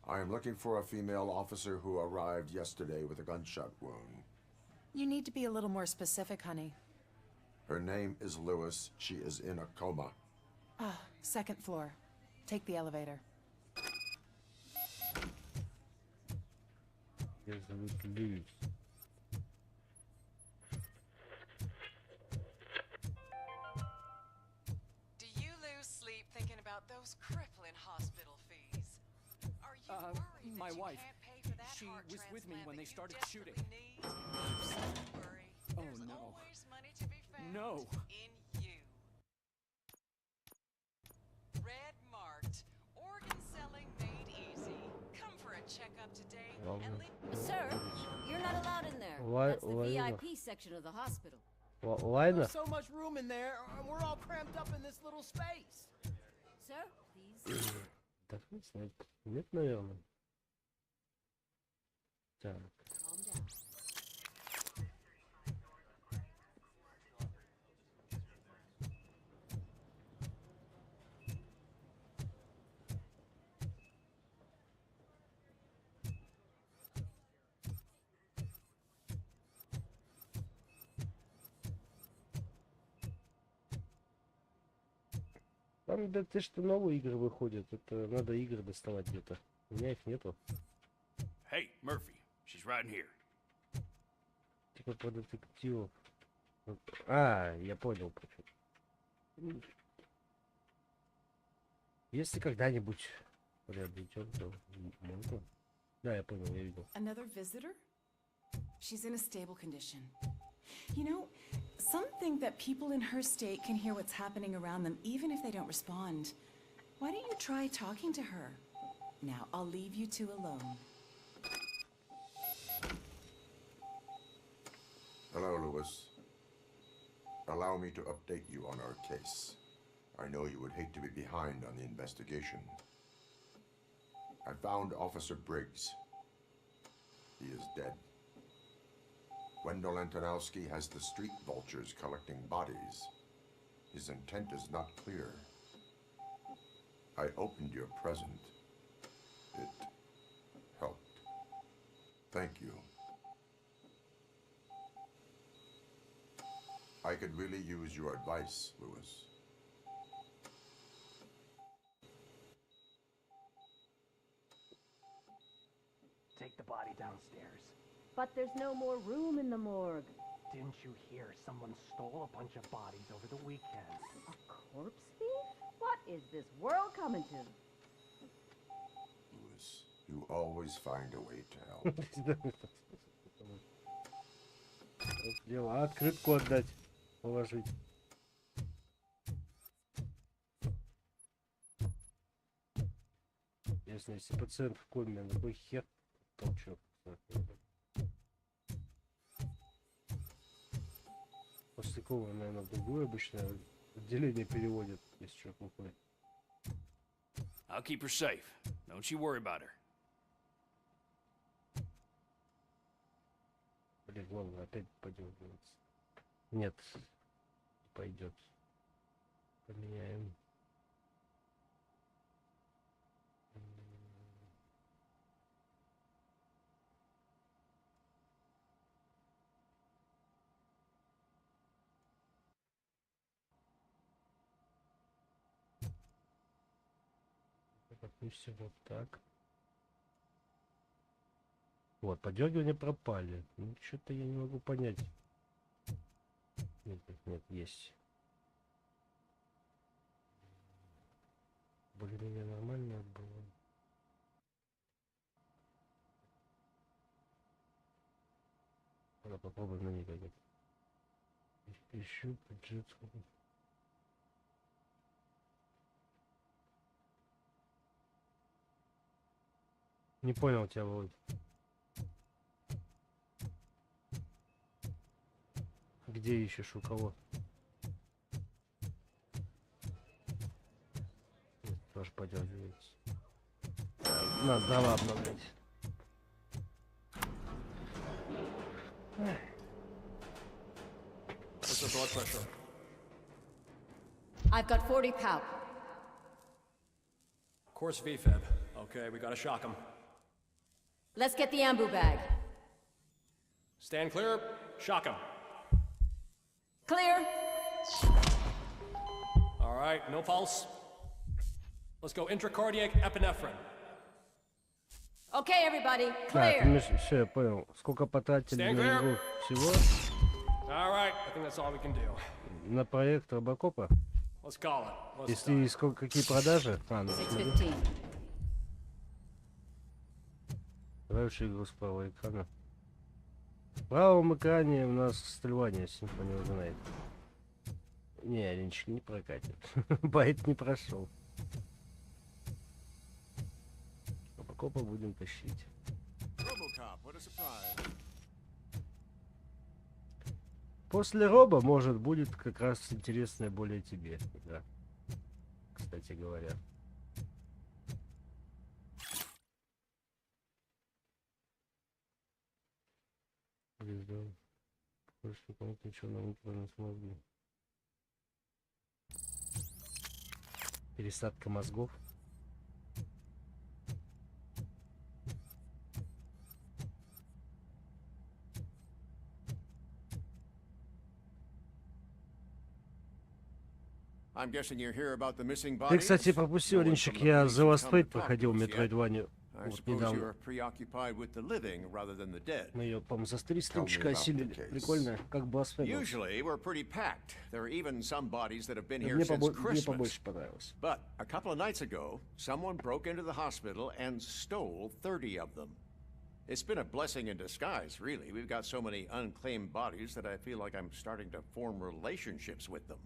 I am looking for a female officer who arrived yesterday with a gunshot wound. You need to be a little more specific, honey. Her name is Lewis. She is in a coma. Ah, second floor. Take the elevator. Here's the Lewis. Do you lose sleep thinking about those crippling hospital fees? Are you worried My that you wife. can't pay for that She heart was with me transplant when that they you started shooting. desperately need? Don't worry. Oh, There's no. always money to be found No. in you. Red marked. Organ selling made easy. Come for a checkup today and leave. Sir, you're not allowed in there. Why- That's the why VIP section of the hospital. Лайна? There's so much room in there, and we're all cramped up in this little space. Sir, please. Так, не знаю. Нет, наверное. Так. Там, да ты что, новые игры выходят. Это надо игры доставать где-то. У меня их нету. Hey, Murphy, she's right in here. Типа по детективу. А, я понял. Почему. Если когда-нибудь приобретем, то можно. Да, я понял, я видел. Another visitor? She's in a stable condition. You know, some think that people in her state can hear what's happening around them even if they don't respond. Why don't you try talking to her? Now, I'll leave you two alone. Hello, Lewis. Allow me to update you on our case. I know you would hate to be behind on the investigation. I found Officer Briggs. He is dead. Wendell Antonowski has the street vultures collecting bodies. His intent is not clear. I opened your present. It helped. Thank you. I could really use your advice, Lewis. Take the body downstairs. But there's no more room in the morgue. Didn't you hear someone stole a bunch of bodies over the weekend? A corpse thief? What is this world coming to? Lewis, you always find a way to help. Дело, открытку отдать, положить. Если пациент в коме, на какой хер толчок. После кого, наверное, в другое обычное отделение переводят, если человек уходит. I'll keep her safe. Don't you worry about her. Блин, ладно, опять пойдем. Нет, пойдет. Поменяем. Допустим, вот так. Вот, подергивания пропали. Ну, что-то я не могу понять. Нет, нет, есть. Более-менее нормально было. Ладно, попробуем на ней как-то. Ищу бюджет. Не понял тебя, Володь. Где ищешь, у кого? Тоже подергивается. Надо дрова обновлять. What's the blood pressure? I've got 40 pow. Course VFib. Okay, we gotta shock him. Let's get the ambu bag. Stand clear. Shock him. Clear. All right, no pulse. Let's go intracardiac epinephrine. Okay, everybody, Так, clear. все, я понял. Сколько потратили на игру всего? All right, I think that's all we can do. На проект RoboCop? Let's call it. Let's Если сколько, какие продажи? А, ну, 6:15. Дальше игру с правого экрана. В правом экране у нас стреляние, если никто не узнает. Не, Ленчик не прокатит. Байт не прошел. RoboCop будем тащить. RoboCop, what a surprise. после Роба, может, будет как раз интересное более тебе. Да. Кстати говоря. Больше кому-то ничего на утро не смогли. Пересадка мозгов. I'm guessing you're here about the missing Ты, bodies? кстати, пропустил, Ринчик, я The Last Fate проходил в Метроидване. I Вот suppose недавно. you're preoccupied with the living rather than the dead. Мы ее, по-моему, за 3 стримчика осилили. Прикольно, как Blasphemous. Usually we're pretty packed. There are even some bodies that have been here Мне since Christmas. побольше понравилось. But a couple of nights ago, someone broke into the hospital and stole 30 of them. It's been a blessing in disguise, really. We've got so many unclaimed bodies that I feel like I'm starting to form relationships with them.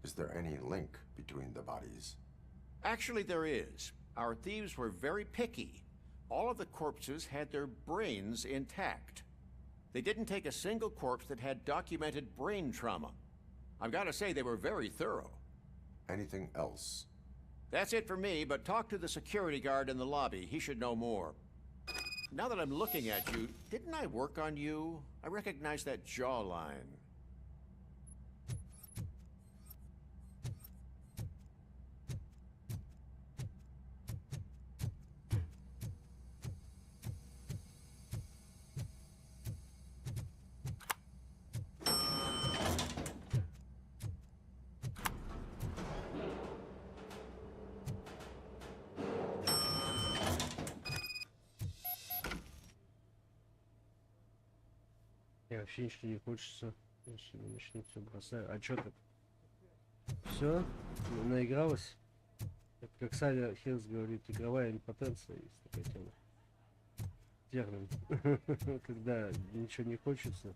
Is there any link between the bodies? Actually, there is. Our thieves were very picky. All of the corpses had their brains intact. They didn't take a single corpse that had documented brain trauma. I've got to say, they were very thorough. Anything else? That's it for me, but talk to the security guard in the lobby. He should know more. Now that I'm looking at you, didn't I work on you? I recognize that jawline. Я вообще ничего не хочется. Если начнет все бросаю. А что ты? Все? Наигралась? Это как Саня Херс говорит, игровая импотенция, есть такая тема. Термин. Когда ничего не хочется,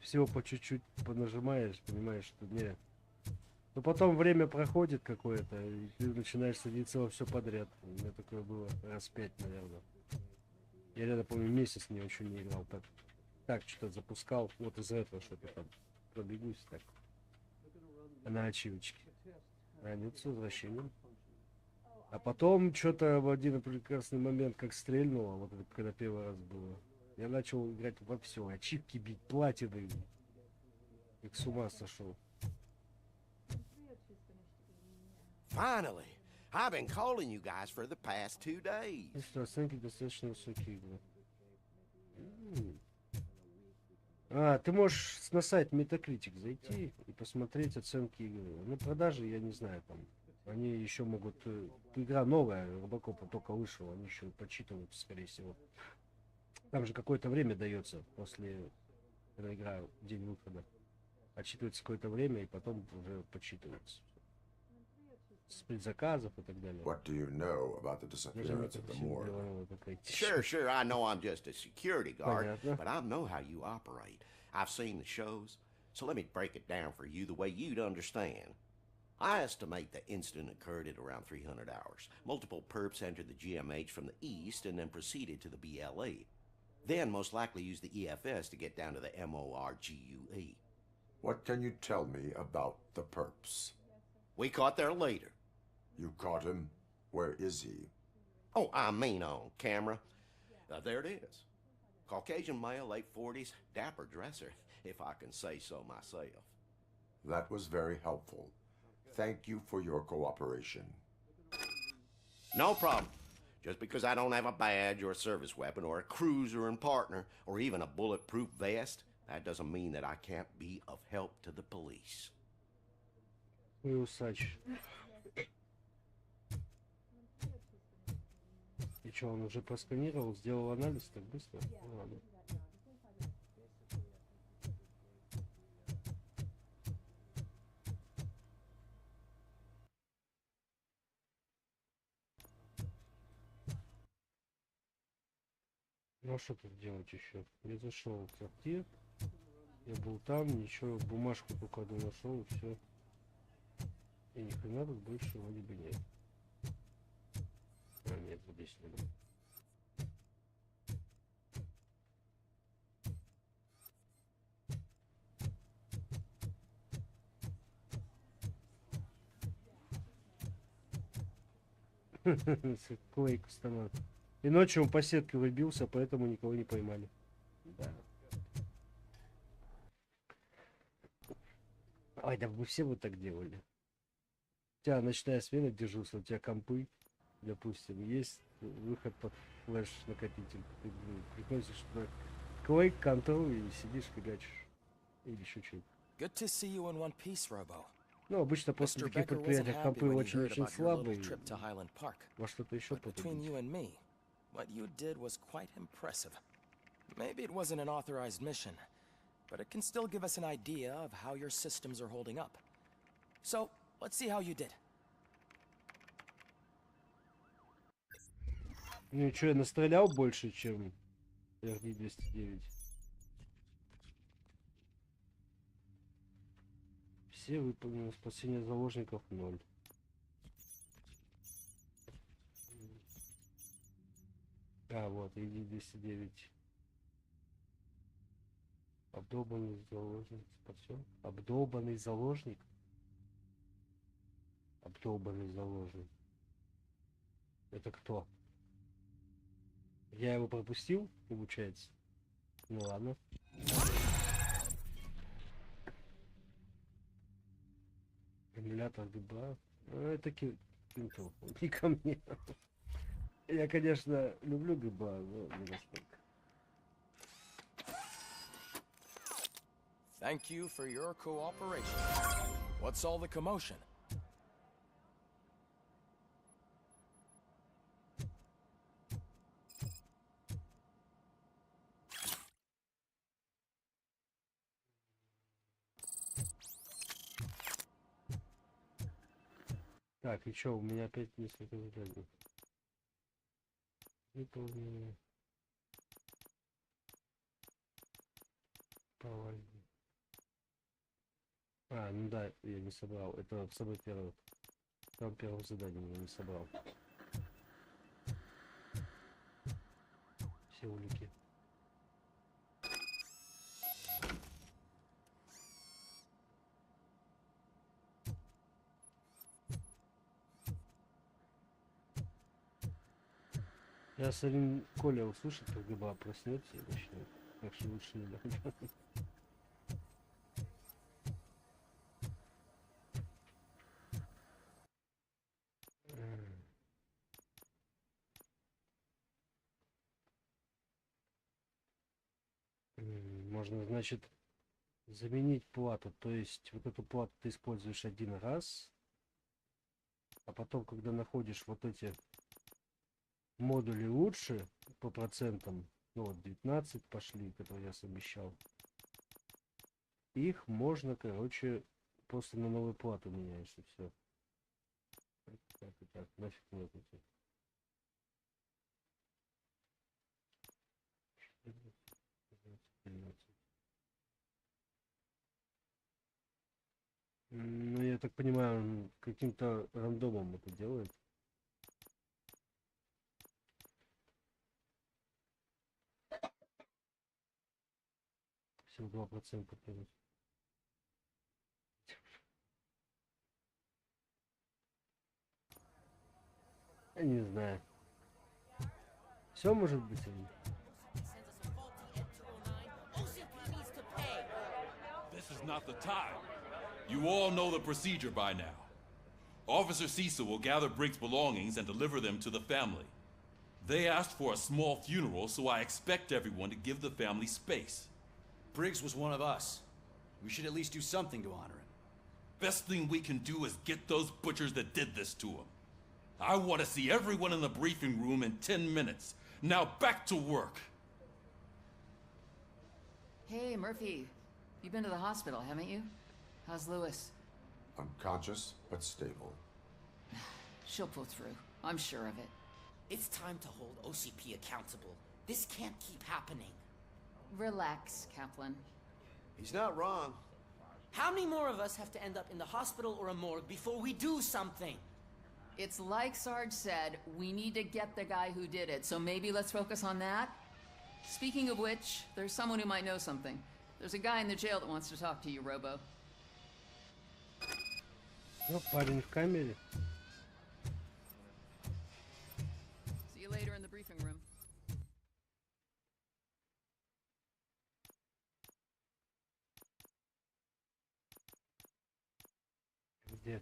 всего по чуть-чуть понажимаешь, понимаешь, что не. Но потом время проходит какое-то, и ты начинаешь садиться во все подряд. У меня такое было раз 5, наверное. Я реально помню, месяц ничего не играл так. Так, что-то запускал, вот из этого что-то там пробегусь так. На ачивочке. А нет, с возвращением. А потом что-то в один прекрасный момент как стрельнуло, вот это когда первый раз было. Я начал играть во все, ачивки бить, платины. Как с ума сошел. Finally, I've been calling you guys for the past 2 days. Если оценки достаточно высокие игры. А, ты можешь на сайт Metacritic зайти и посмотреть оценки игры. Ну, продажи, я не знаю, там. Они еще могут... Игра новая, RoboCop только вышел, они еще подсчитывают, скорее всего. Там же какое-то время дается после... Когда игра в день выхода. Отсчитывается какое-то время и потом уже подсчитывается. С предзаказов и так далее. What do you know about the disappearance of the morgue? Sure, I know I'm just a security guard, Понятно. but I know how you operate. I've seen the shows, so let me break it down for you the way you'd understand. I estimate the incident occurred at around 300 hours. Multiple perps entered the GMH from the east and then proceeded to the BLE. Then most likely used the EFS to get down to the MORGUE. What can you tell me about the perps? We caught their leader. You caught him? Where is he? Oh, I mean on camera. There it is. Caucasian male, late 40s, dapper dresser, if I can say so myself. That was very helpful. Thank you for your cooperation. No problem. Just because I don't have a badge or a service weapon or a cruiser and partner or even a bulletproof vest, that doesn't mean that I can't be of help to the police. Флуд Срачи. И что, он уже просканировал, сделал анализ так быстро? Ну, ладно. Ну а что тут делать еще? Я зашел в трактир. Я был там, ничего, бумажку только одну нашел, и все. И ни хрена тут больше вроде бы нет. А, нет, вот здесь надо. Клейк установлен. И ночью он по сетке выбился, поэтому никого не поймали. Да. Ой, да мы все вот так делали. У тебя ночная смена, дежурство, у тебя компы, допустим, есть выход под флеш-накопитель. Ты приносишь на клейк, контрол и сидишь, фигачишь. Или еще что-нибудь. Good to see you in one piece, Robo. Ну, обычно после Mr. таких Becker wasn't предприятий happy компы when he очень heard about your little слабые. trip to Highland Park. Во что-то еще But between you and me, what you did was quite impressive. Maybe it wasn't an authorized mission, but it can still give us an idea of how your systems are holding up. So, let's see how you did. Ну и что, я настрелял больше, чем RD-209? Все выполнены, спасение заложников 0. А, вот, RD-209. Обдолбанный заложник. Спасен. Обдолбанный заложник? Обдолбанный заложник. Это кто? Я его пропустил, получается? Ну ладно. Эмулятор ГБА. Ну, это кентов. Не ко мне. Я, конечно, люблю ГБА, но не настолько. Thank you for your cooperation. What's all the commotion? Так, и чё, у меня опять несколько заданий. Выполнение. Провальный. А, ну да, я не собрал. Это в самое первое. Там первое задание я не собрал. Все улики. Сейчас один Коля услышит, как ГБА проснется и начнет. Так что лучше не надо. Можно, значит, заменить плату. То есть вот эту плату ты используешь один раз, а потом, когда находишь вот эти модули лучше по процентам, ну вот 19 пошли, которые я совмещал, их можно, короче, просто на новую плату меняешь и все. Так, и так, нафиг нет этих. Ну, я так понимаю, он каким-то рандомом это делает. Всего 2% плюс. Я не знаю. Все может быть. This is not the time. You all know the procedure by now. Officer Cecil will gather Briggs' belongings and deliver them to the family. They asked for a small funeral, so I expect everyone to give the family space. Briggs was one of us. We should at least do something to honor him. Best thing we can do is get those butchers that did this to him. I want to see everyone in the briefing room in 10 minutes. Now back to work. Hey, Murphy. You've been to the hospital, haven't you? How's Lewis? Unconscious, but stable. She'll pull through. I'm sure of it. It's time to hold OCP accountable. This can't keep happening. Relax, Kaplan. He's not wrong. How many more of us have to end up in the hospital or a morgue before we do something? It's like Sarge said, we need to get the guy who did it, so maybe let's focus on that? Speaking of which, there's someone who might know something. There's a guy in the jail that wants to talk to you, Robo. Ну, парень в камере. you later in the briefing room. Где?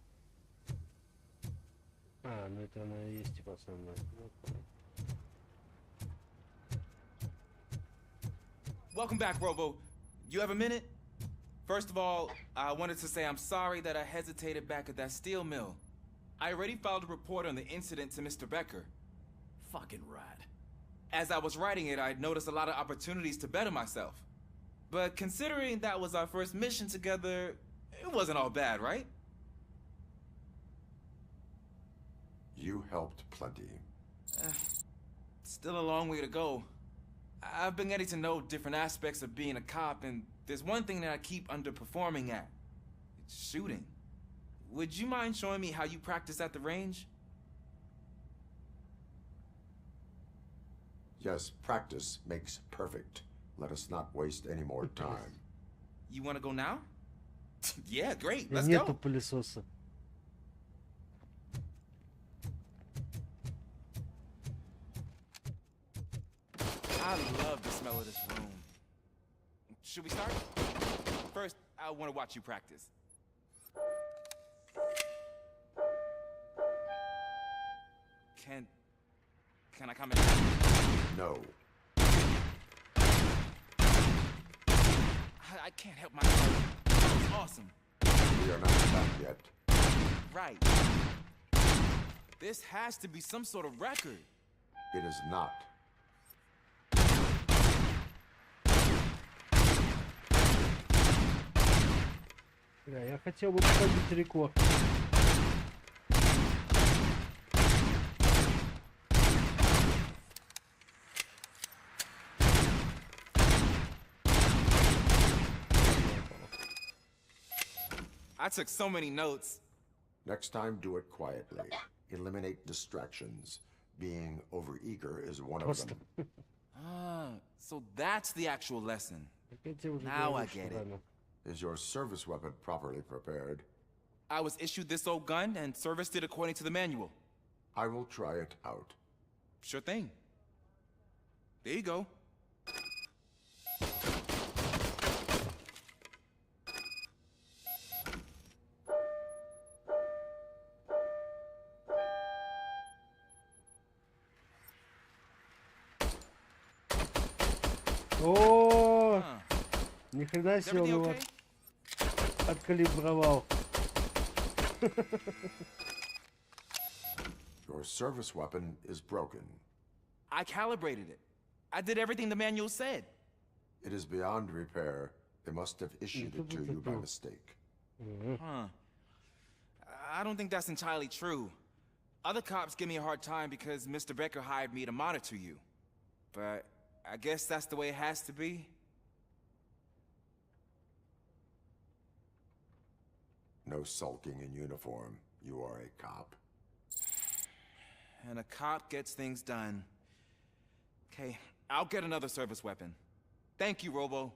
А, ну это она и есть, типа, основная. Welcome back, Robo. You have a minute? First of all, I wanted to say I'm sorry that I hesitated back at that steel mill. I already filed a report on the incident to Mr. Becker. Fucking rat. As I was writing it, I noticed a lot of opportunities to better myself. But considering that was our first mission together, it wasn't all bad, right? You helped plenty. Still a long way to go. I've been getting to know different aspects of being a cop, and there's one thing that I keep underperforming at. It's shooting. Would you mind showing me how you practice at the range? Yes, practice makes perfect. Let us not waste any more time. You want to go now? Yeah, great. И Let's нету go. пылесоса. I love the smell of this room. Should we start? First, I want to watch you practice. Can I come in? No. I can't help myself. It's awesome. We are not done yet. Right. This has to be some sort of record. It is not. Да, я хотел бы побить рекорд. I took so many notes. Next time, do it quietly. Eliminate distractions. Being overeager is one of them. Ah, so that's the actual lesson. Now I get it. Is your service weapon properly prepared? I was issued this old gun and serviced it according to the manual. I will try it out. Sure thing. There you go. О, ни хрена себе он его откалибровал. Your service weapon is broken. I calibrated it. I did everything the manual said. It is beyond repair. They must have issued it to you by mistake. Huh. I don't think that's entirely true. Other cops give me a hard time because Mr. Becker hired me to monitor you. But I guess that's the way it has to be. No sulking in uniform. You are a cop. And a cop gets things done. Okay, I'll get another service weapon. Thank you, Robo.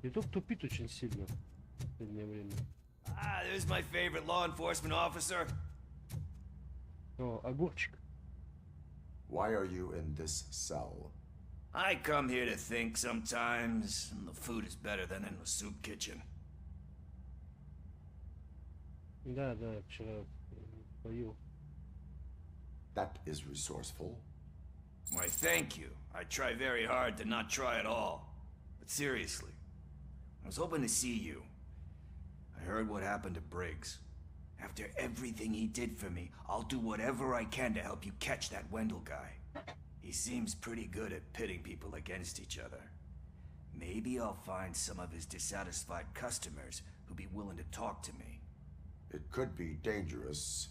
YouTube тупит очень сильно в последнее время. Ah, there's my favorite law enforcement officer. О, огурчик. Why are you in this cell? I come here to think sometimes, and the food is better than in the soup kitchen. Да, да, вчера поел. That is resourceful. Why, thank you. I try very hard to not try at all. But seriously, I was hoping to see you. I heard what happened to Briggs. After everything he did for me, I'll do whatever I can to help you catch that Wendell guy. He seems pretty good at pitting people against each other. Maybe I'll find some of his dissatisfied customers who'll be willing to talk to me. It could be dangerous.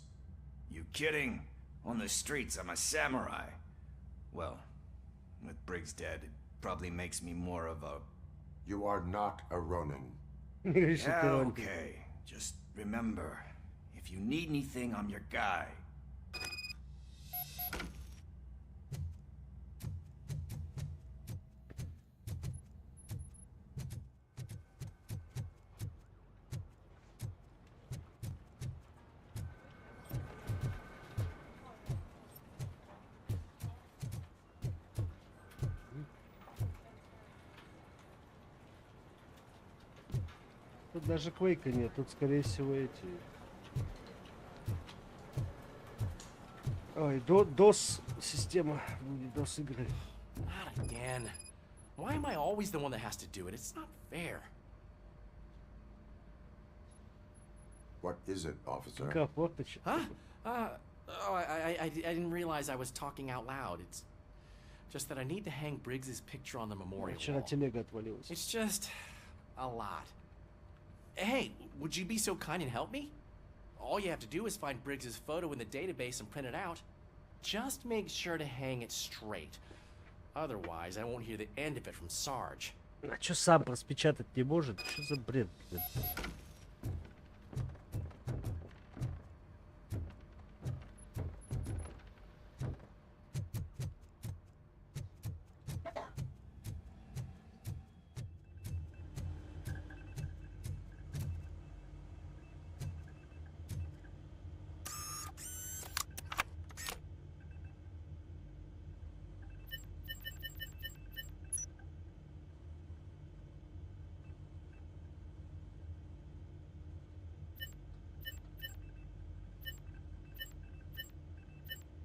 You kidding? On the streets, I'm a samurai. Well, with Briggs dead, it probably makes me more of a... You are not a Ronin. Yeah, okay. Just remember, if you need anything, I'm your guy. Тут даже квейка нет, тут скорее всего эти... Ой, DOS система будет, DOS игры. Not again. Why am I always the one that has to do it? It's not fair. What is it, officer? Huh? I didn't realize I was talking out loud. It's just that I need to hang Briggs's picture on the memorial wall. It's just a lot. Hey, would you be so kind and help me? All you have to do is find Briggs's photo in the database and print it out. Just make sure to hang it straight. Otherwise, I won't hear the end of it from Sarge. А чё сам распечатать не может? Что за бред?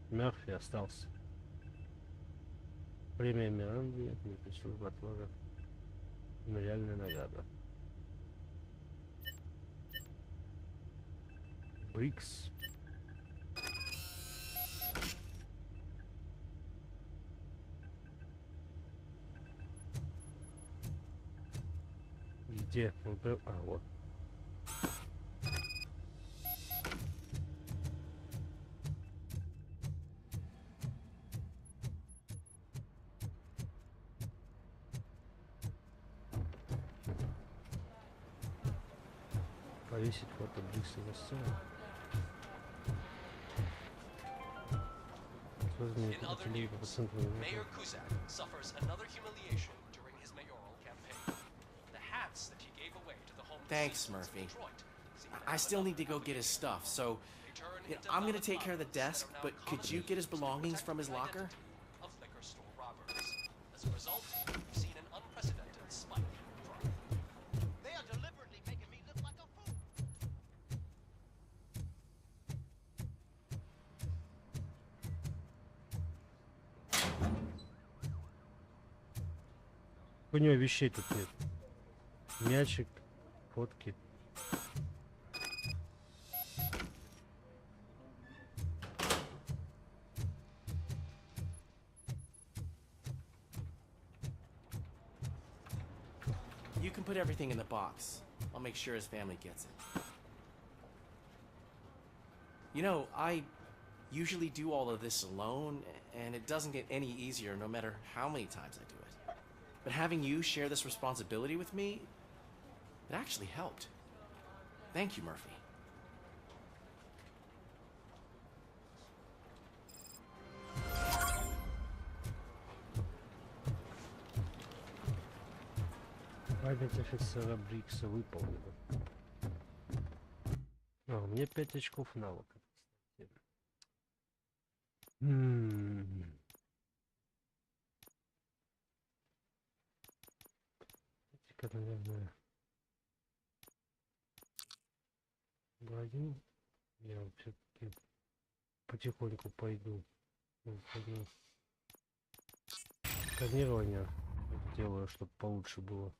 Мерфи остался. Премия Миранды, служба отвага. Реальная награда. Брикс. Где? А, вот. Повесить фото Брикса на сцену. Mayor Cusack suffers another humiliation during his mayoral campaign. The hats that he gave away to the homeless Thanks, Murphy. I still need to go get his stuff, so I'm gonna take care of the desk, but could you get his belongings from his locker? Of liquor store robbers. As a result, we've seen an unprecedented spike in crime. They are deliberately making me look like a fool. У него вещей тут нет. Мячик, фотки. You can put everything in the box. I'll make sure his family gets it. You know, I usually do all of this alone, and it doesn't get any easier no matter how many times I do it. But having you share this responsibility with me, it actually helped. Thank you, Murphy. Память офицера Брикса выполнена. А, у меня 5 очков навыка. Эти-ка, наверное, один. Я все-таки потихоньку пойду. Сканирование сделаю, чтобы получше было.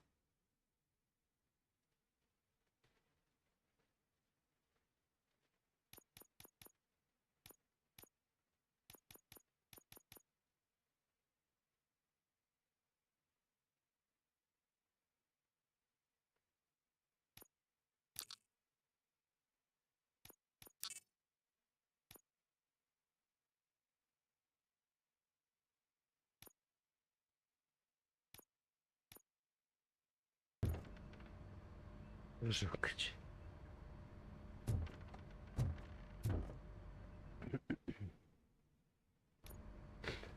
Жукач.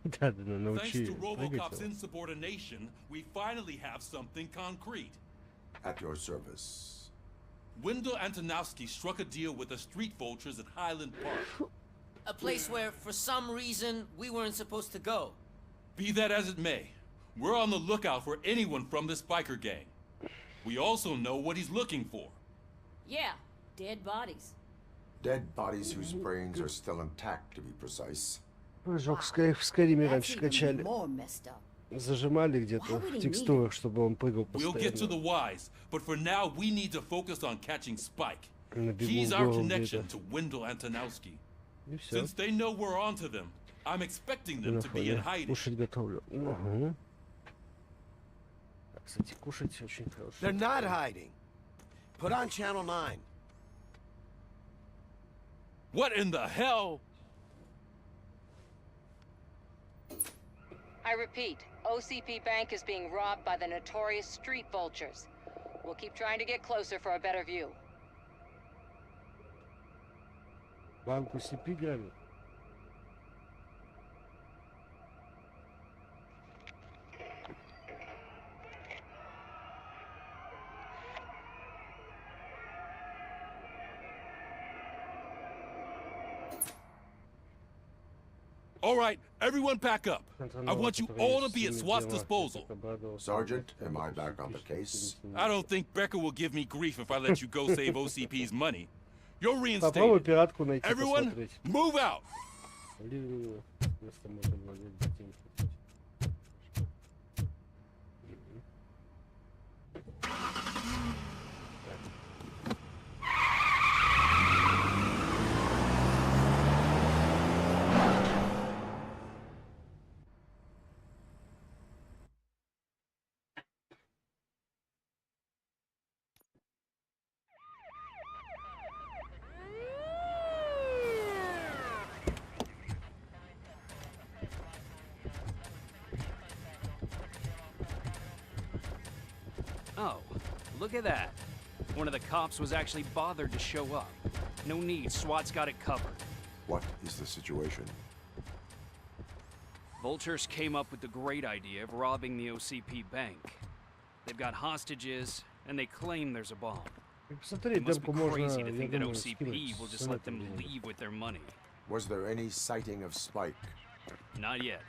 Да, научи. Thanks to RoboCop's insubordination, we finally have something concrete. At your service. Wendell Antonowski struck a deal with the street vultures at Highland Park. A place where, for some reason, we weren't supposed to go. Be that as it may, we're on the lookout for anyone from this biker gang. We also know what he's looking for. Yeah, dead bodies. Dead bodies whose brains are still intact, to be precise. Прыжок в Скайриме раньше That's even качали. more messed up. Зажимали где-то в текстурах, чтобы он прыгал We'll get to the постоянно. whys, but for now we need to focus on catching Spike. На бегу He's в our гору connection где-то. to Wendell Antonowski. И все. Since they know we're onto them, I'm expecting them На to be in фоне. hiding. Кушать готовлю. Угу. Кстати, кушать очень хорошо. They're not hiding. Put on channel 9. What in the hell? I repeat, OCP Bank is being robbed by the notorious street vultures. We'll keep trying to get closer for a better view. Банку CP грабят. All right, everyone back up. I want you all to be at SWAT's disposal. Sergeant, am I back on the case? I don't think Becker will give me grief if I let you go save OCP's money. You're Попробуй reinstated. пиратку найти, Everyone, посмотреть. move out. Вместо можно владеть ботинки. Oh, look at that. One of the cops was actually bothered to show up. No need, SWAT's got it covered. What is the situation? Vultures came up with the great idea of robbing the OCP bank. They've got hostages, and they claim there's a bomb. Посмотри, It must be демку можно, crazy to я think that думаю, OCP скинуть will с just let them этого. leave with their money. Was there any sighting of Spike? Not yet.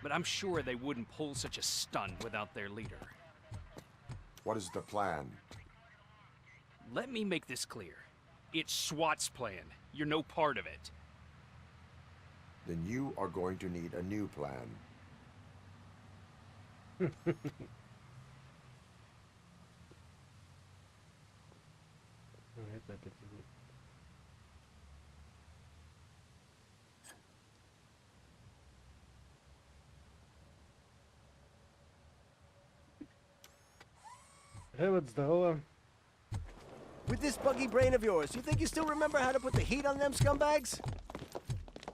But I'm sure they wouldn't pull such a stunt without their leader. What is the plan? Let me make this clear. It's SWAT's plan. You're no part of it. Then you are going to need a new plan. Это опять идет. Эвот, здорово. With this buggy brain of yours, you think you still remember how to put the heat on them scumbags?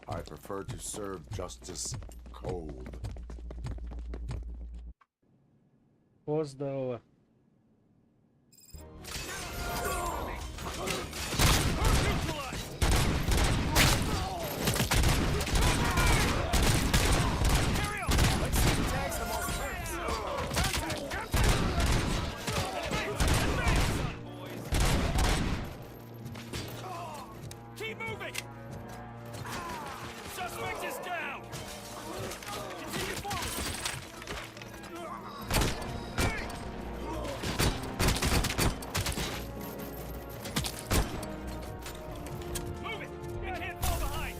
I prefer to serve justice cold. О, здорово. Keep moving. Suspect is down. Continue forward. Move it. Get a handful behind.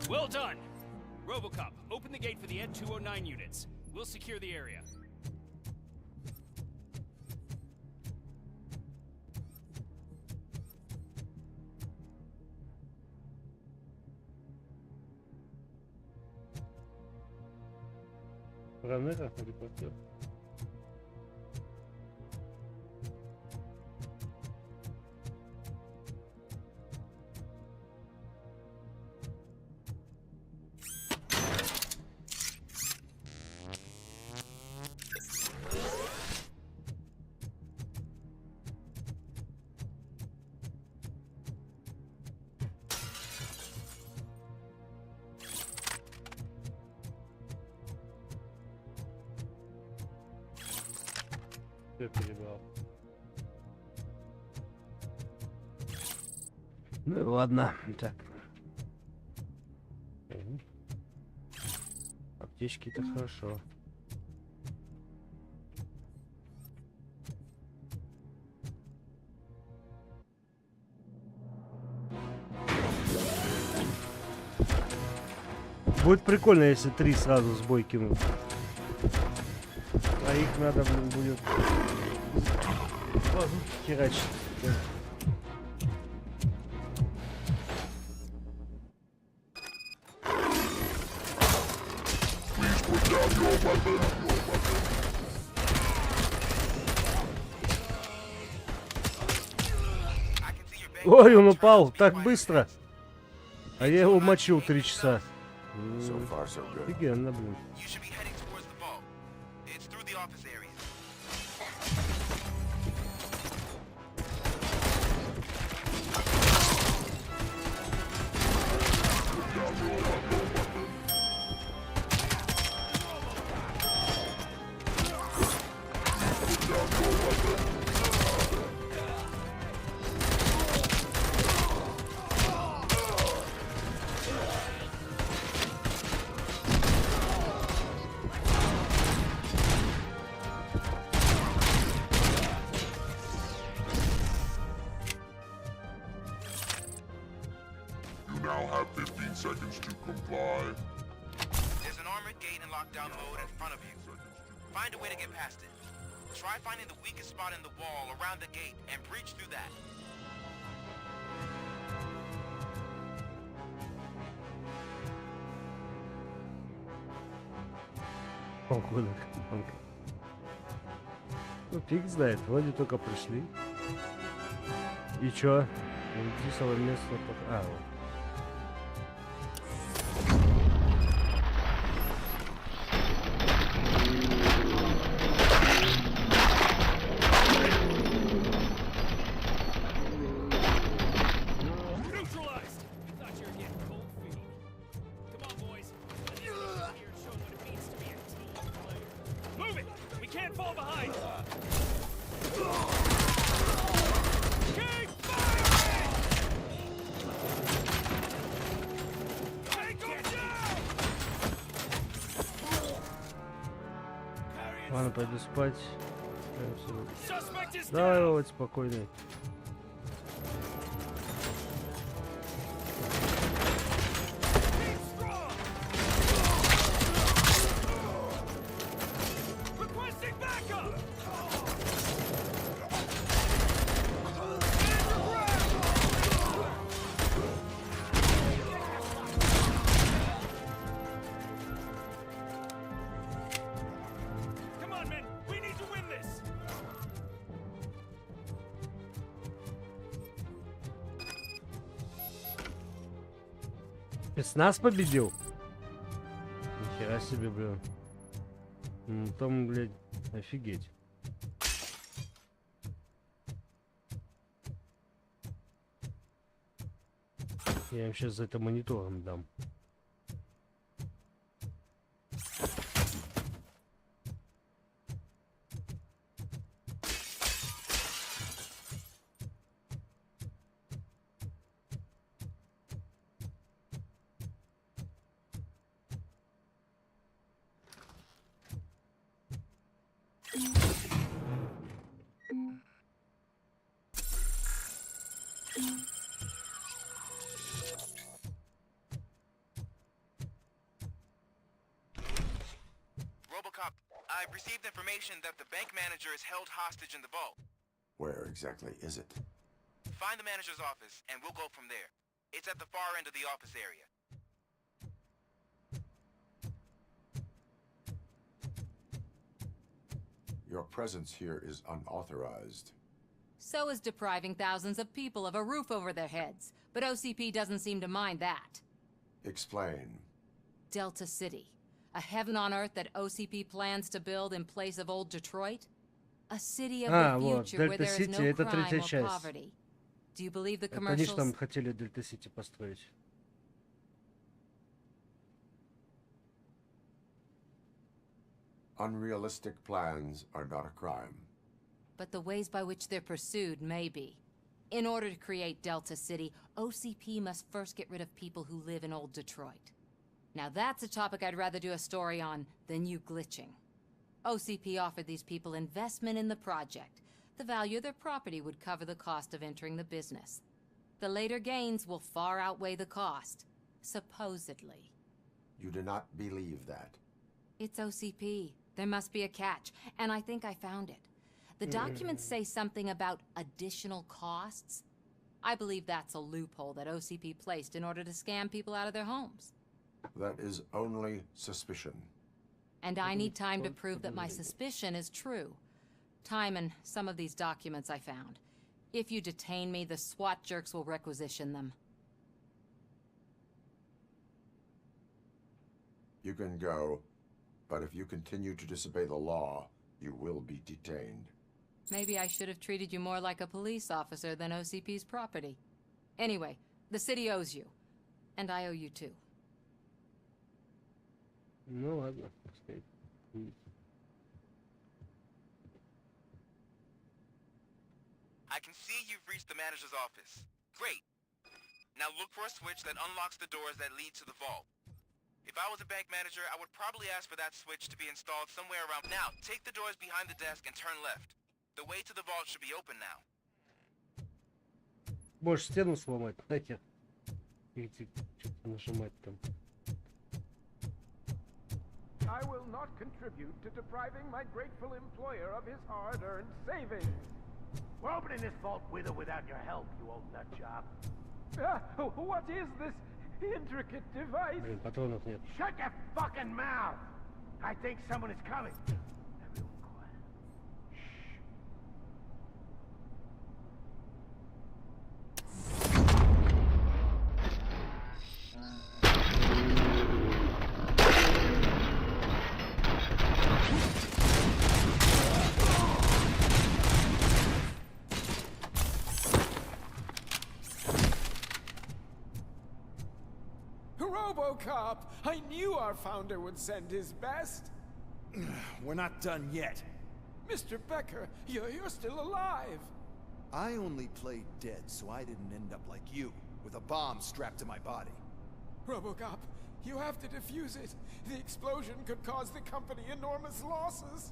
Well done. RoboCop, open the gate for the Ed 209 units. We'll secure the area. Ранера, репортер. Все перебрал. Ну и ладно. Так. Аптечки-то хорошо. Будет прикольно, если 3 сразу с бой кинут. А их надо, блин, будет базуки херачить. Ой, он упал так быстро. А я его мочил 3 часа. Офигенно, блин. Seconds to comply. There's an armored gate in lockdown mode in front of you. Find a way to get past it. Try finding the weakest spot in the wall around the gate and breach through that. Погода. Ну, фиг знает, вроде только пришли. И чё? Иди совместно пока. А, вот. Ладно, пойду спать. Давай, вот спокойно. Спецназ победил? Нихера себе, блин. Ну, там, блядь, офигеть. Я им сейчас за это монитором дам. RoboCop, I've received information that the bank manager is held hostage in the vault. Where exactly is it? Find the manager's office, and we'll go from there. It's at the far end of the office area. Your presence here is unauthorized. So is depriving thousands of people of a roof over their heads. But OCP doesn't seem to mind that. Explain. Delta City. A heaven on earth that OCP plans to build in place of old Detroit? A city of the future where there is no crime or poverty. Do you believe the commercials? Они там хотели Дельта Сити построить. Unrealistic plans are not a crime. but the ways by which they're pursued may be. In order to create Delta City, OCP must first get rid of people who live in old Detroit. Now that's a topic I'd rather do a story on than you glitching. OCP offered these people investment in the project. The value of their property would cover the cost of entering the business. The later gains will far outweigh the cost, supposedly. You do not believe that. It's OCP. There must be a catch, and I think I found it. The documents say something about additional costs. I believe that's a loophole that OCP placed in order to scam people out of their homes. That is only suspicion. And I need time to prove that my suspicion is true. Time and some of these documents I found. If you detain me, the SWAT jerks will requisition them. You can go, but if you continue to disobey the law, you will be detained. Maybe I should have treated you more like a police officer than OCP's property. Anyway, the city owes you. And I owe you too. Ну ладно, пускай. I can see you've reached the manager's office. Great. Now look for a switch that unlocks the doors that lead to the vault. If I was a bank manager, I would probably ask for that switch to be installed somewhere around... Now, take the doors behind the desk and turn left. The way to the vault should be open now. Можешь стену сломать, дайте. Идти, что-то нажимать там. I will not contribute to depriving my grateful employer of his hard-earned savings. We're opening this vault with or without your help, you old nut job. What is this intricate device? Блин, патронов нет. Shut your fucking mouth! I think someone is coming. Everyone quiet. Shh. RoboCop! I knew our founder would send his best. We're not done yet. Mr. Becker, you're still alive. I only played dead, so I didn't end up like you, with a bomb strapped to my body. RoboCop, you have to defuse it. The explosion could cause the company enormous losses.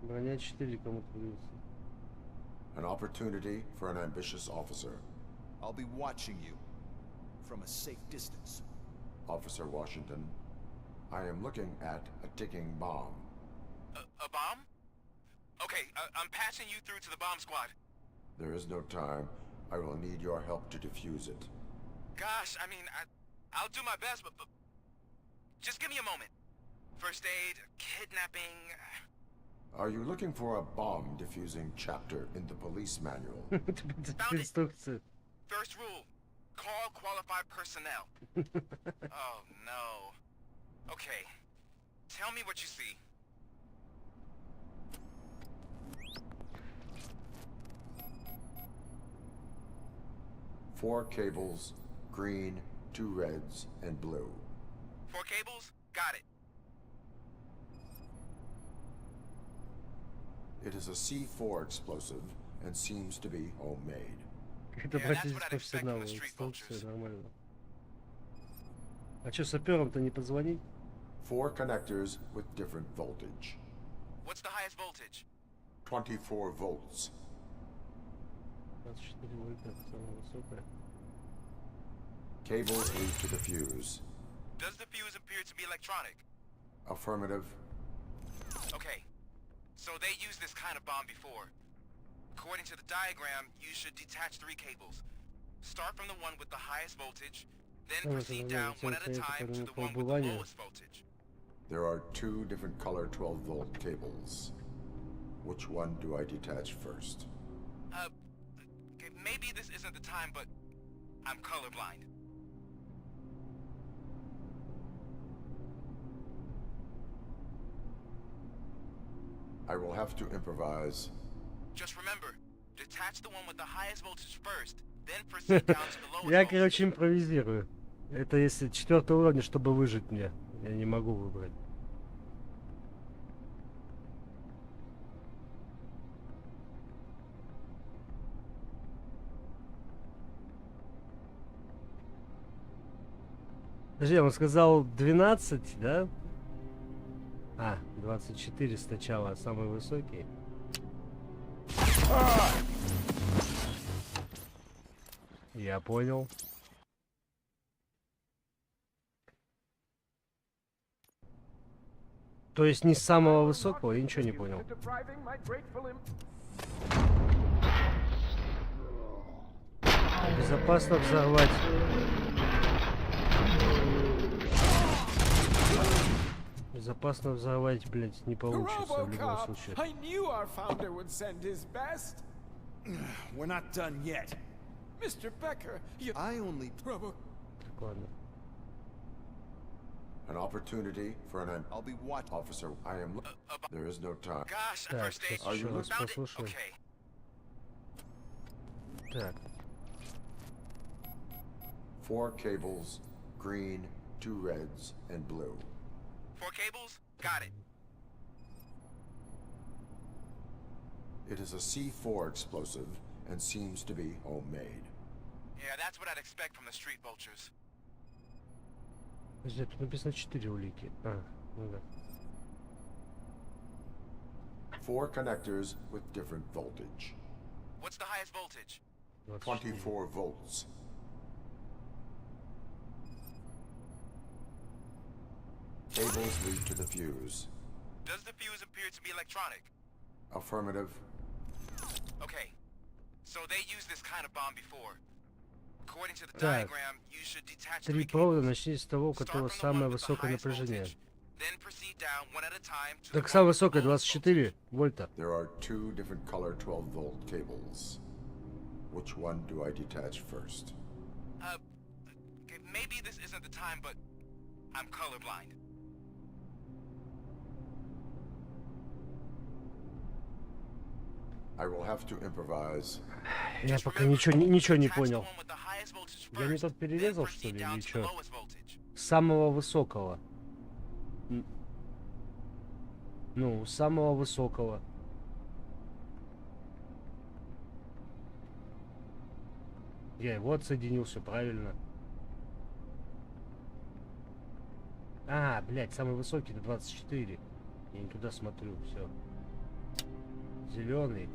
Броня 4 кому-то придется. An opportunity for an ambitious officer. I'll be watching you from a safe distance. Officer Washington, I am looking at a ticking bomb. A bomb? Okay, I'm passing you through to the bomb squad. There is no time. I will need your help to defuse it. Gosh, I mean, I'll do my best, but just give me a moment. First aid, kidnapping... Are you looking for a bomb defusing chapter in the police manual? Found it. First rule, call qualified personnel. Oh no. Okay, tell me what you see. Four cables, green, 2 reds, and blue. 4 cables? Got it. It is a C4 explosive and seems to be homemade. Это обратитесь к профессионалу, инструкция нормально. А чё, саперам-то не позвонить? 4 connectors with different voltage. What's the highest voltage? 24 volts. 24 вольта, самая высокая. Cables lead to the fuse. Does the fuse appear to be electronic? Affirmative. Okay. So they used this kind of bomb before. According to the diagram, you should detach 3 cables. Start from the one with the highest voltage, then proceed down one at a time to the one with the lowest voltage. There are 2 different color 12-volt cables. Which one do I detach first? Okay, maybe this isn't the time, but I'm colorblind. I will have to improvise. Just remember, detach the one with the highest voltage first, then proceed down to the lowest Я, voltage. короче, импровизирую. Это если 4-й уровень, чтобы выжить мне. Я не могу выбрать. Подожди, он сказал 12, да? А, 24 сначала, самый высокий. Я понял. То есть не с самого высокого? Я ничего не понял. Безопасно взорвать. Безопасно взорвать, блять, не получится в любом случае. I knew our founder would send his best. We're not done yet. Mr. Becker, you... I only... Robo... Так, ладно. An opportunity for an... I'll be what? Officer, I am... There is no time. Gosh, Так, first aid. сейчас еще раз Found it? послушаем. Okay. Так. 4 cables, green, 2 reds, and blue. 4 cables? Got it. It is a C4 explosive and seems to be homemade. Yeah, that's what I'd expect from the street vultures. Подожди, тут написано 4 улики. А, ну да. 4 connectors with different voltage. What's the highest voltage? 24 volts. Cables lead to the fuse. Does the fuse appear to be electronic? Affirmative. Okay. So they used this kind of bomb before. According to the Так. diagram, you should detach 3 провода, начни с того, у которого самое высокое напряжение. then proceed down one at a time to Так самое высокое 24 вольта. There are 2 different color 12-volt cables. Which one do I detach first? okay, maybe this isn't the time, but I'm colorblind. I will have to improvise. Я пока ничего не понял. Я не тот перерезал, что ли, или что? Самого высокого. Ну, самого высокого. Я его отсоединил, все правильно. А, блядь, самый высокий это 24. Я не туда смотрю, все. Зеленый.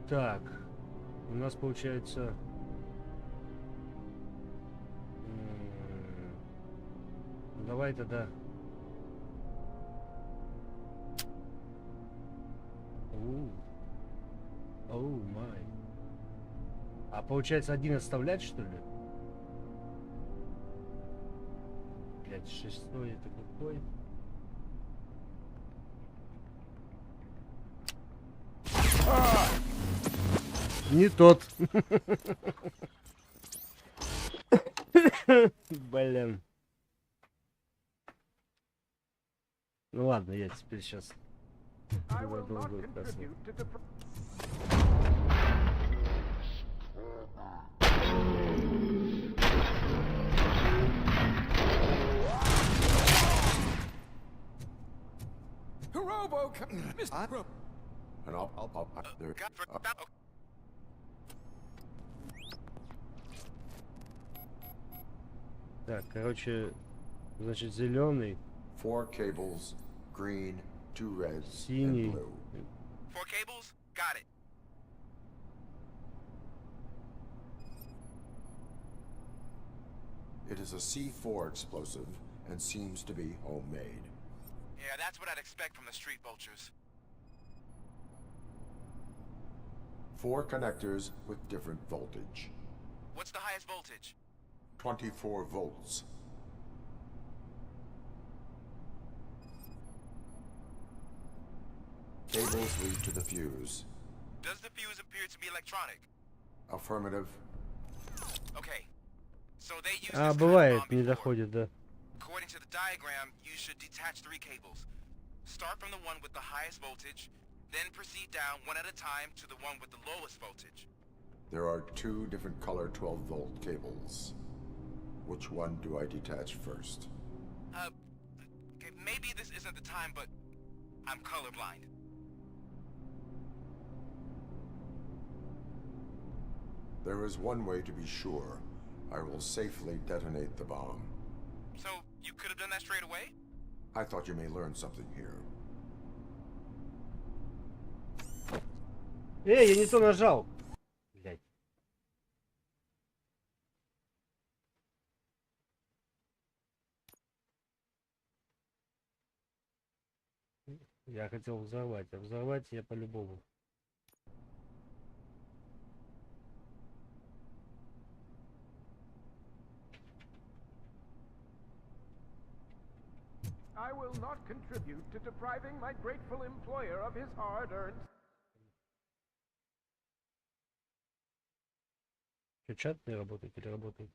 Так, у нас получается... Давай тогда... Оу, май. А получается один оставлять, что ли? Блять, 6-й это какой? Не тот. Блин. Ну ладно, я теперь сейчас продолжу. RoboCop, Mr. And there. Так, короче, значит, зеленый. 4 cables, green, 2 reds, Синий. and blue. 4 cables? Got it. It is a C4 explosive and seems to be homemade. Yeah, that's what I'd expect from the street vultures. 4 connectors with different voltage. What's the highest voltage? 24 volts. Cables lead to the fuse. Does the fuse appear to be electronic? Affirmative. Okay. So they use А, this бывает, kind of bomb не before. доходит, да. According to the diagram, you should detach 3 cables. Start from the one with the highest voltage, then proceed down one at a time to the one with the lowest voltage. There are 2 different color 12-volt cables. Which one do I detach first? Okay, maybe this isn't the time, but I'm colorblind. There is one way to be sure. I will safely detonate the bomb. So, you could have done that straight away? I thought you may learn something here. Эй, я не то нажал. Блядь. Я хотел взорвать, а взорвать я по-любому. I will not contribute to depriving my grateful employer of his hard-earned... Что, чат не работает или работает?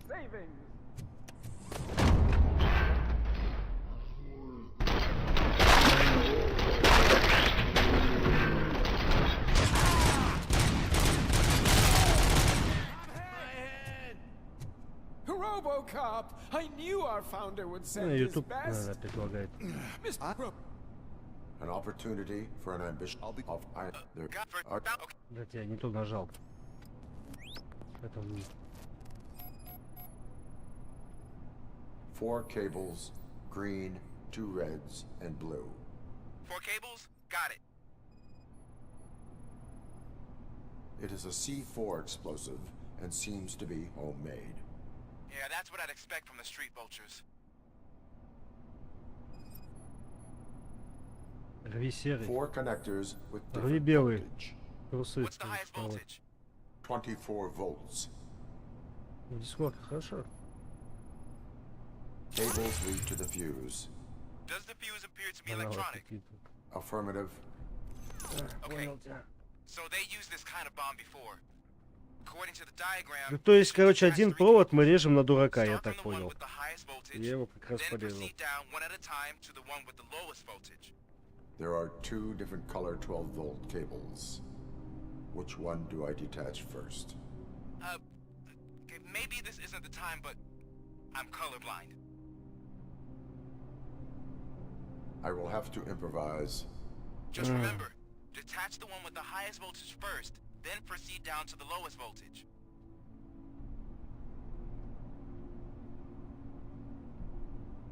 savings. RoboCop! I knew our founder would send his YouTube best. предлагает. An opportunity for an ambition of either. Блять, я не то нажал. Это... 4 cables, green, 2 reds, and blue. 4 cables? Got it. It is a C4 explosive and seems to be homemade. Yeah, that's what I'd expect from the street vultures. Рви серый. 4 connectors with Рви different белый. voltage. What's the highest voltage? 24 volts. Дискорд, хорошо. Cables lead to the fuse. Does the fuse appear to be electronic? Affirmative. Okay. So they used this kind of bomb before. According to the diagram, Ну, то есть, короче, один провод мы режем на дурака, я так понял. Я его как раз порезал. There are 2 different color 12-volt cables. Which one do I detach first? Okay, maybe this isn't the time, but I'm colorblind. I will have to improvise. Just remember, detach the one with the highest voltage first, then proceed down to the lowest voltage.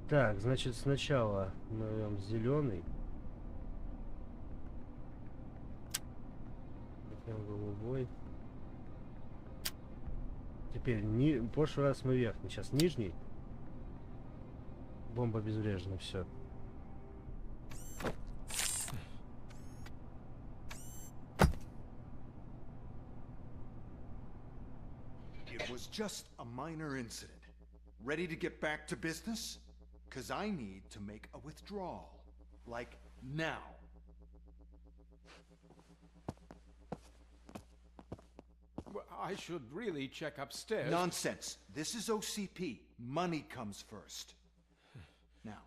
Так, значит, сначала берем зеленый. Потом голубой. Теперь, в прошлый раз мы верхний, сейчас нижний. Бомба обезврежена, все. It was just a minor incident. Ready to get back to business? 'Cause I need to make a withdrawal. Like now. Well, I should really check upstairs. Nonsense. This is OCP. Money comes first. Now,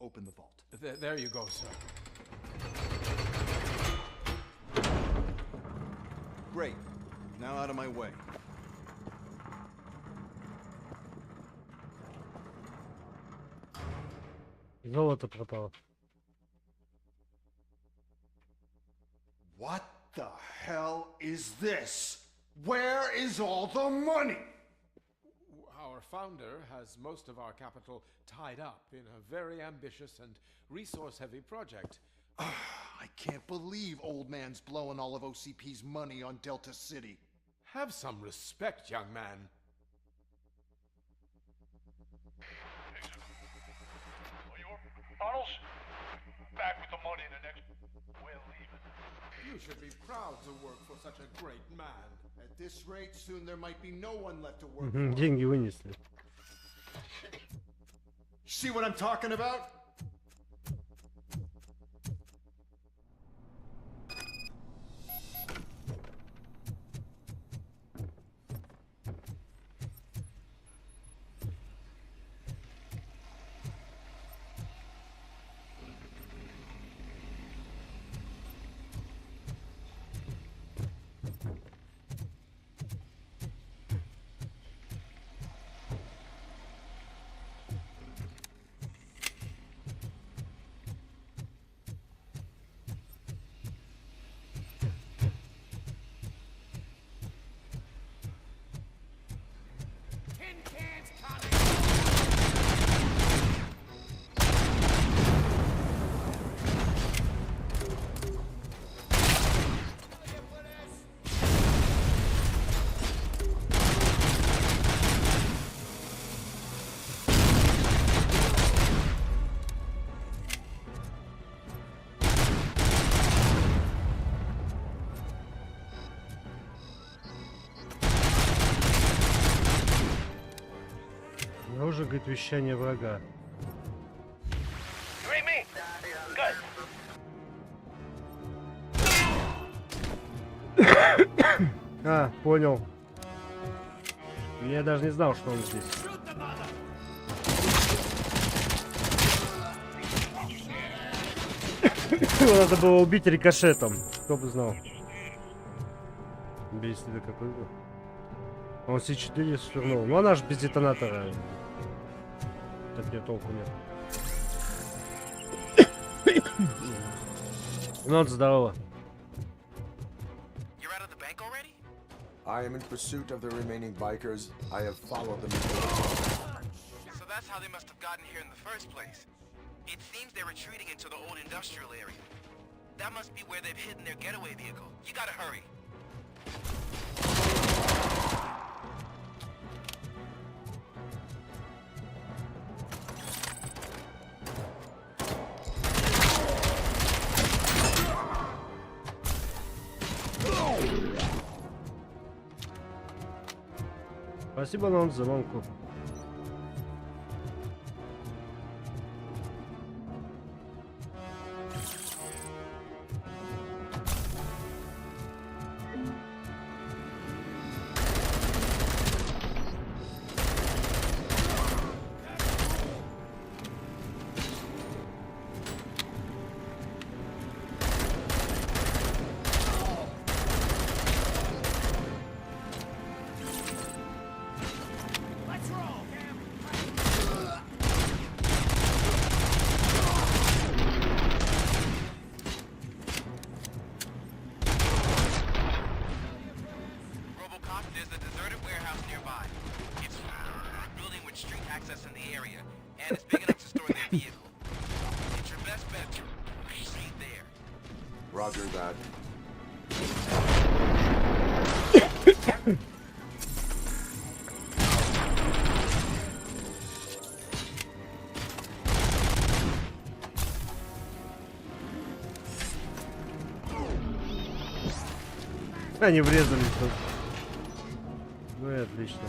open the vault. There you go, sir. Great. Now out of my way. Золото пропало. What the hell is this? Where is all the money? Our founder has most of our capital tied up in a very ambitious and resource-heavy project. I can't believe old man's blowing all of OCP's money on Delta City. Have some respect, young man. Arnold's back with the money in the next... We're leaving. You should be proud to work for such a great man. At this rate, soon there might be no one left to work for. Деньги вынесли. See what I'm talking about? Похоже, говорит, вещание врага. А, понял. Я даже не знал, что он здесь. Его надо было убить рикошетом. Кто бы знал. Без тебя какой был. Он C4 свернул. Ну она же без детонатора. От нее толку нет. Ну, здорово. I am in pursuit of the remaining bikers. I have followed them. So that's how they must have gotten here in the first place. It seems they're retreating into the old industrial area. That must be where they've hidden their getaway vehicle. You gotta hurry. Спасибо нам за ломку. RoboCop, there's a deserted warehouse nearby. It's a building with street access in the area, and it's big enough to store their vehicle. It's your best bet to stay there. Roger that. Они врезались тут. Ну и отлично.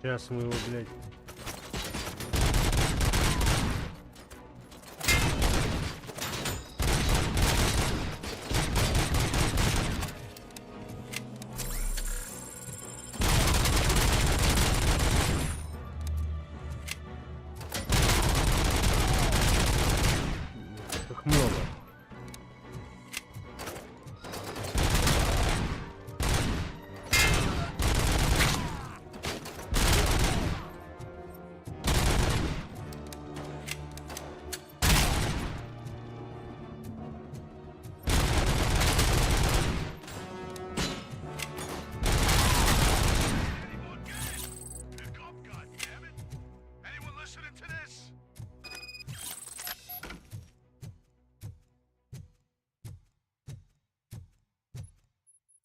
Сейчас мы его, блядь. Их много.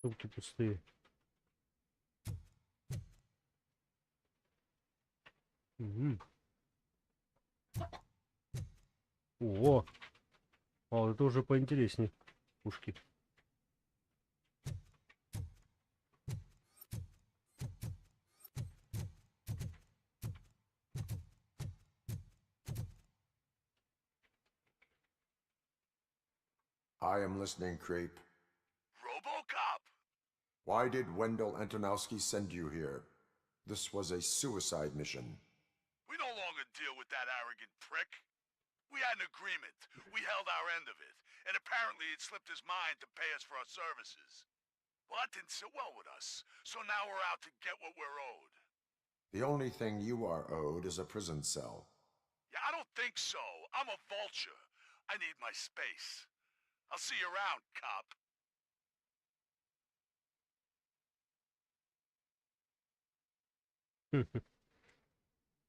Сумки пустые. Угу. О, а это уже поинтереснее. Пушки. I am listening, creep. RoboCop! Why did Wendell Antonowski send you here? This was a suicide mission. We no longer deal with that arrogant prick. We had an agreement. We held our end of it. And apparently it slipped his mind to pay us for our services. Well, that didn't sit well with us. So now we're out to get what we're owed. The only thing you are owed is a prison cell. Yeah, I don't think so. I'm a vulture. I need my space. I'll see you around, cop.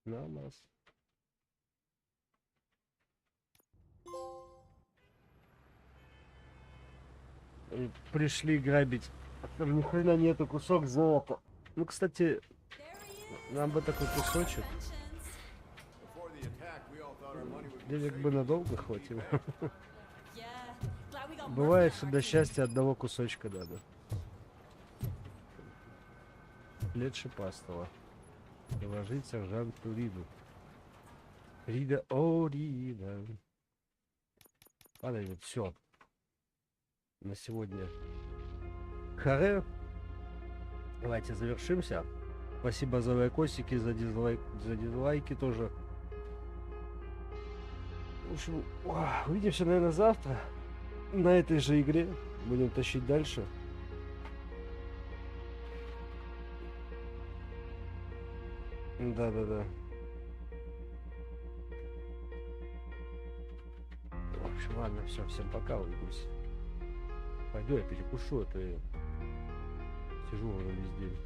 Намаз. Пришли грабить. Там ни хрена нету, кусок золота. Ну, кстати, нам бы такой кусочек. Денег бы надолго хватило. Бывает, что до счастья одного кусочка надо. Лет шипастого. Доложить сержанту Риду. Рида, о, Рида. Ладно, все. На сегодня харе. Давайте завершимся. Спасибо за лайкосики, за дизлайки тоже. В общем, увидимся, наверное, завтра. На этой же игре. Будем тащить дальше. Да-да-да. В общем, ладно, все, всем пока, увидимся. Пойду я перекушу, а то я сижу уже весь день.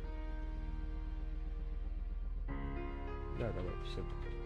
Да, давайте, всем пока.